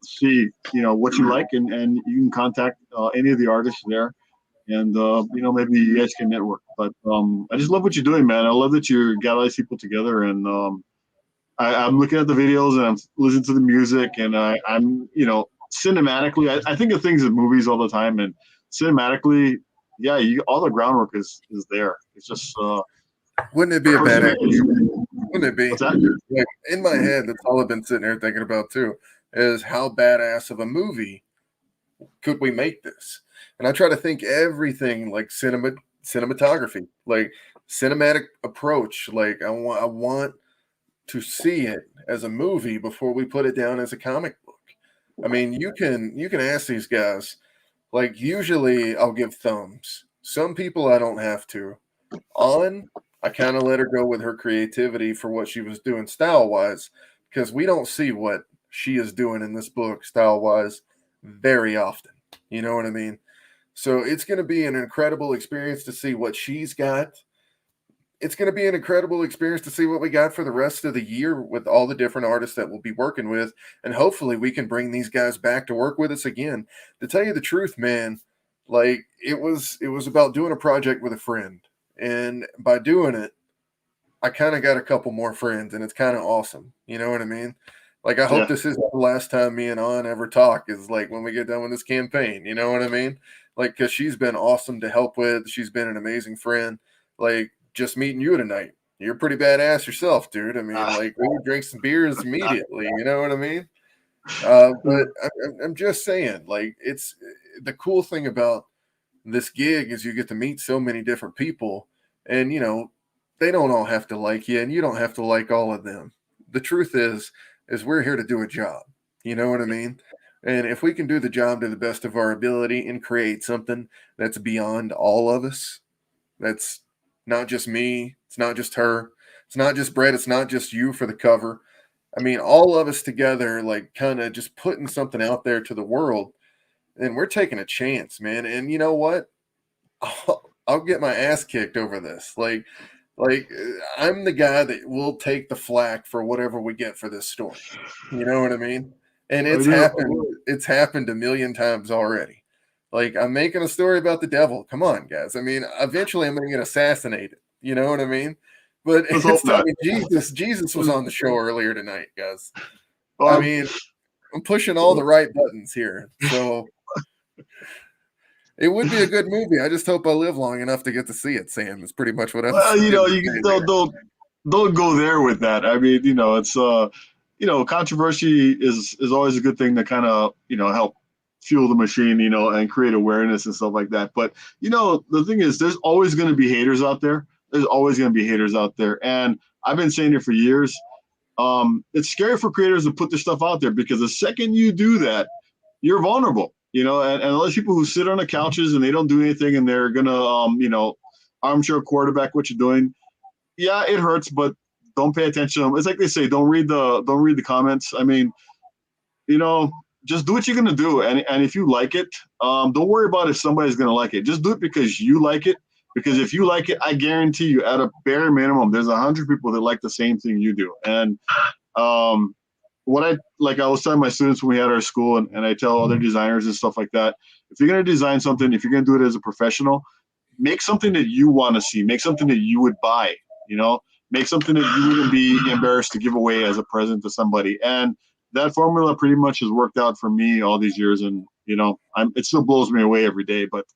see, what you like. And you can contact any of the artists there. And, maybe you guys can network. But I just love what you're doing, man. I love that you got all these people together. And I'm looking at the videos and I'm listening to the music, and I'm cinematically, I think of things in movies all the time, and cinematically, all the groundwork is there. It's just wouldn't it be a badass? Wouldn't it be? What's that? Like, in my head, that's all I've been sitting here thinking about too, is how badass of a movie could we make this? And I try to think everything like cinematography, like cinematic approach. Like I want to see it as a movie before we put it down as a comic book. I mean, you can ask these guys. Like usually I'll give thumbs. Some people I don't have to. On, I kind of let her go with her creativity for what she was doing style wise, because we don't see what she is doing in this book style wise very often. You know what I mean? So it's going to be an incredible experience to see what she's got. It's going to be an incredible experience to see what we got for the rest of the year with all the different artists that we'll be working with. And hopefully we can bring these guys back to work with us again. To tell you the truth, man, like it was about doing a project with a friend. And by doing it, I kind of got a couple more friends, and it's kind of awesome. You know what I mean? Like, I hope this isn't the last time me and On ever talk, is like when we get done with this campaign. You know what I mean? Like, because she's been awesome to help with. She's been an amazing friend. Like, just meeting you tonight. You're pretty badass yourself, dude. I mean, like, we would drink some beers immediately. You know what I mean? But I'm just saying, like, it's the cool thing about this gig is you get to meet so many different people, and, you know, they don't all have to like you, and you don't have to like all of them. The truth is we're here to do a job. You know what I mean? And if we can do the job to the best of our ability and create something that's beyond all of us, that's not just me, it's not just her, it's not just Brett, it's not just you for the cover. I mean, all of us together, like kind of just putting something out there to the world, and we're taking a chance, man. And you know what? I'll get my ass kicked over this. Like I'm the guy that will take the flack for whatever we get for this story. You know what I mean? And it's happened a million times already. Like, I'm making a story about the devil. Come on, guys. I mean, eventually I'm going to get assassinated. You know what I mean? But it's, I mean, Jesus was on the show earlier tonight, guys. I mean, I'm pushing all the right buttons here. So it would be a good movie. I just hope I live long enough to get to see it, Sam. Is pretty much what I'm saying. You know, don't go there with that. I mean, you know, it's you know, controversy is always a good thing to kind of, you know, help fuel the machine, you know, and create awareness and stuff like that. But, you know, the thing is, there's always going to be haters out there. There's always going to be haters out there. And I've been saying it for years. It's scary for creators to put their stuff out there, because the second you do that, you're vulnerable, you know, and a lot of people who sit on the couches and they don't do anything, and they're going to, you know, armchair quarterback what you're doing. Yeah, it hurts, but don't pay attention to them. It's like they say, don't read the comments. I mean, you know, just do what you're gonna do, and if you like it, don't worry about if somebody's gonna like it. Just do it because you like it. Because if you like it, I guarantee you, at a bare minimum, there's 100 people that like the same thing you do. And what I was telling my students when we had our school, and I tell other designers and stuff like that, if you're gonna design something, if you're gonna do it as a professional, make something that you want to see. Make something that you would buy. You know, make something that you wouldn't be embarrassed to give away as a present to somebody. And that formula pretty much has worked out for me all these years. And, you know, it still blows me away every day. But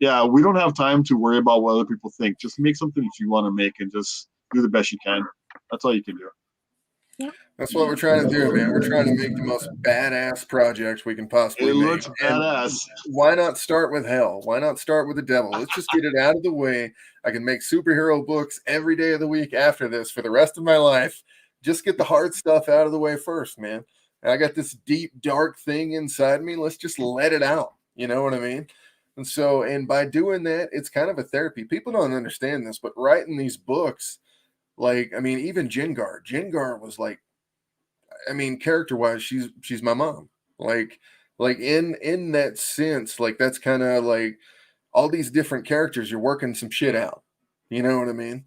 yeah, we don't have time to worry about what other people think. Just make something that you want to make and just do the best you can. That's all you can do. That's what we're trying to do, man. We're trying to make the most badass project we can possibly make. It looks badass. Why not start with hell? Why not start with the devil? Let's just get it out of the way. I can make superhero books every day of the week after this for the rest of my life. Just get the hard stuff out of the way first, man. I got this deep, dark thing inside me. Let's just let it out. You know what I mean? And so, and by doing that, it's kind of a therapy. People don't understand this, but writing these books, like, I mean, even Jengar was like, I mean, character-wise, she's my mom. Like in that sense, like that's kind of like all these different characters. You're working some shit out. You know what I mean?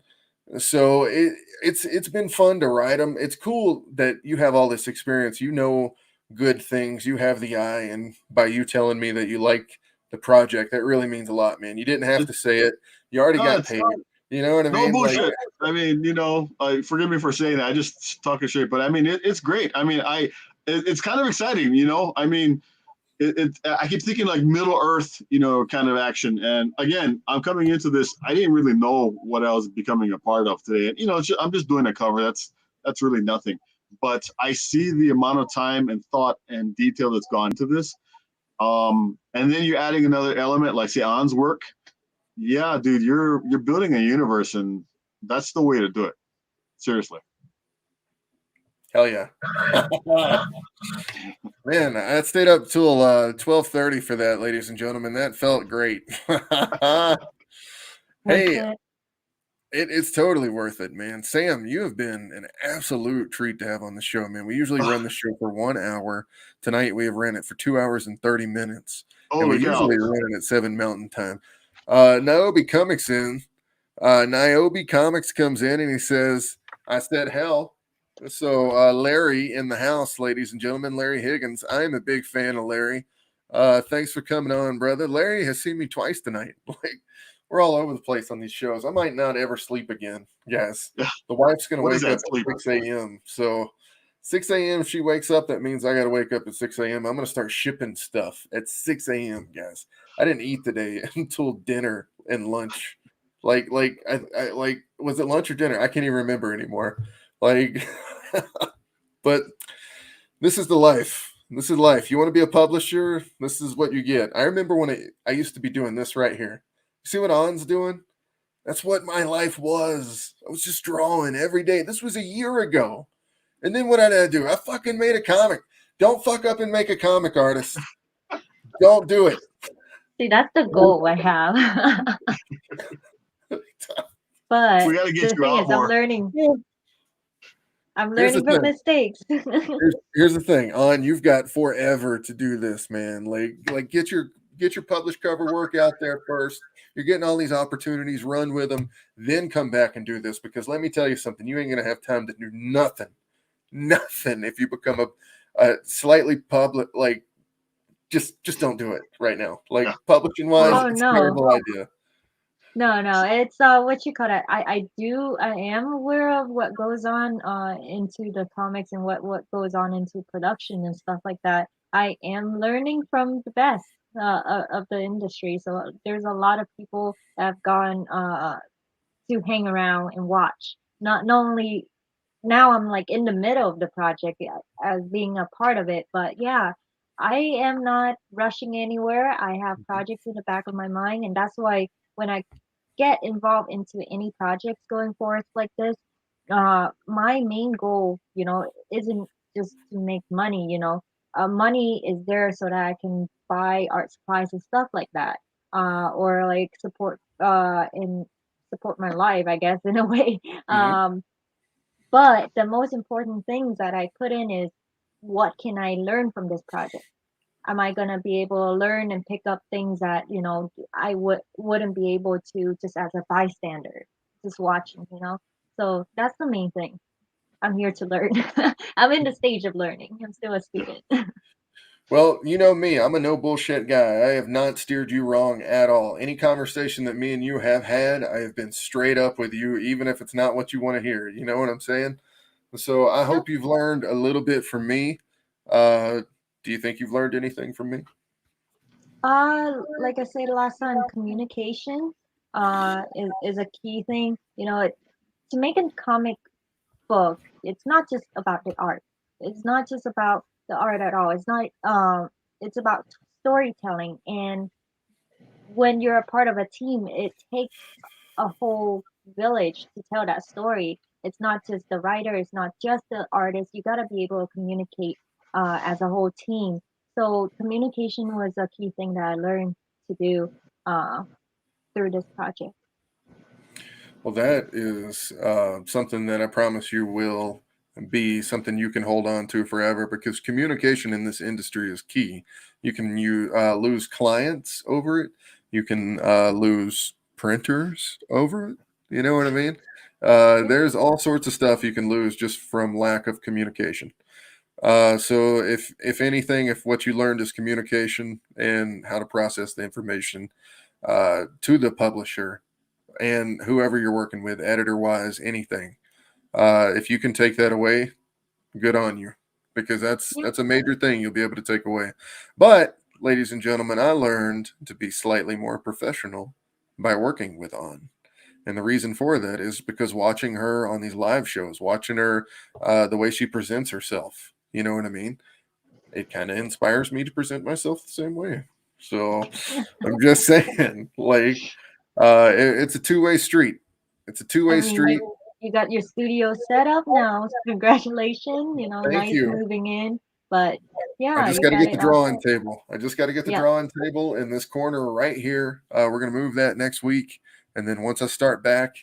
So it's been fun to write them. It's cool that you have all this experience. You know good things. You have the eye, and by you telling me that you like the project, that really means a lot, man. You didn't have to say it. You already got paid. You know what I mean? No bullshit. Like, I mean, you know, forgive me for saying that. I just talking straight, but I mean, it's great. I mean, it's kind of exciting, you know. I mean, I keep thinking like Middle Earth, you know, kind of action. And again, I'm coming into this. I didn't really know what I was becoming a part of today. And you know, I'm just doing a cover. That's really nothing. But I see the amount of time and thought and detail that's gone into this. And then you're adding another element, like say On's work. Yeah, dude, you're building a universe, and That's the way to do it. Seriously. Hell yeah. Man, I stayed up till 12:30 for that, ladies and gentlemen. That felt great. Hey, it's totally worth it, man. Sam, you have been an absolute treat to have on the show, man. We usually run the show for 1 hour. Tonight we have ran it for 2 hours and 30 minutes. And we Holy cow. usually run it at 7 Mountain Time. Niobe Comics Niobe Comics comes in and he says, I said hell. So Larry in the house, ladies and gentlemen, Larry Higgins. I am a big fan of Larry. Thanks for coming on, brother. Larry has seen me twice tonight. Like, we're all over the place on these shows. I might not ever sleep again, guys. The wife's going to wake up at 6 a.m. So 6 a.m. she wakes up, that means I got to wake up at 6 a.m. I'm going to start shipping stuff at 6 a.m., guys. I didn't eat today until dinner and lunch. Like, was it lunch or dinner? I can't even remember anymore. Like, but this is the life. This is life. You want to be a publisher? This is what you get. I remember when I used to be doing this right here. See what On's doing? That's what my life was. I was just drawing every day. This was a year ago. And then what did I do? I fucking made a comic. Don't fuck up and make a comic, artist. Don't do it. See, that's the goal I have. But we gotta get the you thing out is, more. I'm learning from mistakes. Here's the thing, On, you've got forever to do this, man. Like get your published cover work out there first. You're getting all these opportunities, run with them, then come back and do this. Because let me tell you something, you ain't gonna have time to do nothing if you become a slightly public. Like, just don't do it right now. Like, publishing wise, it's a terrible idea. No, it's what you call it. I am aware of what goes on into the comics and what goes on into production and stuff like that. I am learning from the best of the industry. So there's a lot of people that have gone to hang around and watch. Not only now I'm like in the middle of the project as being a part of it, but yeah, I am not rushing anywhere. I have projects in the back of my mind, and that's why when I get involved into any projects going forth like this, my main goal, isn't just to make money. Money is there so that I can buy art supplies and stuff like that, or like support my life, I guess, in a way. But the most important things that I put in is, what can I learn from this project? Am I gonna be able to learn and pick up things that I wouldn't be able to just as a bystander, just watching? So that's the main thing. I'm here to learn. I'm in the stage of learning. I'm still a student. Well, you know me, I'm a no bullshit guy. I have not steered you wrong at all. Any conversation that me and you have had, I have been straight up with you, even if it's not what you want to hear. You know what I'm saying? So I hope you've learned a little bit from me. Do you think you've learned anything from me? Like I said last time, communication is a key thing. To make a comic book, it's not just about the art. It's not just about the art at all. It's not it's about storytelling, and when you're a part of a team, it takes a whole village to tell that story. It's not just the writer, it's not just the artist. You got to be able to communicate as a whole team. So communication was a key thing that I learned to do through this project. Well, that is something that I promise you will be something you can hold on to forever, because communication in this industry is key. You can lose clients over it. You can lose printers over it. You know what I mean? There's all sorts of stuff you can lose just from lack of communication. So if anything, if what you learned is communication and how to process the information to the publisher and whoever you're working with, editor wise, anything, if you can take that away, good on you, because that's a major thing you'll be able to take away. But ladies and gentlemen, I learned to be slightly more professional by working with On. And the reason for that is because watching her on these live shows, watching her, the way she presents herself, you know what I mean? It kind of inspires me to present myself the same way. So I'm just saying, like, it's a two-way street. It's a two-way street. You got your studio set up now. Congratulations, Thank nice you. moving in. But I yeah, just you got to got get the it all drawing set. table. I just got to get the Yeah. drawing table in this corner right here. We're going to move that next week. And then once I start back,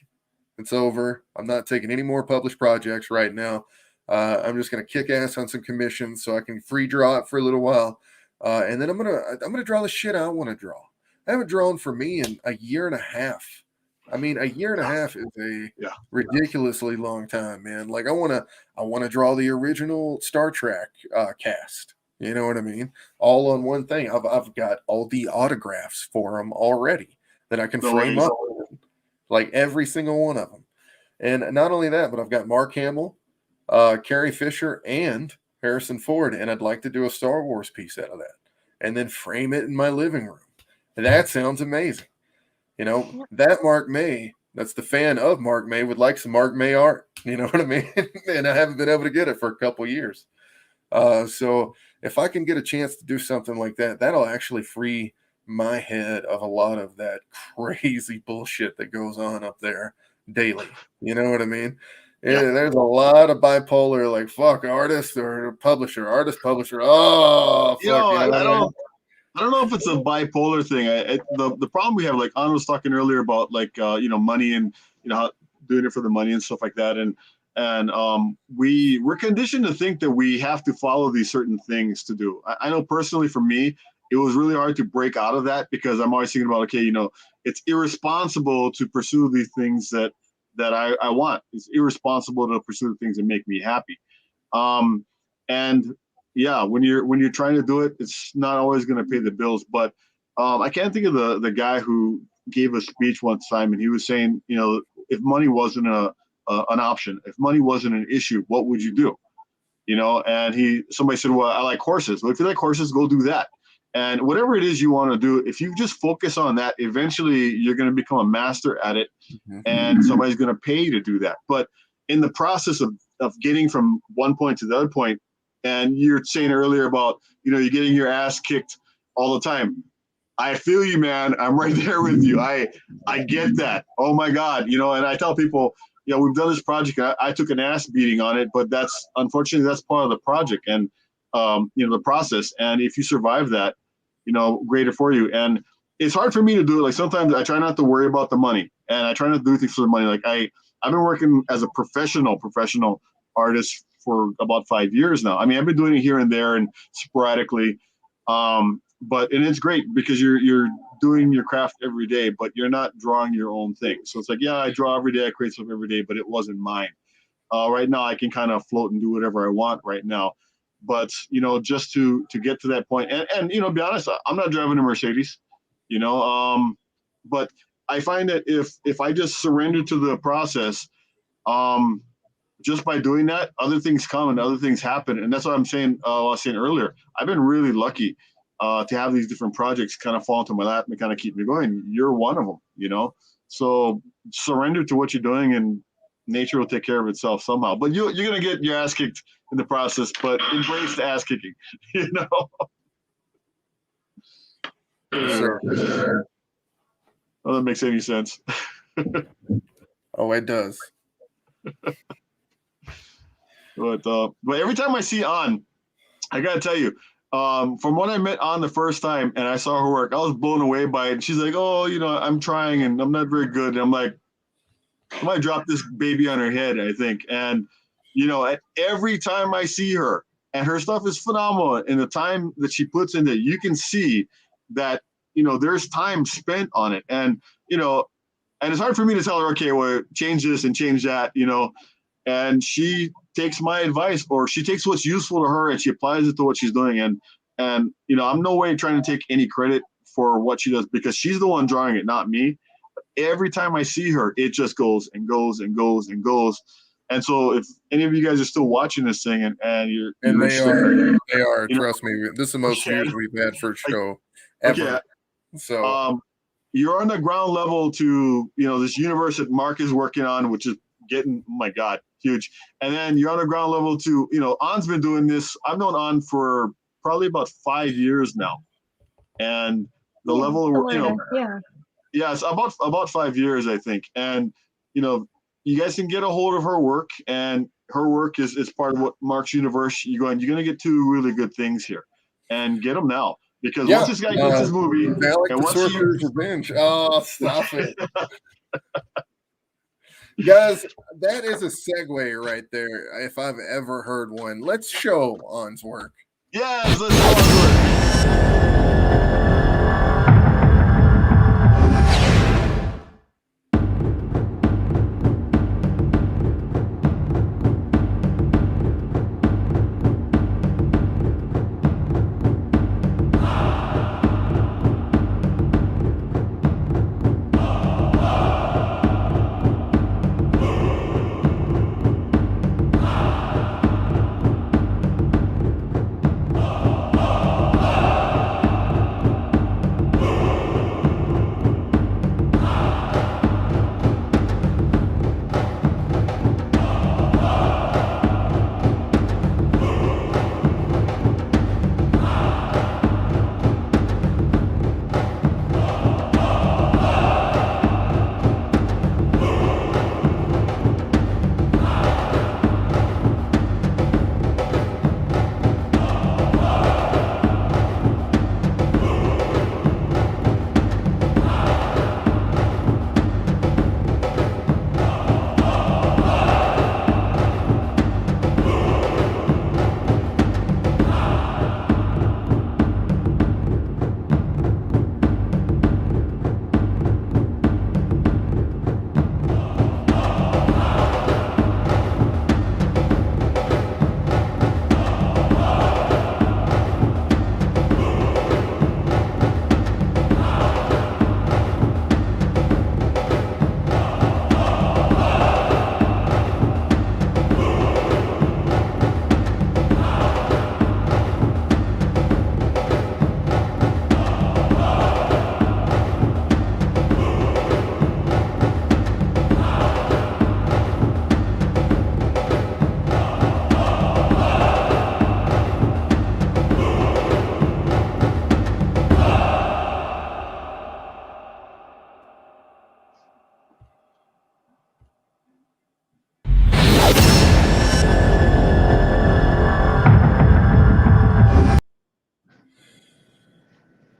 it's over. I'm not taking any more published projects right now. I'm just going to kick ass on some commissions so I can free draw it for a little while. And then I'm gonna draw the shit I want to draw. I haven't drawn for me in a year and a half. I mean, a year and a half is a ridiculously long time, man. Like I want to draw the original Star Trek cast. You know what I mean? All on one thing. I've got all the autographs for them already that I can frame up, like every single one of them. And not only that, but I've got Mark Hamill, Carrie Fisher, and Harrison Ford, and I'd like to do a Star Wars piece out of that, and then frame it in my living room. And that sounds amazing. That Mark May, that's the fan of Mark May, would like some Mark May art. You know what I mean? And I haven't been able to get it for a couple years. So if I can get a chance to do something like that, that'll actually free my head of a lot of that crazy bullshit that goes on up there daily. You know what I mean? Yeah, there's a lot of bipolar, like fuck artist or publisher, artist publisher. Oh, fuck. I don't know if it's a bipolar thing. The problem we have, like Anna was talking earlier about, like money and doing it for the money and stuff like that, and we're conditioned to think that we have to follow these certain things to do. I know personally for me, it was really hard to break out of that because I'm always thinking about, okay, it's irresponsible to pursue these things that I want. It's irresponsible to pursue the things that make me happy. And yeah, when you're trying to do it, it's not always going to pay the bills. But I can't think of the guy who gave a speech one time, and he was saying, if money wasn't an option, if money wasn't an issue, what would you do? And somebody said, well, I like horses. Well, if you like horses, go do that. And whatever it is you want to do, if you just focus on that, eventually you're going to become a master at it, and somebody's going to pay you to do that. But in the process of getting from one point to the other point, and you're saying earlier about, you're getting your ass kicked all the time. I feel you, man. I'm right there with you. I get that. Oh my God. And I tell people, we've done this project. I took an ass beating on it, but unfortunately that's part of the project and, the process. And if you survive that, greater for you. And it's hard for me to do it. Like sometimes I try not to worry about the money, and I try not to do things for the money. Like I've been working as a professional artist for about 5 years now. I mean, I've been doing it here and there and sporadically. But it's great because you're doing your craft every day, but you're not drawing your own thing. So it's like, yeah, I draw every day, I create stuff every day, but it wasn't mine. Right now I can kind of float and do whatever I want right now. But, just to get to that point and be honest, I'm not driving a Mercedes, but I find that if I just surrender to the process, just by doing that, other things come and other things happen. And that's what I'm saying. I was saying earlier, I've been really lucky to have these different projects kind of fall into my lap and kind of keep me going. You're one of them, so surrender to what you're doing and nature will take care of itself somehow. But you're going to get your ass kicked in the process, but embrace the ass kicking, Sure. Oh, that makes any sense. Oh, it does. But every time I see An, I gotta tell you, from when I met An the first time and I saw her work, I was blown away by it. And she's like, "Oh, I'm trying and I'm not very good." And I'm like, I might drop this baby on her head, I think. And every time I see her, and her stuff is phenomenal, and the time that she puts into it, you can see that there's time spent on it, and and it's hard for me to tell her, okay, well, change this and change that, and she takes my advice, or she takes what's useful to her and she applies it to what she's doing. And I'm no way trying to take any credit for what she does because she's the one drawing it, not me. But every time I see her, it just goes and goes and goes and goes. And so if any of you guys are still watching this thing and you're they are, trust me, this is the most views we've had for a show ever. Okay. So you're on the ground level to this universe that Mark is working on, which is getting, oh my God, huge. And then you're on the ground level to An's been doing this. I've known An for probably about 5 years now, and the level yeah it's about 5 years, I think. And you guys can get a hold of her work, and her work is part of what Mark's universe. You're going to get two really good things here, and get them now, because once this guy gets his movie, Valak and the once Sorcerer's Revenge. Oh, stop it. Guys, that is a segue right there, if I've ever heard one. Let's show On's work. Yes, let's show On's work.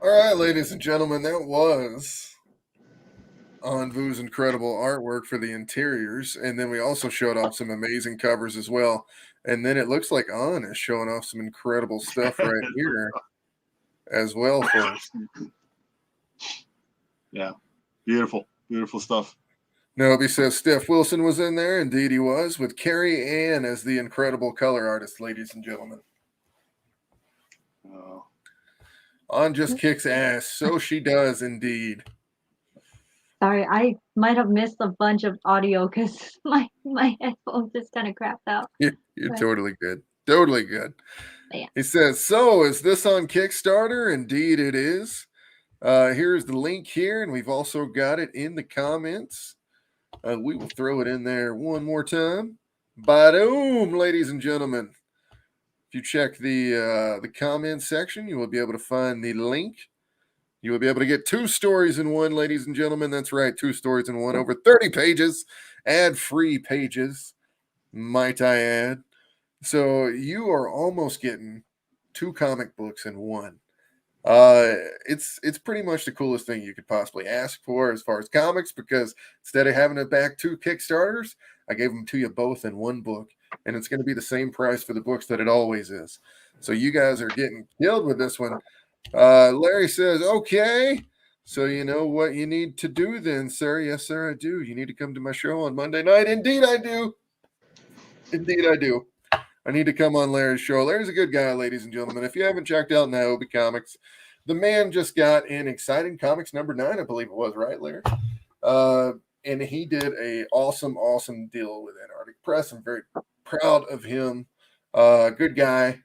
All right, ladies and gentlemen, that was Onvu's incredible artwork for the interiors. And then we also showed off some amazing covers as well. And then it looks like On is showing off some incredible stuff right here as well, folks. Yeah, beautiful stuff. Noby says Steph Wilson was in there. Indeed, he was, with Carrie Ann as the incredible color artist, ladies and gentlemen. On just kicks ass. So she does, indeed. Sorry, I might have missed a bunch of audio because my headphones just kind of crapped out. You're But- totally good. Totally good. Yeah. He says, so is this on Kickstarter? Indeed, it is. Here's the link here, and we've also got it in the comments. We will throw it in there one more time. Ba-doom, ladies and gentlemen. If you check the comment section, you will be able to find the link. You will be able to get 2 stories in one, ladies and gentlemen. That's right, 2 stories in one. Over 30 pages, ad-free pages, might I add. So you are almost getting 2 comic books in one. It's pretty much the coolest thing you could possibly ask for as far as comics, because instead of having to back 2 Kickstarters, I gave them to you both in one book, and it's going to be the same price for the books that it always is. So you guys are getting killed with this one. Larry says, okay, so you know what you need to do then, sir. Yes, sir, I do. You need to come to my show on Monday night. Indeed, I do. Indeed, I do. I need to come on Larry's show. Larry's a good guy, ladies and gentlemen. If you haven't checked out Niobe Comics, the man just got in Exciting Comics number 9, I believe it was, right, Larry? And he did a awesome deal with Antarctic Press. I'm very proud of him. Good guy.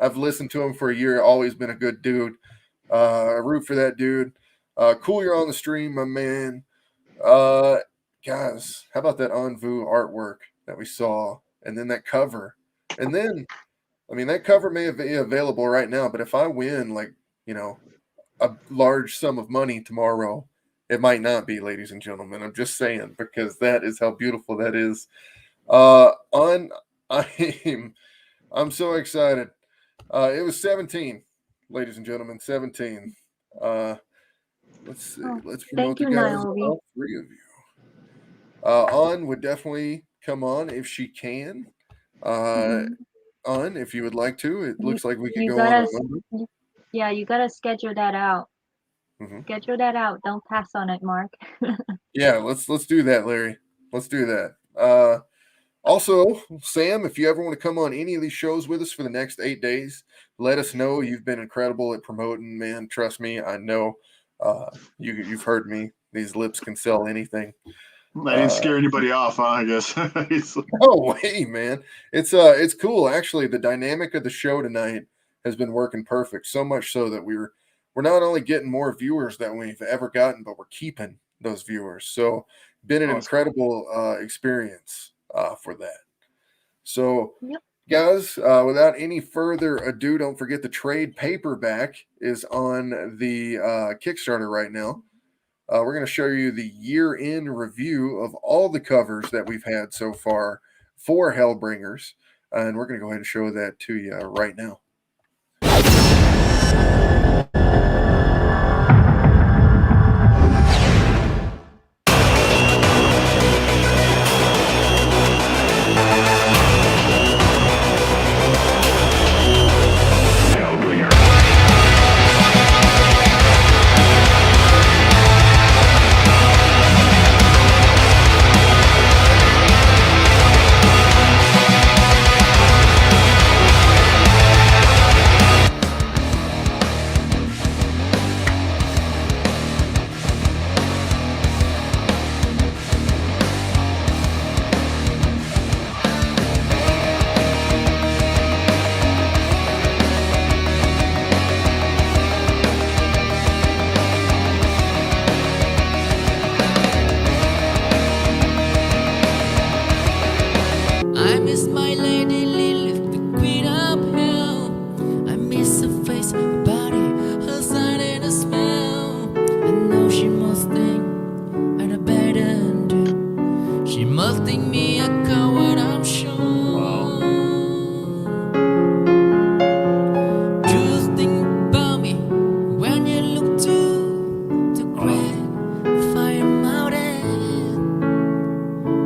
I've listened to him for a year. Always been a good dude. I root for that dude. Cool you're on the stream, my man. Guys, how about that Onvu artwork that we saw? And then that cover. And then, I mean, that cover may be available right now, but if I win, like, you know, a large sum of money tomorrow It might not be, ladies and gentlemen. I'm just saying, because that is how beautiful that is. I'm so excited. It was 17, ladies and gentlemen, 17. Let's see. Let's promote Thank you, the guys, Niobe. all 3 of you. On would definitely come on if she can. On, if you would like to. It looks like we could go on. Yeah, you gotta schedule that out. Schedule that out. Don't pass on it, Mark. Yeah, let's do that, Larry. Let's do that. Also, Sam, if you ever want to come on any of these shows with us for the next 8 days, let us know. You've been incredible at promoting, man. Trust me, I know. You've heard me. These lips can sell anything. I didn't scare anybody off, huh? I guess. No way, man. It's cool. Actually, the dynamic of the show tonight has been working perfect. So much so that we're not only getting more viewers than we've ever gotten, but we're keeping those viewers. So, been an incredible experience for that. So, guys, without any further ado, don't forget the trade paperback is on the Kickstarter right now. We're going to show you the year-end review of all the covers that we've had so far for Hellbringers, and we're going to go ahead and show that to you right now. I miss my lady Lilith, the queen of hell. I miss her face, her body, her sight and her smell. I know she must think I'd a better do. She must think me a coward, I'm sure. Just think about me when you look to the great fire mountain.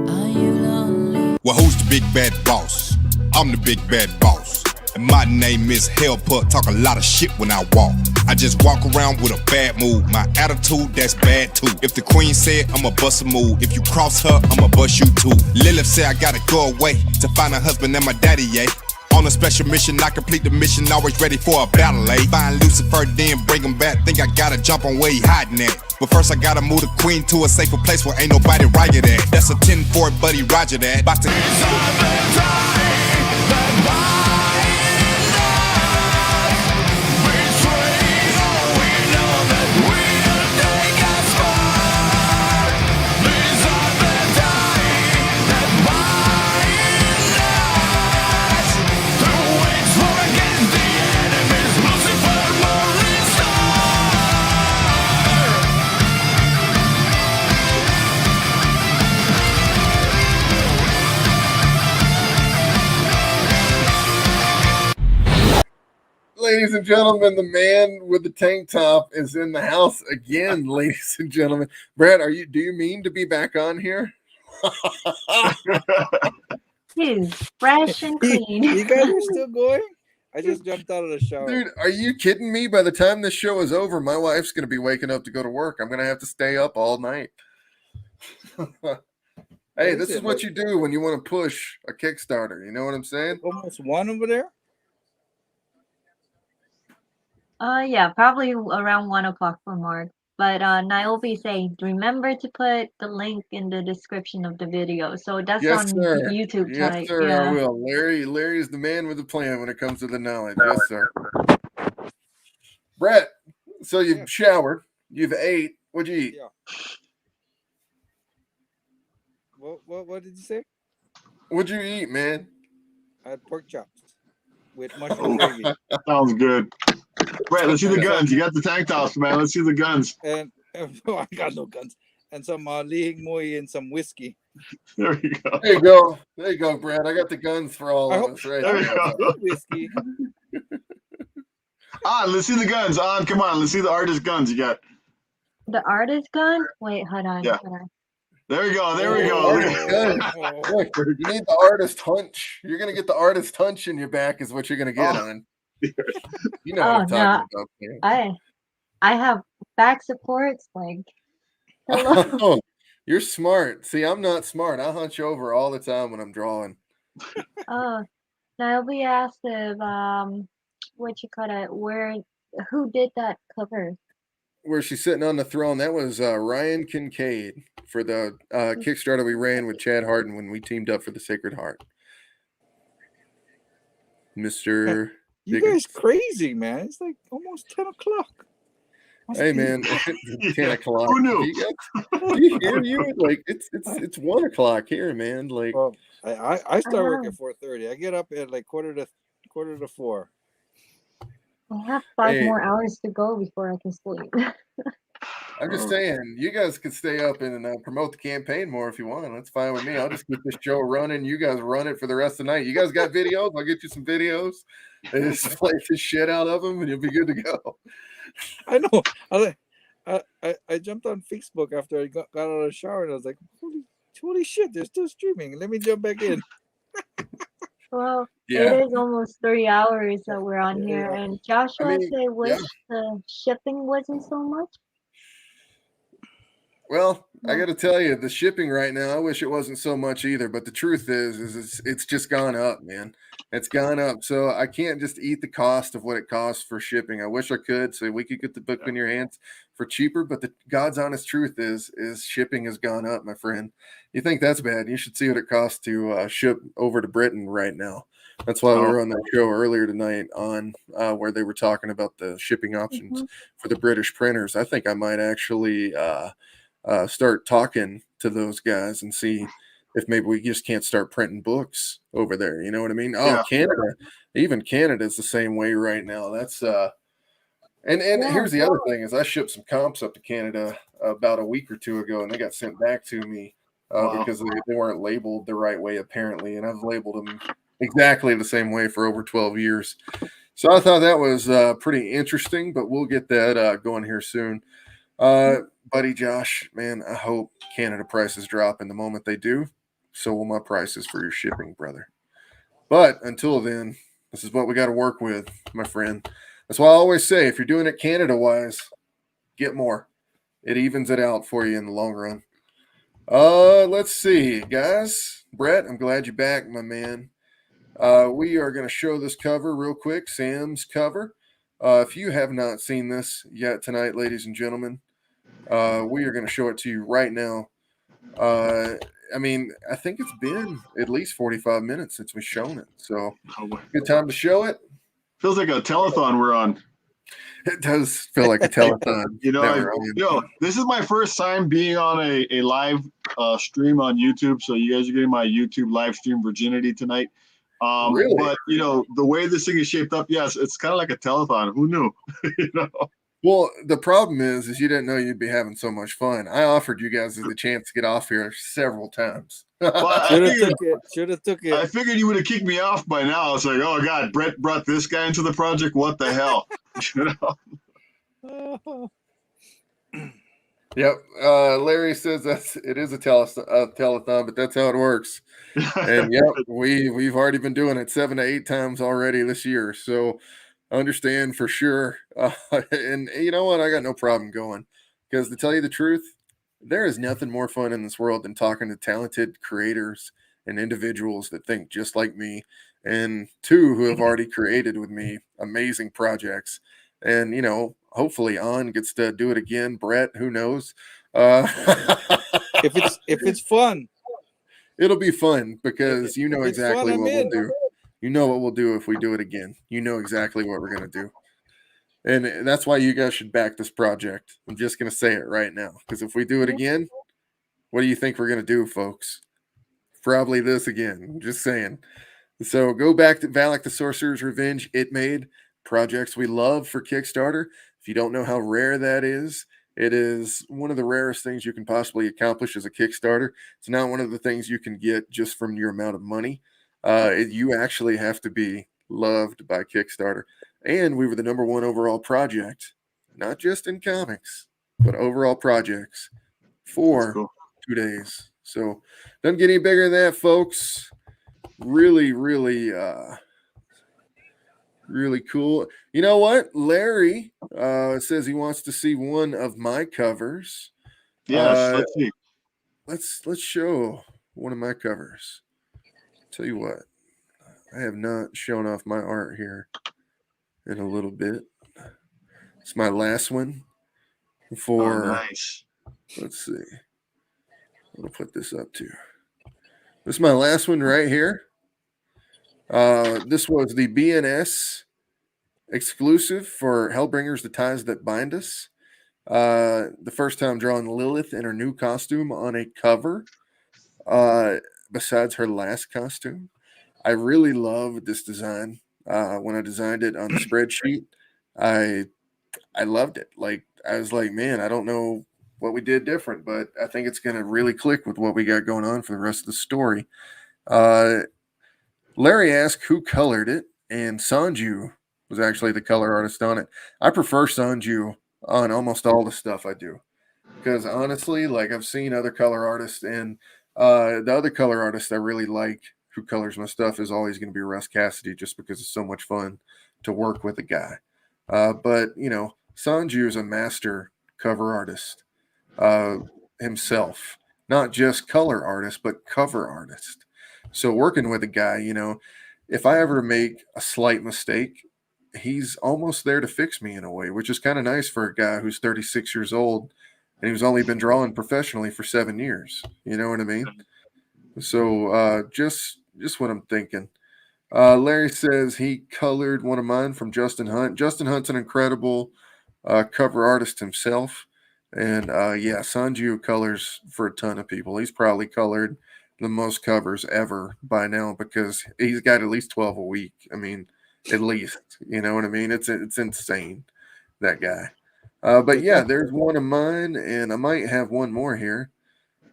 Are you lonely? Well, who's the big bad boss? I'm the big bad boss. And my name is Hellput. Talk a lot of shit when I walk. I just walk around with a bad mood. My attitude, that's bad too. If the queen said I'ma bust a move, if you cross her, I'ma bust you too. Lilith said I gotta go away to find a husband and my daddy, yeah. On a special mission, I complete the mission, always ready for a battle, eh? Find Lucifer, then bring him back. Think I gotta jump on where he hiding at. But first I gotta move the queen to a safer place where ain't nobody riot at. That's a 10-4, buddy, roger that. About to... Ladies and gentlemen, the man with the tank top is in the house again, ladies and gentlemen. Brad, do you mean to be back on here? He's fresh and clean. You guys are still going? I just jumped out of the shower. Dude, are you kidding me? By the time this show is over, my wife's going to be waking up to go to work. I'm going to have to stay up all night. Hey, this is what you do when you want to push a Kickstarter. You know what I'm saying? Almost one over there? Yeah, probably around 1 o'clock for Mark. But Niobe saying, remember to put the link in the description of the video. So that's on YouTube. Yes, sir, yeah. I will. Larry is the man with the plan when it comes to the knowledge. Yes, sir. Brett, so you've showered, you've ate. What'd you eat? Yeah. What did you say? What'd you eat, man? I had pork chops with mushroom gravy. Sounds good. Brett, let's see the guns. You got the tank tops, man. Let's see the guns. And I got no guns. And some lihing moi and some whiskey. There you go. There you go. There you go, Brad. I got the guns for all I of hope, us right There there. you go. good whiskey. Let's see the guns. Come on. Let's see the artist guns you got. The artist gun? Wait, hold on. Yeah. Hold on. There we go. There we Oh, go. artist gun. Look, you need the artist hunch. You're gonna get the artist hunch in your back, is what you're gonna get on. You know what I'm talking about. Man. I have back supports. Like, hello. Oh, you're smart. See, I'm not smart. I hunch over all the time when I'm drawing. Oh, now we asked if what you call it? Who did that cover? Where she's sitting on the throne, that was Ryan Kincaid for the Kickstarter we ran with Chad Harden when we teamed up for the Sacred Heart. Mr. You Diggins. guys crazy, man. It's like almost 10 o'clock. Hey man, it's 10 o'clock. Who knew? Do you hear you? Like it's 1 o'clock here, man. Like Well, I start work at 4:30. I get up at like quarter to 4. I have 5 Hey. more hours to go before I can sleep. I'm just saying, you guys could stay up and promote the campaign more if you want. That's fine with me. I'll just keep this show running. You guys run it for the rest of the night. You guys got videos? I'll get you some videos. And just play the shit out of them, and you'll be good to go. I know. I jumped on Facebook after I got out of the shower, and I was like, holy shit, they're still streaming. Let me jump back in. Well, Yeah. it is almost 3 hours that we're on here, and Joshua said wish the shipping wasn't so much. Well, I got to tell you, the shipping right now, I wish it wasn't so much either. But the truth is it's just gone up, man. It's gone up. So I can't just eat the cost of what it costs for shipping. I wish I could, so we could get the book in your hands for cheaper. But the God's honest truth is shipping has gone up, my friend. You think that's bad? You should see what it costs to ship over to Britain right now. That's why we were on that show earlier tonight on where they were talking about the shipping options for the British printers. I think I might actually start talking to those guys and see if maybe we just can't start printing books over there. You know what I mean? Oh, yeah. Even Canada's the same way right now. That's and here's the other thing is I shipped some comps up to Canada about a week or two ago, and they got sent back to me because they weren't labeled the right way apparently, and I've labeled them exactly the same way for over 12 years. So I thought that was pretty interesting, but we'll get that going here soon. Buddy Josh, man, I hope Canada prices drop, and the moment they do, so will my prices for your shipping, brother. But until then, this is what we got to work with, my friend. That's why I always say, if you're doing it Canada-wise, get more. It evens it out for you in the long run. Let's see, guys. Brett, I'm glad you're back, my man. We are going to show this cover real quick, Sam's cover. If you have not seen this yet tonight, ladies and gentlemen, we are going to show it to you right now. I mean, I think it's been at least 45 minutes since we've shown it. So, good time to show it. Feels like a telethon we're on. It does feel like a telethon. This is my first time being on a live stream on YouTube. So, you guys are getting my YouTube live stream virginity tonight. Really? But, the way this thing is shaped up, yes, it's kind of like a telethon. Who knew? Well, the problem is you didn't know you'd be having so much fun. I offered you guys the chance to get off here several times. Should have took it. I figured you would have kicked me off by now. It's like, oh God, Brett brought this guy into the project. What the hell? Yep. Larry says it is a telethon, but that's how it works. And yep, we've already been doing it 7 to 8 times already this year. So understand for sure. And you know what? I got no problem going, because to tell you the truth, there is nothing more fun in this world than talking to talented creators and individuals that think just like me, and two who have already created with me amazing projects. And hopefully On gets to do it again. Brett, who knows? If it's fun, it'll be fun, because you know it's exactly fun, what I'm we'll in. do. You know what we'll do if we do it again. You know exactly what we're going to do. And that's why you guys should back this project. I'm just going to say it right now, because if we do it again, what do you think we're going to do, folks? Probably this again. I'm just saying. So go back to Valak the Sorcerer's Revenge. It made projects we love for Kickstarter. If you don't know how rare that is, It is one of the rarest things you can possibly accomplish as a Kickstarter. It's not one of the things you can get just from your amount of money. You actually have to be loved by Kickstarter. And we were the #1 overall project, not just in comics, but overall projects for cool. 2 days. So doesn't get any bigger than that, folks. Really, really, really cool. You know what? Larry says he wants to see one of my covers. Yes, let's see. Let's show one of my covers. Tell you what, I have not shown off my art here in a little bit. It's my last one for. Oh, nice. Let's see. I'm gonna put this up too. This is my last one right here. This was the BNS exclusive for Hellbringers: The Ties That Bind Us. The first time drawing Lilith in her new costume on a cover, besides her last costume. I really love this design. When I designed it on the spreadsheet, I loved it. Like, I was like, man, I don't know what we did different, but I think it's going to really click with what we got going on for the rest of the story. Larry asked who colored it, and Sanju was actually the color artist on it. I prefer Sanju on almost all the stuff I do, because honestly, like, I've seen other color artists, and the other color artist I really like who colors my stuff is always going to be Russ Cassidy, just because it's so much fun to work with a guy. But, you know, Sanju is a master cover artist himself, not just color artist, but cover artist. So working with a guy, you know, if I ever make a slight mistake, he's almost there to fix me in a way, which is kind of nice for a guy who's 36 years old and he's only been drawing professionally for 7 years. You know what I mean? So just what I'm thinking. Larry says he colored one of mine from Justin Hunt. Justin Hunt's an incredible cover artist himself. And yeah, Sanju colors for a ton of people. He's probably colored the most covers ever by now, because he's got at least 12 a week. I mean, at least, you know what I mean? It's insane, that guy. But yeah, there's one of mine, and I might have one more here.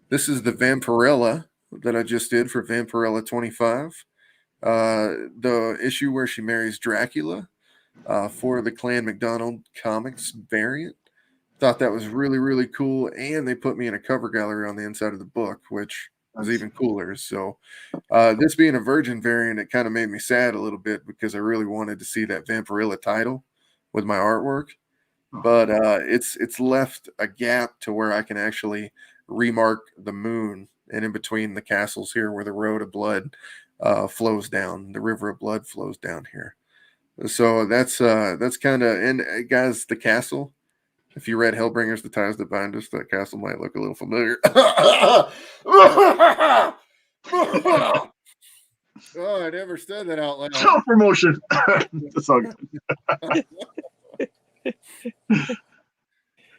This is the Vampirella that I just did for Vampirella 25. The issue where she marries Dracula for the Clan McDonald Comics variant. Thought that was really, really cool. And they put me in a cover gallery on the inside of the book, which was even cooler. So this being a Virgin variant, it kind of made me sad a little bit, because I really wanted to see that Vampirella title with my artwork. But it's left a gap to where I can actually remark the moon, and in between the castles here where the road of blood flows down, the river of blood flows down here. So that's kind of, and guys, the castle, if you read Hellbringers: The Ties That Bind Us, that castle might look a little familiar. Oh, I never said that out loud. Self promotion. That's all good.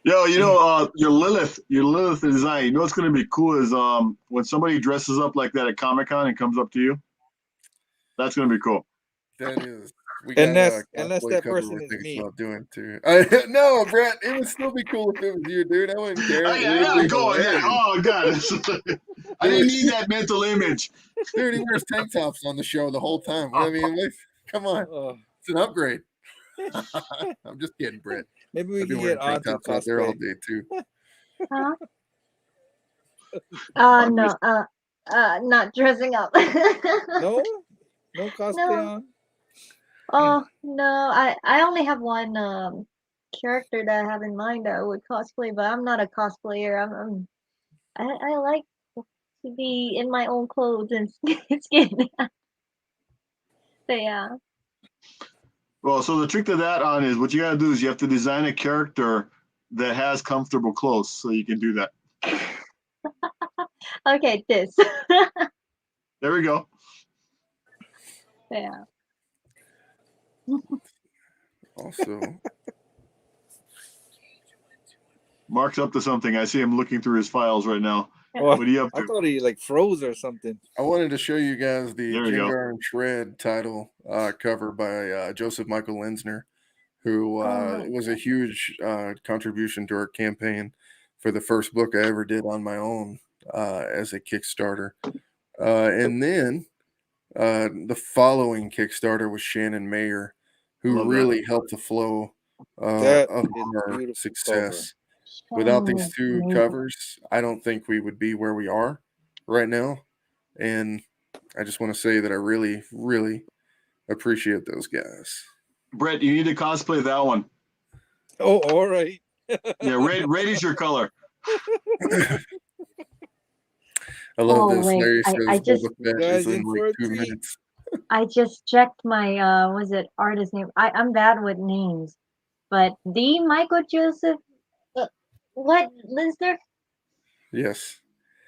Yo, you know, your Lilith design, you know what's going to be cool is when somebody dresses up like that at Comic-Con and comes up to you. That's going to be cool. That is. Unless that person is me. Doing too. No, Brett, it would still be cool if it was you, dude. I wouldn't care. Oh, God. I didn't need that mental image. Dude, he wears tank tops on the show the whole time. I mean, come on. It's an upgrade. I'm just kidding, Brett. Maybe we can get on tank tops out there all day, too. No, not dressing up. No cosplay on. Oh no, I only have one character that I have in mind that I would cosplay, but I'm not a cosplayer. I like to be in my own clothes and skin. So yeah. Well, so the trick to that on is what you got to do is you have to design a character that has comfortable clothes, so you can do that. Okay, this. There we go. Yeah. Also, Mark's up to something. I see him looking through his files right now. Well, what are you up to? I thought he like froze or something. I wanted to show you guys the Jengar and Shred title cover by Joseph Michael Lenzner, who Oh, was a huge contribution to our campaign for the first book I ever did on my own as a Kickstarter. And then the following Kickstarter was Shannon Mayer, who Love that. really helped the flow That of is a our beautiful success. Without Shannon these is two amazing. covers, I don't think we would be where we are right now. And I just want to say that I really, really appreciate those guys. Brett, you need to cosplay that one. Oh, all right. Yeah, red is your color. I love Oh this. wait, Larry I says just Boba Fett Guys is in in like for a 2 treat. minutes. checked my was it artist name? I'm bad with names, but the Michael Joseph, what Lister? Yes.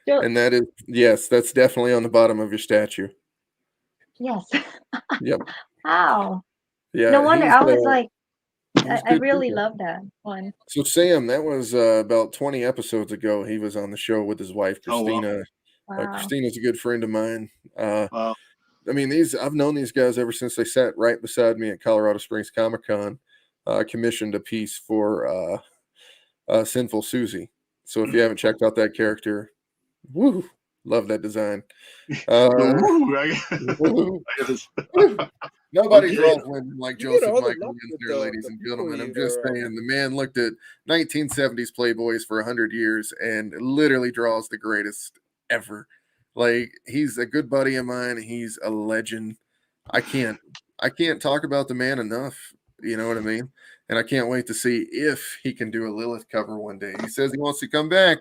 Jo- And that is, yes, that's definitely on the bottom of your statue. yes. Yep. Wow. Yeah. No wonder He's I was like, he's I good really people. love that one. So Sam, that was about 20 episodes ago. He was on the show with his wife, Oh, wow. Christina. Wow. Christina's a good friend of mine. Wow. I mean, I've known these guys ever since they sat right beside me at Colorado Springs Comic Con. Commissioned a piece for Sinful Susie. So if you haven't checked out that character, woo, love that design. Woo, Woo. I guess. Nobody Okay. draws women like You get Joseph all the Michael luck with Winsner, ladies the and people gentlemen. I'm you just are. saying, the man looked at 1970s Playboys for 100 years and literally draws the greatest ever. Like, he's a good buddy of mine. He's a legend. I can't talk about the man enough. You know what I mean? And I can't wait to see if he can do a Lilith cover one day. He says he wants to come back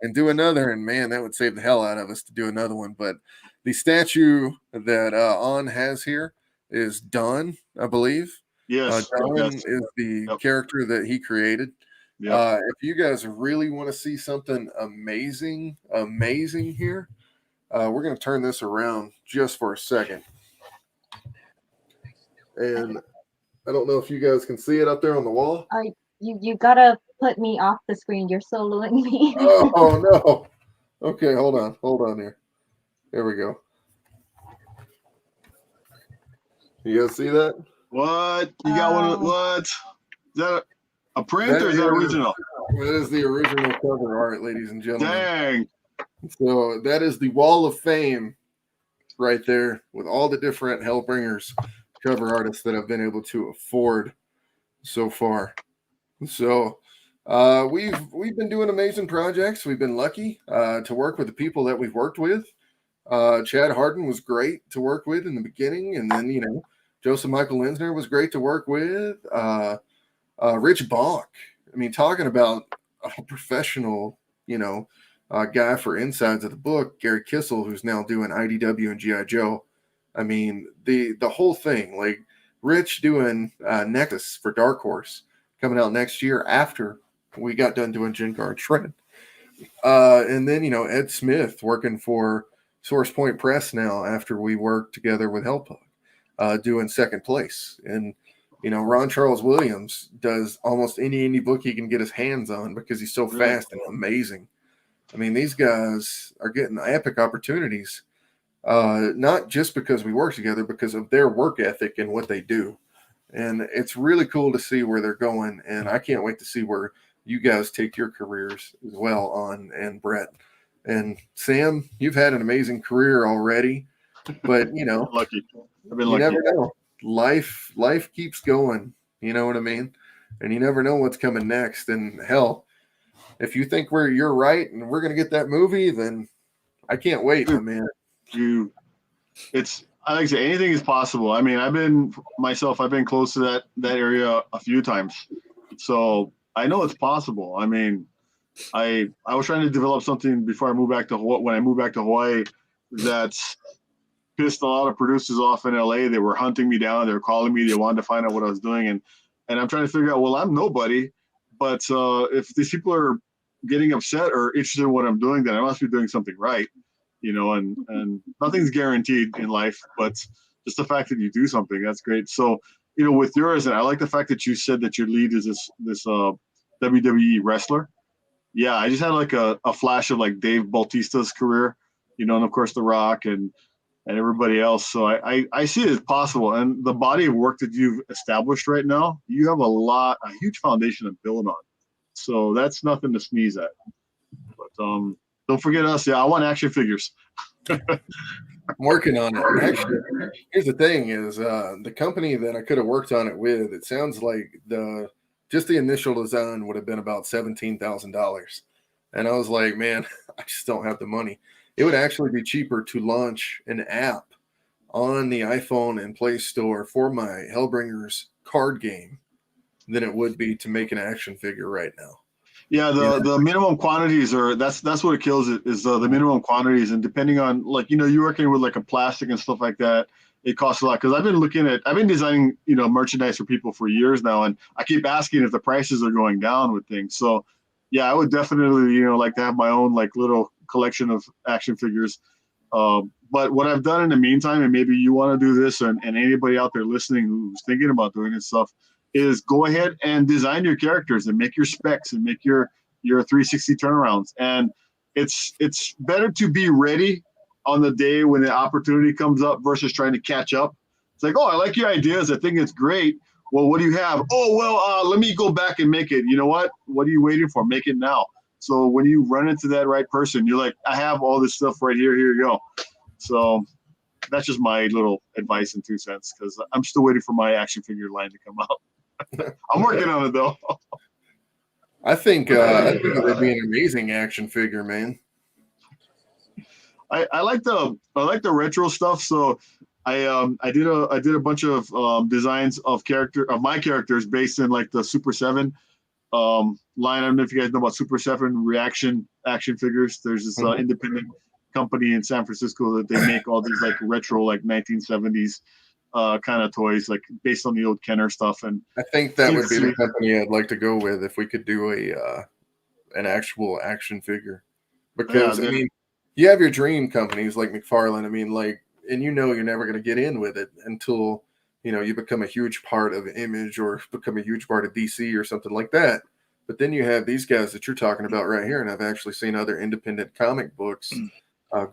and do another, and man, that would save the hell out of us to do another one. But the statue that On has here is Don, I believe. Yes. Don Yes. is the Yep. character that he created. Yep. If you guys really want to see something amazing here, we're going to turn this around just for a second. And I don't know if you guys can see it up there on the wall. You gotta put me off the screen. You're soloing me. Oh, no. Okay, hold on here. There we go. You guys see that? What? You got one of what? Is that a print That or is that is- original? That is the original cover art, ladies and gentlemen. Dang. So that is the Wall of Fame right there with all the different Hellbringers cover artists that I've been able to afford so far. So we've been doing amazing projects. We've been lucky to work with the people that we've worked with. Chad Harden was great to work with in the beginning, and then Joseph Michael Linsner was great to work with. Rich Bonk. I mean, talking about a professional, guy for insides of the book, Gary Kissel, who's now doing IDW and GI Joe. I mean, the whole thing, like Rich doing Nexus for Dark Horse coming out next year after we got done doing Jinkar Shred. And then, Ed Smith working for Source Point Press now after we worked together with Hellpug, doing Second Place. And, Ron Charles Williams does almost any indie book he can get his hands on because he's so fast and amazing. I mean, these guys are getting epic opportunities, not just because we work together, because of their work ethic and what they do. And it's really cool to see where they're going. And I can't wait to see where you guys take your careers as well, On and Brett. And Sam, you've had an amazing career already, but Lucky. I've been you lucky. never know. Life keeps going. You know what I mean? And you never know what's coming next. And hell, if you think you're right and we're gonna get that movie, then I can't wait, man. I like to say anything is possible. I mean, I've been close to that area a few times, so I know it's possible. I mean, I was trying to develop something before I moved back to Hawaii. When I moved back to Hawaii, that's pissed a lot of producers off in LA. They were hunting me down. They were calling me. They wanted to find out what I was doing, and I'm trying to figure out. Well, I'm nobody, but if these people are getting upset or interested in what I'm doing, then I must be doing something right. And nothing's guaranteed in life, but just the fact that you do something, that's great. So, with yours, and I like the fact that you said that your lead is this WWE wrestler. Yeah, I just had like a flash of like Dave Bautista's career, and of course The Rock, and and everybody else. So I see it as possible. And the body of work that you've established right now, you have a huge foundation to build on. So that's nothing to sneeze at. But don't forget us. Yeah, I want action figures. I'm working on it. Actually, here's the thing: is the company that I could have worked on it with. It sounds like just the initial design would have been about $17,000, and I was like, man, I just don't have the money. It would actually be cheaper to launch an app on the iPhone and Play Store for my Hellbringers card game than it would be to make an action figure right now. Yeah, the minimum quantities are that's what it kills it is the minimum quantities, and depending on you're working with like a plastic and stuff like that, it costs a lot. Because I've been designing merchandise for people for years now, and I keep asking if the prices are going down with things. So yeah, I would definitely like to have my own like little collection of action figures. But what I've done in the meantime, and maybe you want to do this, and anybody out there listening who's thinking about doing this stuff, is go ahead and design your characters and make your specs and make your 360 turnarounds. And it's better to be ready on the day when the opportunity comes up versus trying to catch up. It's like, oh, I like your ideas. I think it's great. Well, what do you have? Oh, well, let me go back and make it. You know what? What are you waiting for? Make it now. So when you run into that right person, you're like, I have all this stuff right here. Here you go. So that's just my little advice and 2 cents, because I'm still waiting for my action figure line to come out. I'm working on it though. I think it would be an amazing action figure, man. I like the retro stuff. So I did a bunch of designs of my characters based in like the Super 7 line. I don't know if you guys know about Super 7 reaction action figures. There's this independent company in San Francisco that they make all these like retro like 1970s kind of toys, like based on the old Kenner stuff. And I think that would be the company I'd like to go with if we could do an actual action figure. Because I mean, you have your dream companies like McFarlane. I mean, like, and you're never going to get in with it until you become a huge part of Image or become a huge part of DC or something like that. But then you have these guys that you're talking about right here, and I've actually seen other independent comic books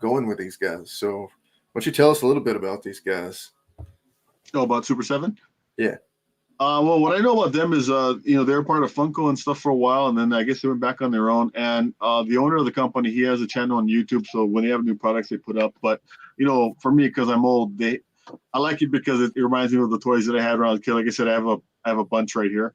going with these guys. So why don't you tell us a little bit about these guys? Oh, about Super 7? Yeah. Well, what I know about them is, they were part of Funko and stuff for a while, and then I guess they went back on their own. And the owner of the company, he has a channel on YouTube, so when they have new products, they put up. But for me, because I'm old, I like it because it reminds me of the toys that I had when I was a kid. Like I said, I have a bunch right here.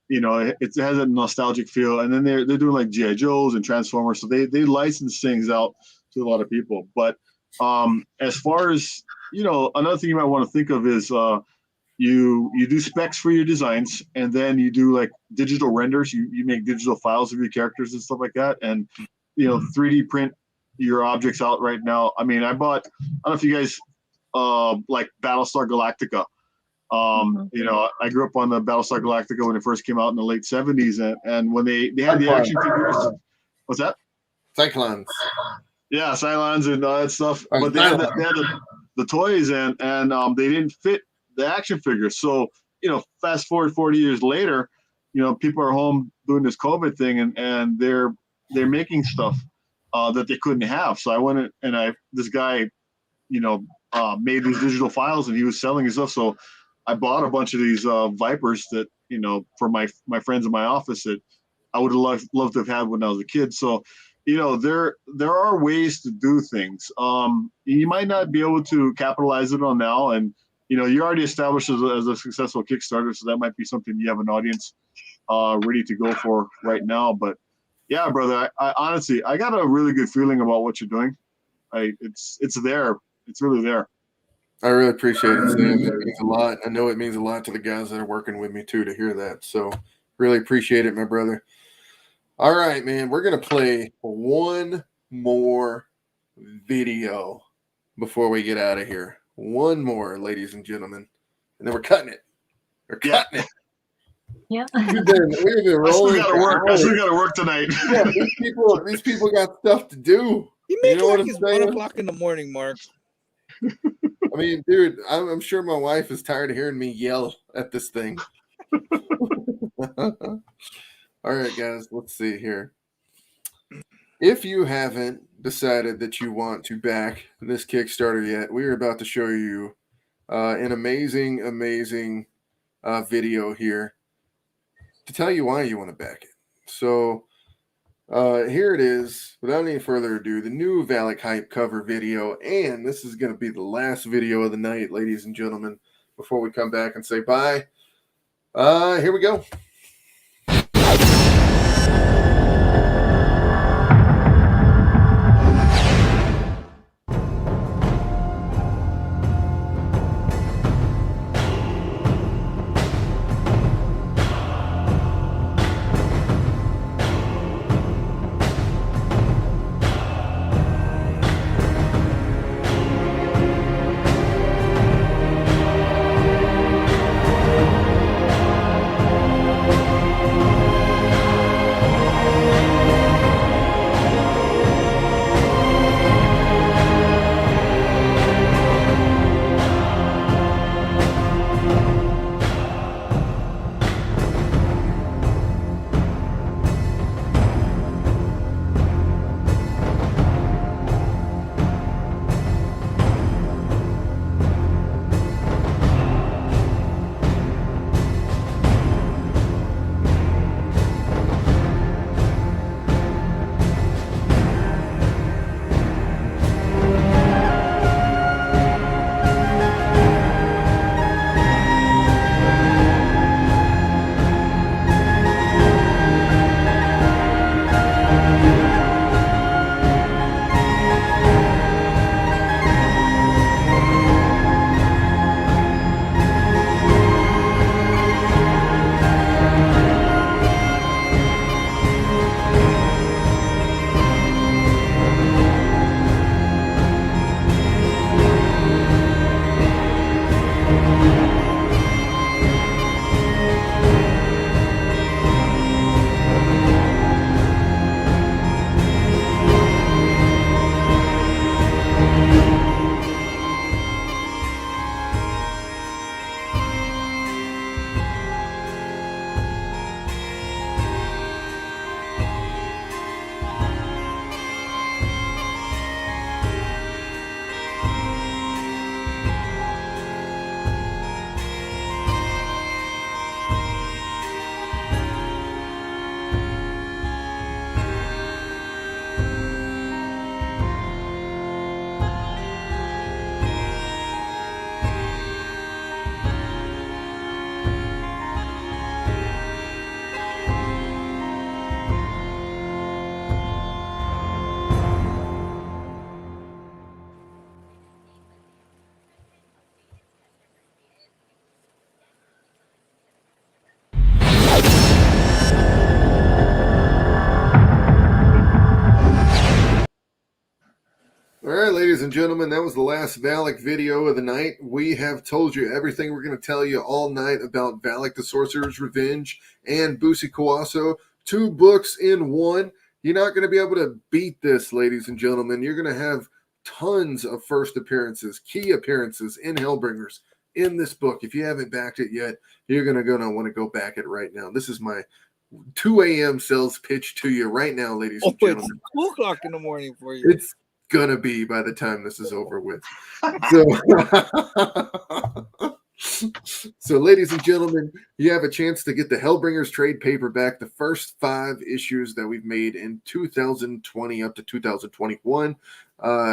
It has a nostalgic feel, and then they're doing like G.I. Joes and Transformers, so they license things out to a lot of people. But as far as another thing you might want to think of is you do specs for your designs, and then you do like digital renders. You make digital files of your characters and stuff like that, and 3D print your objects out right now. I mean, I don't know if you guys like Battlestar Galactica. I grew up on the Battlestar Galactica when it first came out in the late 70s, and when they had the action figures. What's that? Cyclones. Yeah, Cylons and all that stuff. But they had the toys, and they didn't fit the action figures. So fast forward 40 years later, people are home doing this COVID thing, and they're making stuff that they couldn't have. So I went and this guy made these digital files, and he was selling his stuff. So I bought a bunch of these Vipers that for my friends in my office that I would have loved to have had when I was a kid. So there are ways to do things. You might not be able to capitalize it on now, and you're already established as a successful Kickstarter, so that might be something you have an audience ready to go for right now. But yeah, brother, I honestly I got a really good feeling about what you're doing. It's there. It's really there. I really appreciate it, Sam. It means a lot. I know it means a lot to the guys that are working with me too to hear that. So really appreciate it, my brother. All right, man. We're gonna play one more video before we get out of here. One more, ladies and gentlemen, and then we're cutting it. We're cutting it. Yeah. We've been rolling. I still gotta work tonight. Yeah, these people got stuff to do. You make know it like what it's I'm saying? 1 o'clock in the morning, Mark. I mean, dude, I'm sure my wife is tired of hearing me yell at this thing. All right, guys, let's see here. If you haven't decided that you want to back this Kickstarter yet, we are about to show you an amazing video here to tell you why you want to back it. So here it is. Without any further ado, the new Valak Hype cover video, and this is going to be the last video of the night, ladies and gentlemen, before we come back and say bye. Here we go. All right, ladies and gentlemen, that was the last Valak video of the night. We have told you everything we're going to tell you all night about Valak the Sorcerer's Revenge and Busi Kawaso. 2 books in one. You're not going to be able to beat this, ladies and gentlemen. You're going to have tons of first appearances, key appearances in Hellbringers in this book. If you haven't backed it yet, you're going to want to go back it right now. This is my 2 a.m. sales pitch to you right now, ladies and gentlemen. It's 2 o'clock in the morning for you. It's gonna be by the time this is over with. So ladies and gentlemen, you have a chance to get the Hellbringers trade paperback, the first 5 issues that we've made in 2020 up to 2021.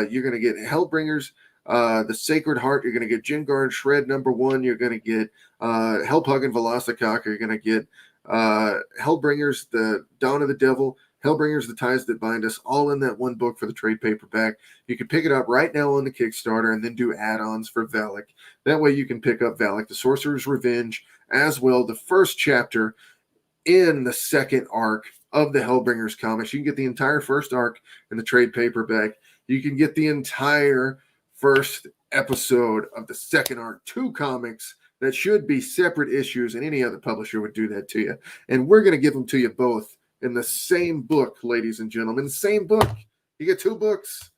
You're gonna get Hellbringers, the Sacred Heart. You're gonna get Jingar and Shred #1. You're gonna get Hellpug and Velocicock. You're gonna get Hellbringers, the Dawn of the Devil, Hellbringers, The Ties That Bind Us, all in that one book for the trade paperback. You can pick it up right now on the Kickstarter and then do add-ons for Valak. That way you can pick up Valak, The Sorcerer's Revenge, as well, the first chapter in the second arc of the Hellbringers comics. You can get the entire first arc in the trade paperback. You can get the entire first episode of the second arc, 2 comics that should be separate issues, and any other publisher would do that to you. And we're going to give them to you both in the same book, ladies and gentlemen. Same book. You get 2 books.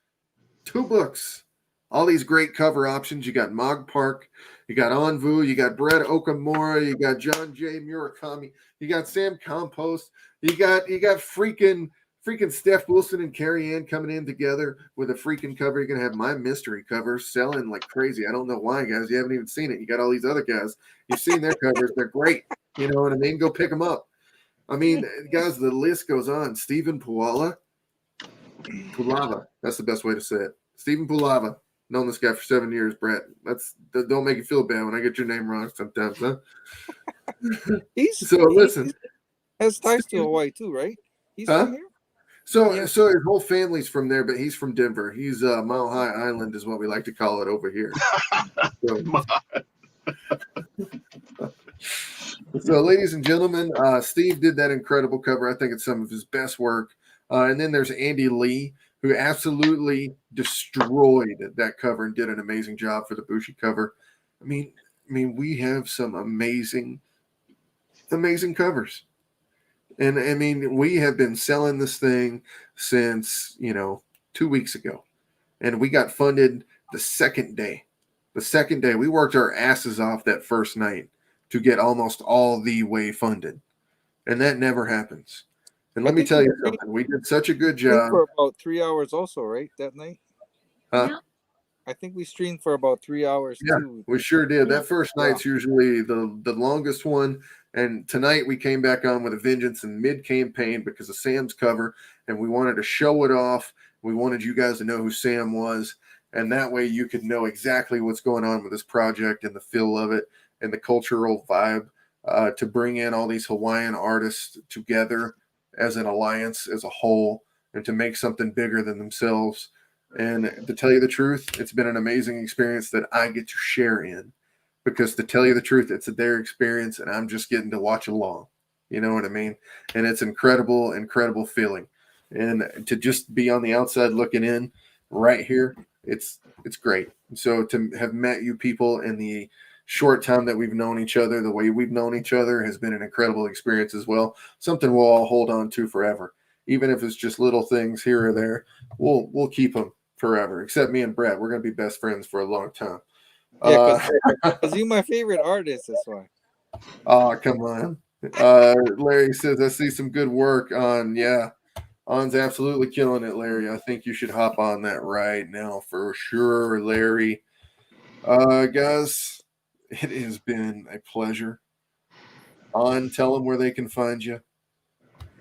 2 books. All these great cover options. You got Mog Park. You got Anvu. You got Brett Okamura. You got John J. Murakami. You got Sam Campos. You got freaking freaking Steph Wilson and Carrie Ann coming in together with a freaking cover. You're going to have my mystery cover selling like crazy. I don't know why, guys. You haven't even seen it. You got all these other guys. You've seen their covers. They're great. You know what I mean? Go pick them up. I mean, guys, the list goes on. Stephen Pulava. That's the best way to say it. Stephen Pulava. Known this guy for 7 years, Brett. That don't make you feel bad when I get your name wrong sometimes, huh? Listen. Has ties to Hawaii too, right? He's from here. So his whole family's from there, but he's from Denver. He's Mile High Island is what we like to call it over here. So, ladies and gentlemen, Steve did that incredible cover. I think it's some of his best work. And then there's Andy Lee, who absolutely destroyed that cover and did an amazing job for the Bushi cover. I mean, we have some amazing covers. And I mean, we have been selling this thing since, 2 weeks ago. And we got funded the second day. The second day. We worked our asses off that first night to get almost all the way funded. And that never happens. And let me tell you something. We did such a good job. For about 3 hours also, right? That night? I think we streamed for about 3 hours too. We sure did. That first night's usually the longest one. And tonight we came back on with a vengeance in mid-campaign because of Sam's cover. And we wanted to show it off. We wanted you guys to know who Sam was. And that way you could know exactly what's going on with this project and the feel of it and the cultural vibe to bring in all these Hawaiian artists together as an alliance, as a whole, and to make something bigger than themselves. And to tell you the truth, it's been an amazing experience that I get to share in, because to tell you the truth, it's their experience and I'm just getting to watch along. You know what I mean? And it's incredible, incredible feeling. And to just be on the outside looking in right here, it's great. So to have met you people in the short time that we've known each other, the way we've known each other has been an incredible experience as well. Something we'll all hold on to forever. Even if it's just little things here or there, we'll keep them forever. Except me and Brett, we're going to be best friends for a long time. Yeah, because you're my favorite artist, that's why. Oh, come on. Larry says, I see some good work on, On's absolutely killing it, Larry. I think you should hop on that right now for sure, Larry. Guys, it has been a pleasure. On, tell them where they can find you.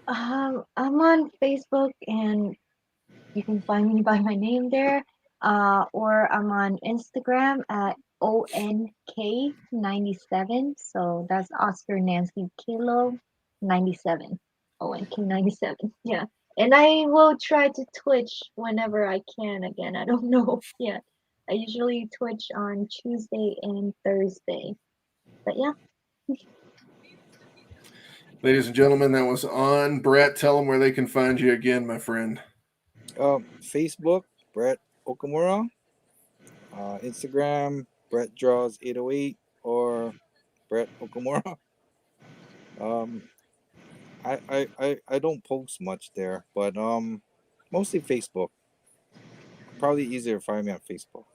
I'm on Facebook, and you can find me by my name there. Or I'm on Instagram at ONK97. So that's Oscar Nancy Kilo 97. ONK97. Yeah. And I will try to Twitch whenever I can again. I don't know yet. I usually Twitch on Tuesday and Thursday. But yeah. Ladies and gentlemen, that was On. Brett, tell them where they can find you again, my friend. Facebook, Brett Okamura. Instagram, Brett Draws 808 or Brett Okamura. I don't post much there, but mostly Facebook. Probably easier to find me on Facebook.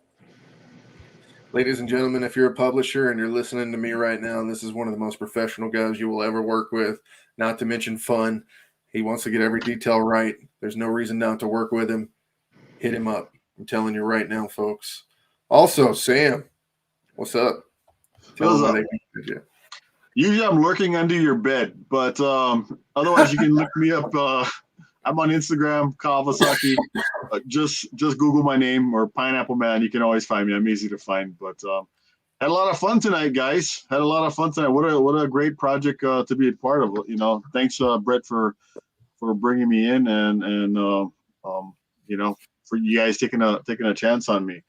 Ladies and gentlemen, if you're a publisher and you're listening to me right now, this is one of the most professional guys you will ever work with, not to mention fun. He wants to get every detail right. There's no reason not to work with him. Hit him up. I'm telling you right now, folks. Also, Sam, what's up? What's up? Usually I'm lurking under your bed, but otherwise you can look me up. I'm on Instagram, Kawasaki. Just Google my name or Pineapple Man. You can always find me. I'm easy to find. But had a lot of fun tonight, guys. Had a lot of fun tonight. What a great project to be a part of. Thanks, Brett, for bringing me in and for you guys taking a chance on me.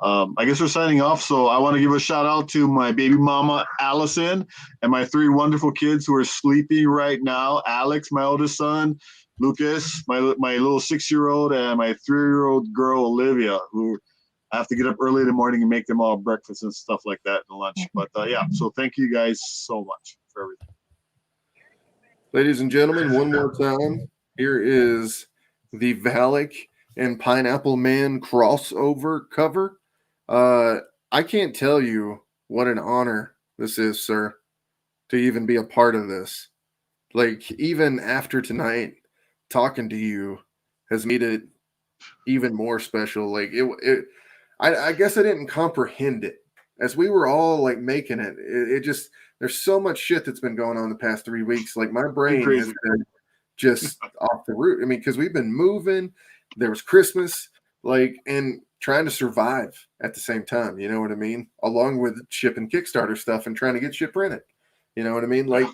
I guess we're signing off. So I want to give a shout out to my baby mama, Allison, and my 3 wonderful kids who are sleeping right now. Alex, my oldest son, Lucas, my little 6-year-old, and my 3-year-old girl, Olivia, who I have to get up early in the morning and make them all breakfast and stuff like that and lunch. But so thank you guys so much for everything. Ladies and gentlemen, one more time, here is the Valak and Pineapple Man crossover cover. I can't tell you what an honor this is, sir, to even be a part of this. Like, even after tonight, talking to you has made it even more special. Like I guess I didn't comprehend it as we were all like making it. It just there's so much shit that's been going on the past 3 weeks. Like my brain has been just off the root. I mean, because we've been moving. There was Christmas, like, and trying to survive at the same time. You know what I mean? Along with shipping Kickstarter stuff and trying to get shit printed. You know what I mean? Like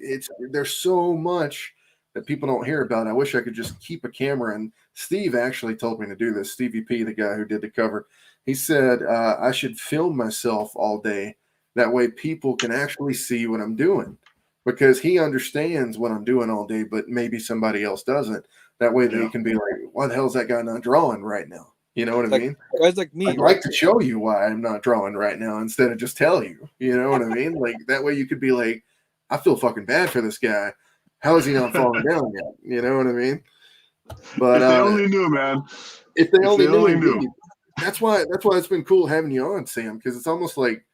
there's so much that people don't hear about. I wish I could just keep a camera. And Steve actually told me to do this. Stevie P, the guy who did the cover, he said I should film myself all day. That way people can actually see what I'm doing, because he understands what I'm doing all day, but maybe somebody else doesn't. That way they can be like, why the hell is that guy not drawing right now? You know what I mean? Guys like me. I'd like to show you why I'm not drawing right now instead of just tell you. You know what I mean? Like that way you could be like, I feel fucking bad for this guy. How is he not falling down yet? You know what I mean? But if they only knew, man. If they only knew. That's why it's been cool having you on, Sam, because it's almost like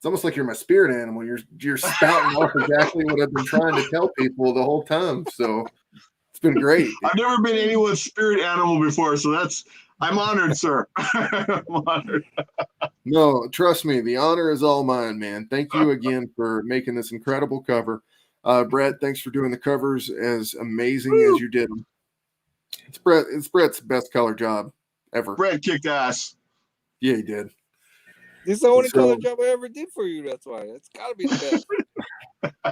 you're my spirit animal. You're spouting off exactly what I've been trying to tell people the whole time. So it's been great. I've never been anyone's spirit animal before, so I'm honored, sir. I'm honored. No, trust me, the honor is all mine, man. Thank you again for making this incredible cover. Brett, thanks for doing the covers as amazing as you did them. It's Brett's best color job ever. Brett kicked ass. Yeah, he did. This is the only color job I ever did for you. That's why. It's got to be the best.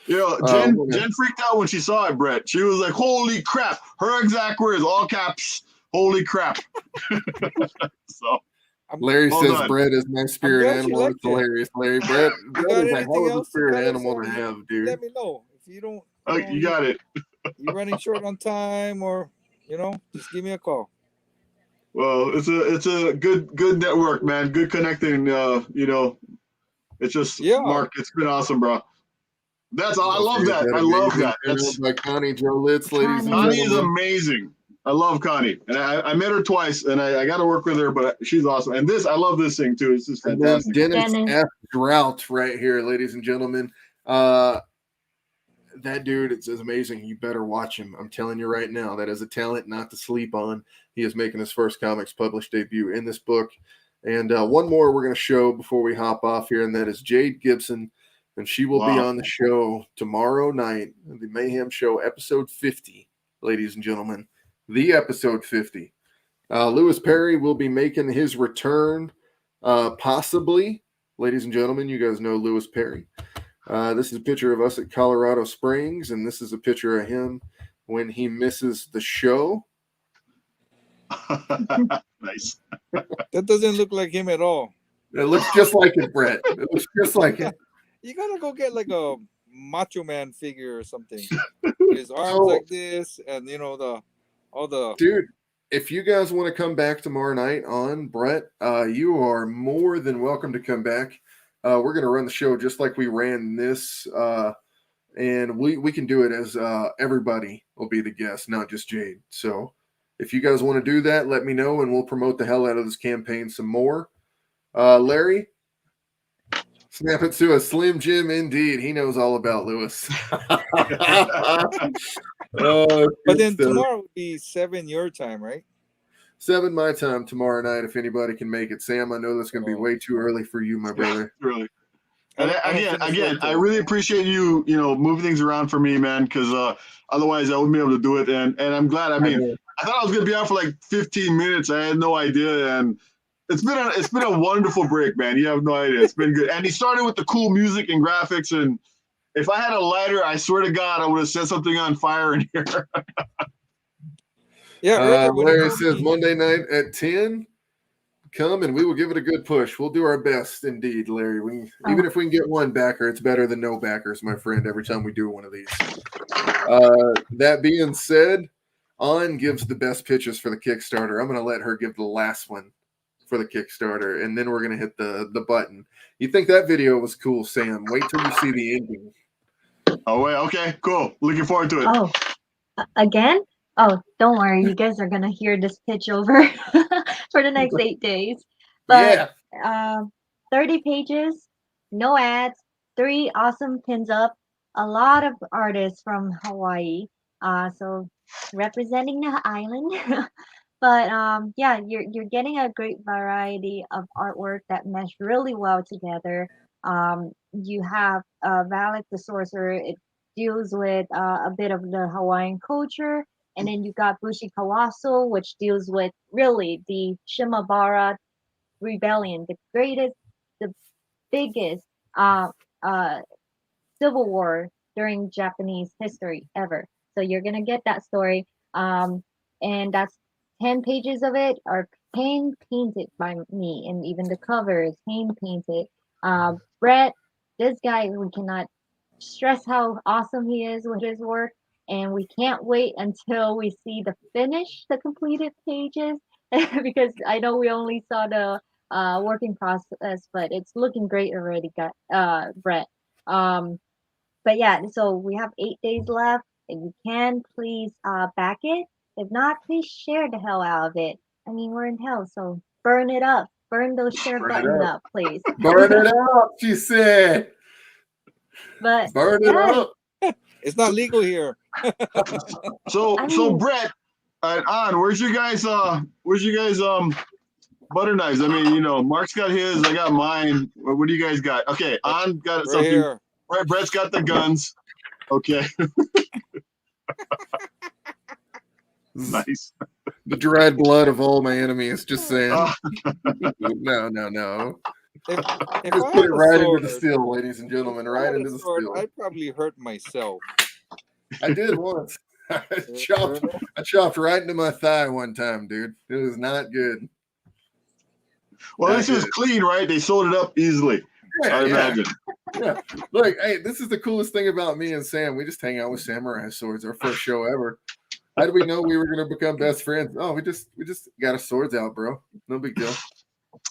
You know, Jen freaked out when she saw it, Brett. She was like, holy crap. Her exact words, all caps, holy crap. So Larry says Brett is my spirit animal. It's hilarious, Larry. Brett is a hell of a spirit animal to have, dude. Let me know. If you don't, you got it. You're running short on time, or just give me a call. Well, it's a good network, man. Good connecting. It's just Mark. It's been awesome, bro. That's all. I love that. I love that. That's by Connie Joe Litz, ladies and gentlemen. Connie is amazing. I love Connie, and I met her twice, and I got to work with her, but she's awesome. And I love this thing too. It's just fantastic. Dennis F. Drought right here, ladies and gentlemen. That dude is amazing. You better watch him. I'm telling you right now, that is a talent not to sleep on. He is making his first comics published debut in this book. And one more we're going to show before we hop off here, and that is Jade Gibson. And she will be on the show tomorrow night, the Mayhem Show, episode 50, ladies and gentlemen. The episode 50. Lewis Perry will be making his return, possibly. Ladies and gentlemen, you guys know Lewis Perry. This is a picture of us at Colorado Springs, and this is a picture of him when he misses the show. Nice. That doesn't look like him at all. It looks just like it, Brett. It looks just like it. You gotta go get like a Macho Man figure or something. His arms like this, and all the. Dude, if you guys want to come back tomorrow night on Brett, you are more than welcome to come back. We're going to run the show just like we ran this, and we can do it as everybody will be the guest, not just Jade. So if you guys want to do that, let me know, and we'll promote the hell out of this campaign some more. Larry, snap it to a Slim Jim indeed. He knows all about Lewis. But then tomorrow will be 7 your time, right? 7 my time tomorrow night, if anybody can make it. Sam, I know that's going to be way too early for you, my brother. Really. And again, I really appreciate you, moving things around for me, man, because otherwise I wouldn't be able to do it. And I'm glad. I thought I was going to be out for like 15 minutes. I had no idea. And it's been a wonderful break, man. You have no idea. It's been good. And he started with the cool music and graphics. And if I had a lighter, I swear to God, I would have set something on fire in here. Yeah, Larry says Monday night at 10. Come and we will give it a good push. We'll do our best, indeed, Larry. Even if we can get one backer, it's better than no backers, my friend. Every time we do one of these. That being said, On gives the best pitches for the Kickstarter. I'm going to let her give the last one for the Kickstarter, and then we're going to hit the button. You think that video was cool, Sam? Wait till you see the ending. Oh wait, okay, cool. Looking forward to it. Oh, again? Oh, don't worry. You guys are going to hear this pitch over for the next 8 days. But 30 pages, no ads, 3 awesome pins up, a lot of artists from Hawaii. So representing the island. But yeah, you're getting a great variety of artwork that mesh really well together. You have Valak the Sorcerer. It deals with a bit of the Hawaiian culture, and then you got Bushi Kawaso, which deals with really the Shimabara rebellion, the greatest, the biggest uh, uh, civil war during Japanese history ever. So you're gonna get that story, and that's 10 pages of it are hand painted by me, and even the cover is hand painted. Brett, this guy, we cannot stress how awesome he is with his work, and we can't wait until we see the completed pages, because I know we only saw the working process, but it's looking great already, got Brett. Um, but yeah, so we have 8 days left. If you can, please back it. If not, please share the hell out of it. I mean, we're in hell, so burn it up. Burn those share Burn it button up. up, please. Burn it up, she said. But Burn it yeah, up. It's not legal here. So I so mean, Brett, where's your guys butter knives? I mean, Mark's got his, I got mine. What do you guys got? Okay, On got Right something. here. Right, Brett's got the guns. Okay. Nice. The dried blood of all my enemies. Just saying. Ah. No. If Just I put had it a right sword, into the steel, ladies and gentlemen. if I Right had into a the sword, steel. I'd probably hurt myself. I did once. I chopped right into my thigh one time, dude. It was not good. Well, Not this is good. clean, right? They sewed it up easily. I imagine. Yeah. Look, hey, this is the coolest thing about me and Sam. We just hang out with samurai swords. Our first show ever. How did we know we were going to become best friends? Oh, we just got our swords out, bro. No big deal.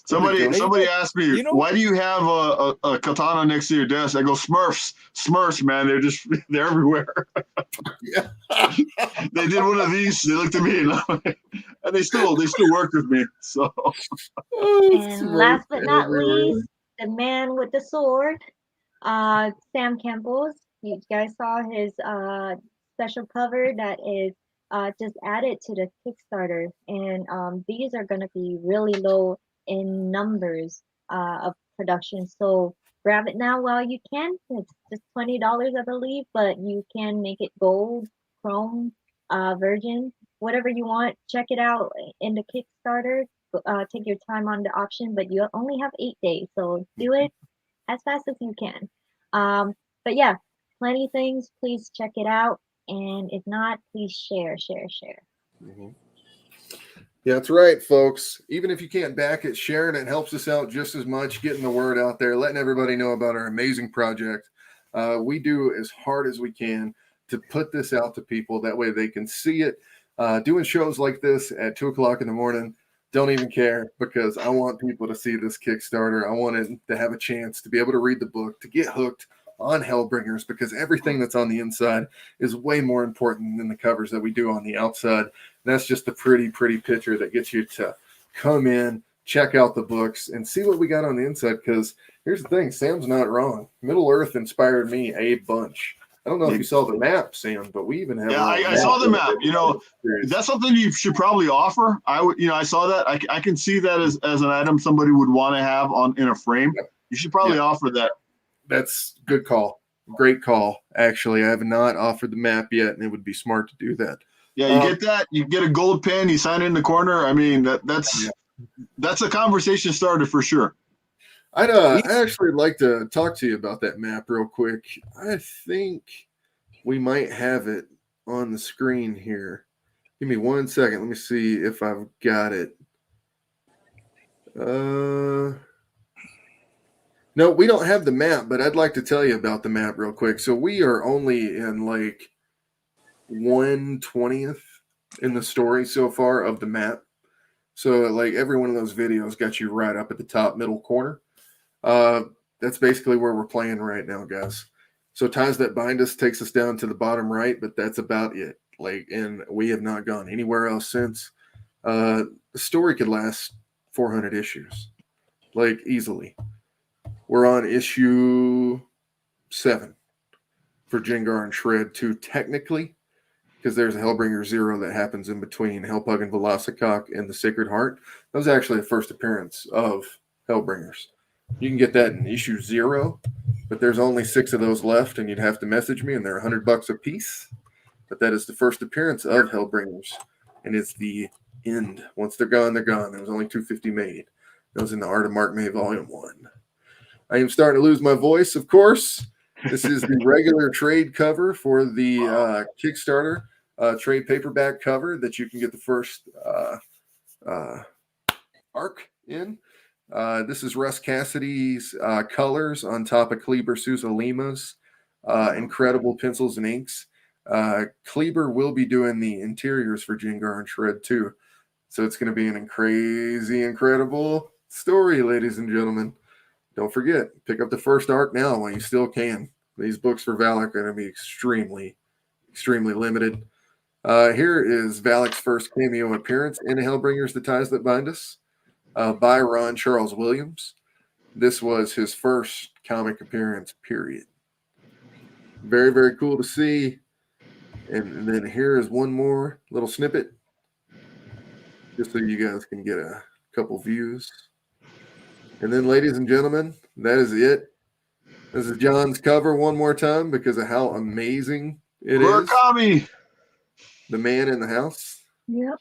Somebody asked me, you know- why do you have a katana next to your desk? I go, Smurfs, man. They're everywhere. Yeah. They did one of these. They looked at me, and they still work with me. So. and last but not least, the man with the sword, Sam Campos. You guys saw his special cover that is just added to the Kickstarter, and these are gonna be really low in numbers of production. So grab it now while you can. It's just $20, I believe, but you can make it gold, chrome version, whatever you want. Check it out in the Kickstarter. Take your time on the option, but you only have 8 days, so do it as fast as you can. But yeah, plenty of things. Please check it out, and if not, please share. Mm-hmm. Yeah, that's right, folks. Even if you can't back it, sharing it helps us out just as much, getting the word out there, letting everybody know about our amazing project. We do as hard as we can to put this out to people. That way they can see it. Doing shows like this at 2 o'clock in the morning, don't even care, because I want people to see this Kickstarter. I want it to have a chance to be able to read the book, to get hooked on Hellbringers, because everything that's on the inside is way more important than the covers that we do on the outside. And that's just the pretty picture that gets you to come in, check out the books, and see what we got on the inside. Because here's the thing, Sam's not wrong. Middle Earth inspired me a bunch. I don't know if you saw the map, Sam, but we even have. Yeah, I saw the map. That's something you should probably offer. I saw that. I can see that as an item somebody would want to have in a frame. You should probably offer that. That's good call. Great call. Actually, I have not offered the map yet, and it would be smart to do that. Yeah, you get that. You get a gold pen. You sign it in the corner. I mean, that's a conversation starter for sure. I'd actually like to talk to you about that map real quick. I think we might have it on the screen here. Give me 1 second. Let me see if I've got it. No, we don't have the map, but I'd like to tell you about the map real quick. So we are only in like 1/20th in the story so far of the map. So like every one of those videos got you right up at the top middle corner. That's basically where we're playing right now, guys. So Ties That Bind Us takes us down to the bottom right, but that's about it. And we have not gone anywhere else since. The story could last 400 issues, easily. We're on issue 7 for Jengar and Shred 2 technically, because there's a Hellbringer 0 that happens in between Hellpug and Velocicock and the Sacred Heart. That was actually the first appearance of Hellbringers. You can get that in issue 0, but there's only 6 of those left, and you'd have to message me, and they're $100 a piece. But that is the first appearance of Hellbringers, and it's the end. Once they're gone, they're gone. There was only 250 made. That was in the Art of Mark May Volume 1. I am starting to lose my voice, of course. This is the regular trade cover for the Kickstarter trade paperback cover that you can get the first arc in. This is Russ Cassidy's colors on top of Kleber Sousa Lima's incredible pencils and inks. Kleber will be doing the interiors for Jengar and Shred too. So it's going to be an crazy, incredible story, ladies and gentlemen. Don't forget, pick up the first arc now while you still can. These books for Valak are going to be extremely, extremely limited. Here is Valak's first cameo appearance in Hellbringers: The Ties That Bind Us by Ron Charles Williams. This was his first comic appearance, period. Very, very cool to see. And then here is one more little snippet, just so you guys can get a couple views. And then, ladies and gentlemen, that is it. This is John's cover one more time because of how amazing it is. The man in the house. Yep.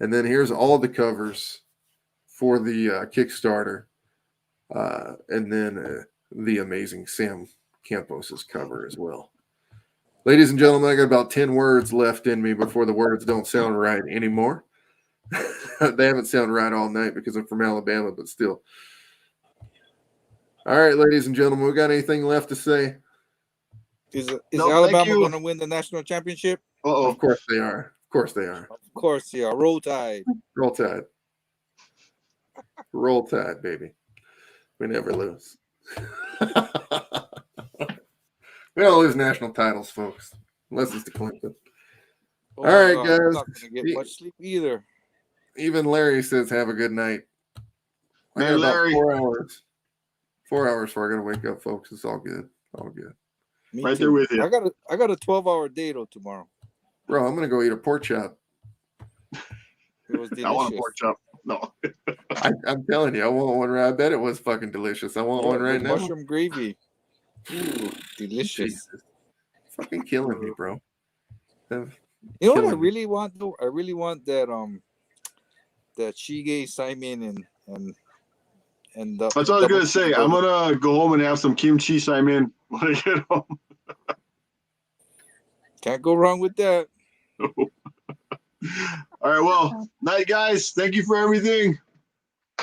And then here's all the covers for the Kickstarter. And then the amazing Sam Campos' cover as well. Ladies and gentlemen, I got about 10 words left in me before the words don't sound right anymore. They haven't sounded right all night because I'm from Alabama, but still. All right, ladies and gentlemen, we got anything left to say? Is Alabama going to win the national championship? Uh-oh. Of course they are. Of course they are. Of course they are. Roll Tide. Roll Tide. Roll Tide, baby. We never lose. We don't lose national titles, folks, unless it's the Clemson. Oh, all right, God, guys. I'm not going to get much sleep either. Even Larry says have a good night. I got Man, about Larry. 4 hours. 4 hours before I got to wake up, folks. It's all good. All good. Me Right too. there with you. I got a 12-hour day though tomorrow. Bro, I'm going to go eat a pork chop. It was delicious. I want a pork chop. No. I'm telling you, I want one right. I bet it was fucking delicious. I want one right now. Mushroom gravy. Ooh, delicious. Jesus. Fucking killing me, bro. You know what I Killing me. really want though? I really want that that Shige Simon and the, That's what I was gonna say. I'm gonna go home and have some kimchi Simon when I get home. Can't go wrong with that. All right, well, night guys. Thank you for everything.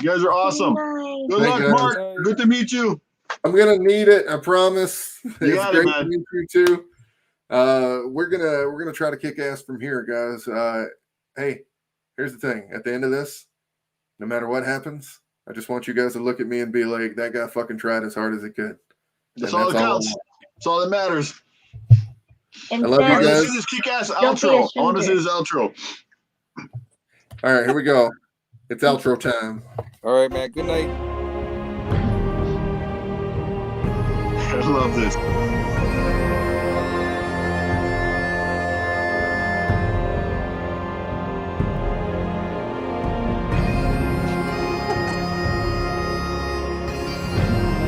You guys are awesome. Good Night, luck, guys. Mark. Good to meet you. I'm gonna need it. I promise. You It's got it, great man. to meet you too. We're gonna try to kick ass from here, guys. Hey, here's the thing. At the end of this, no matter what happens, I just want you guys to look at me and be like, "That guy fucking tried as hard as he could." That's And all that I counts. want. That's all that matters. And I love you I want to guys. see this kick-ass Don't be a outro. I want to see sugar. this outro. All right, here we go. It's outro time. All right, man. Good night. I love this.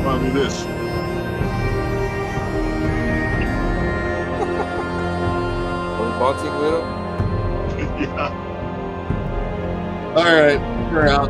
I'll do this. Are you boxing with him? Yeah. All right, we're out.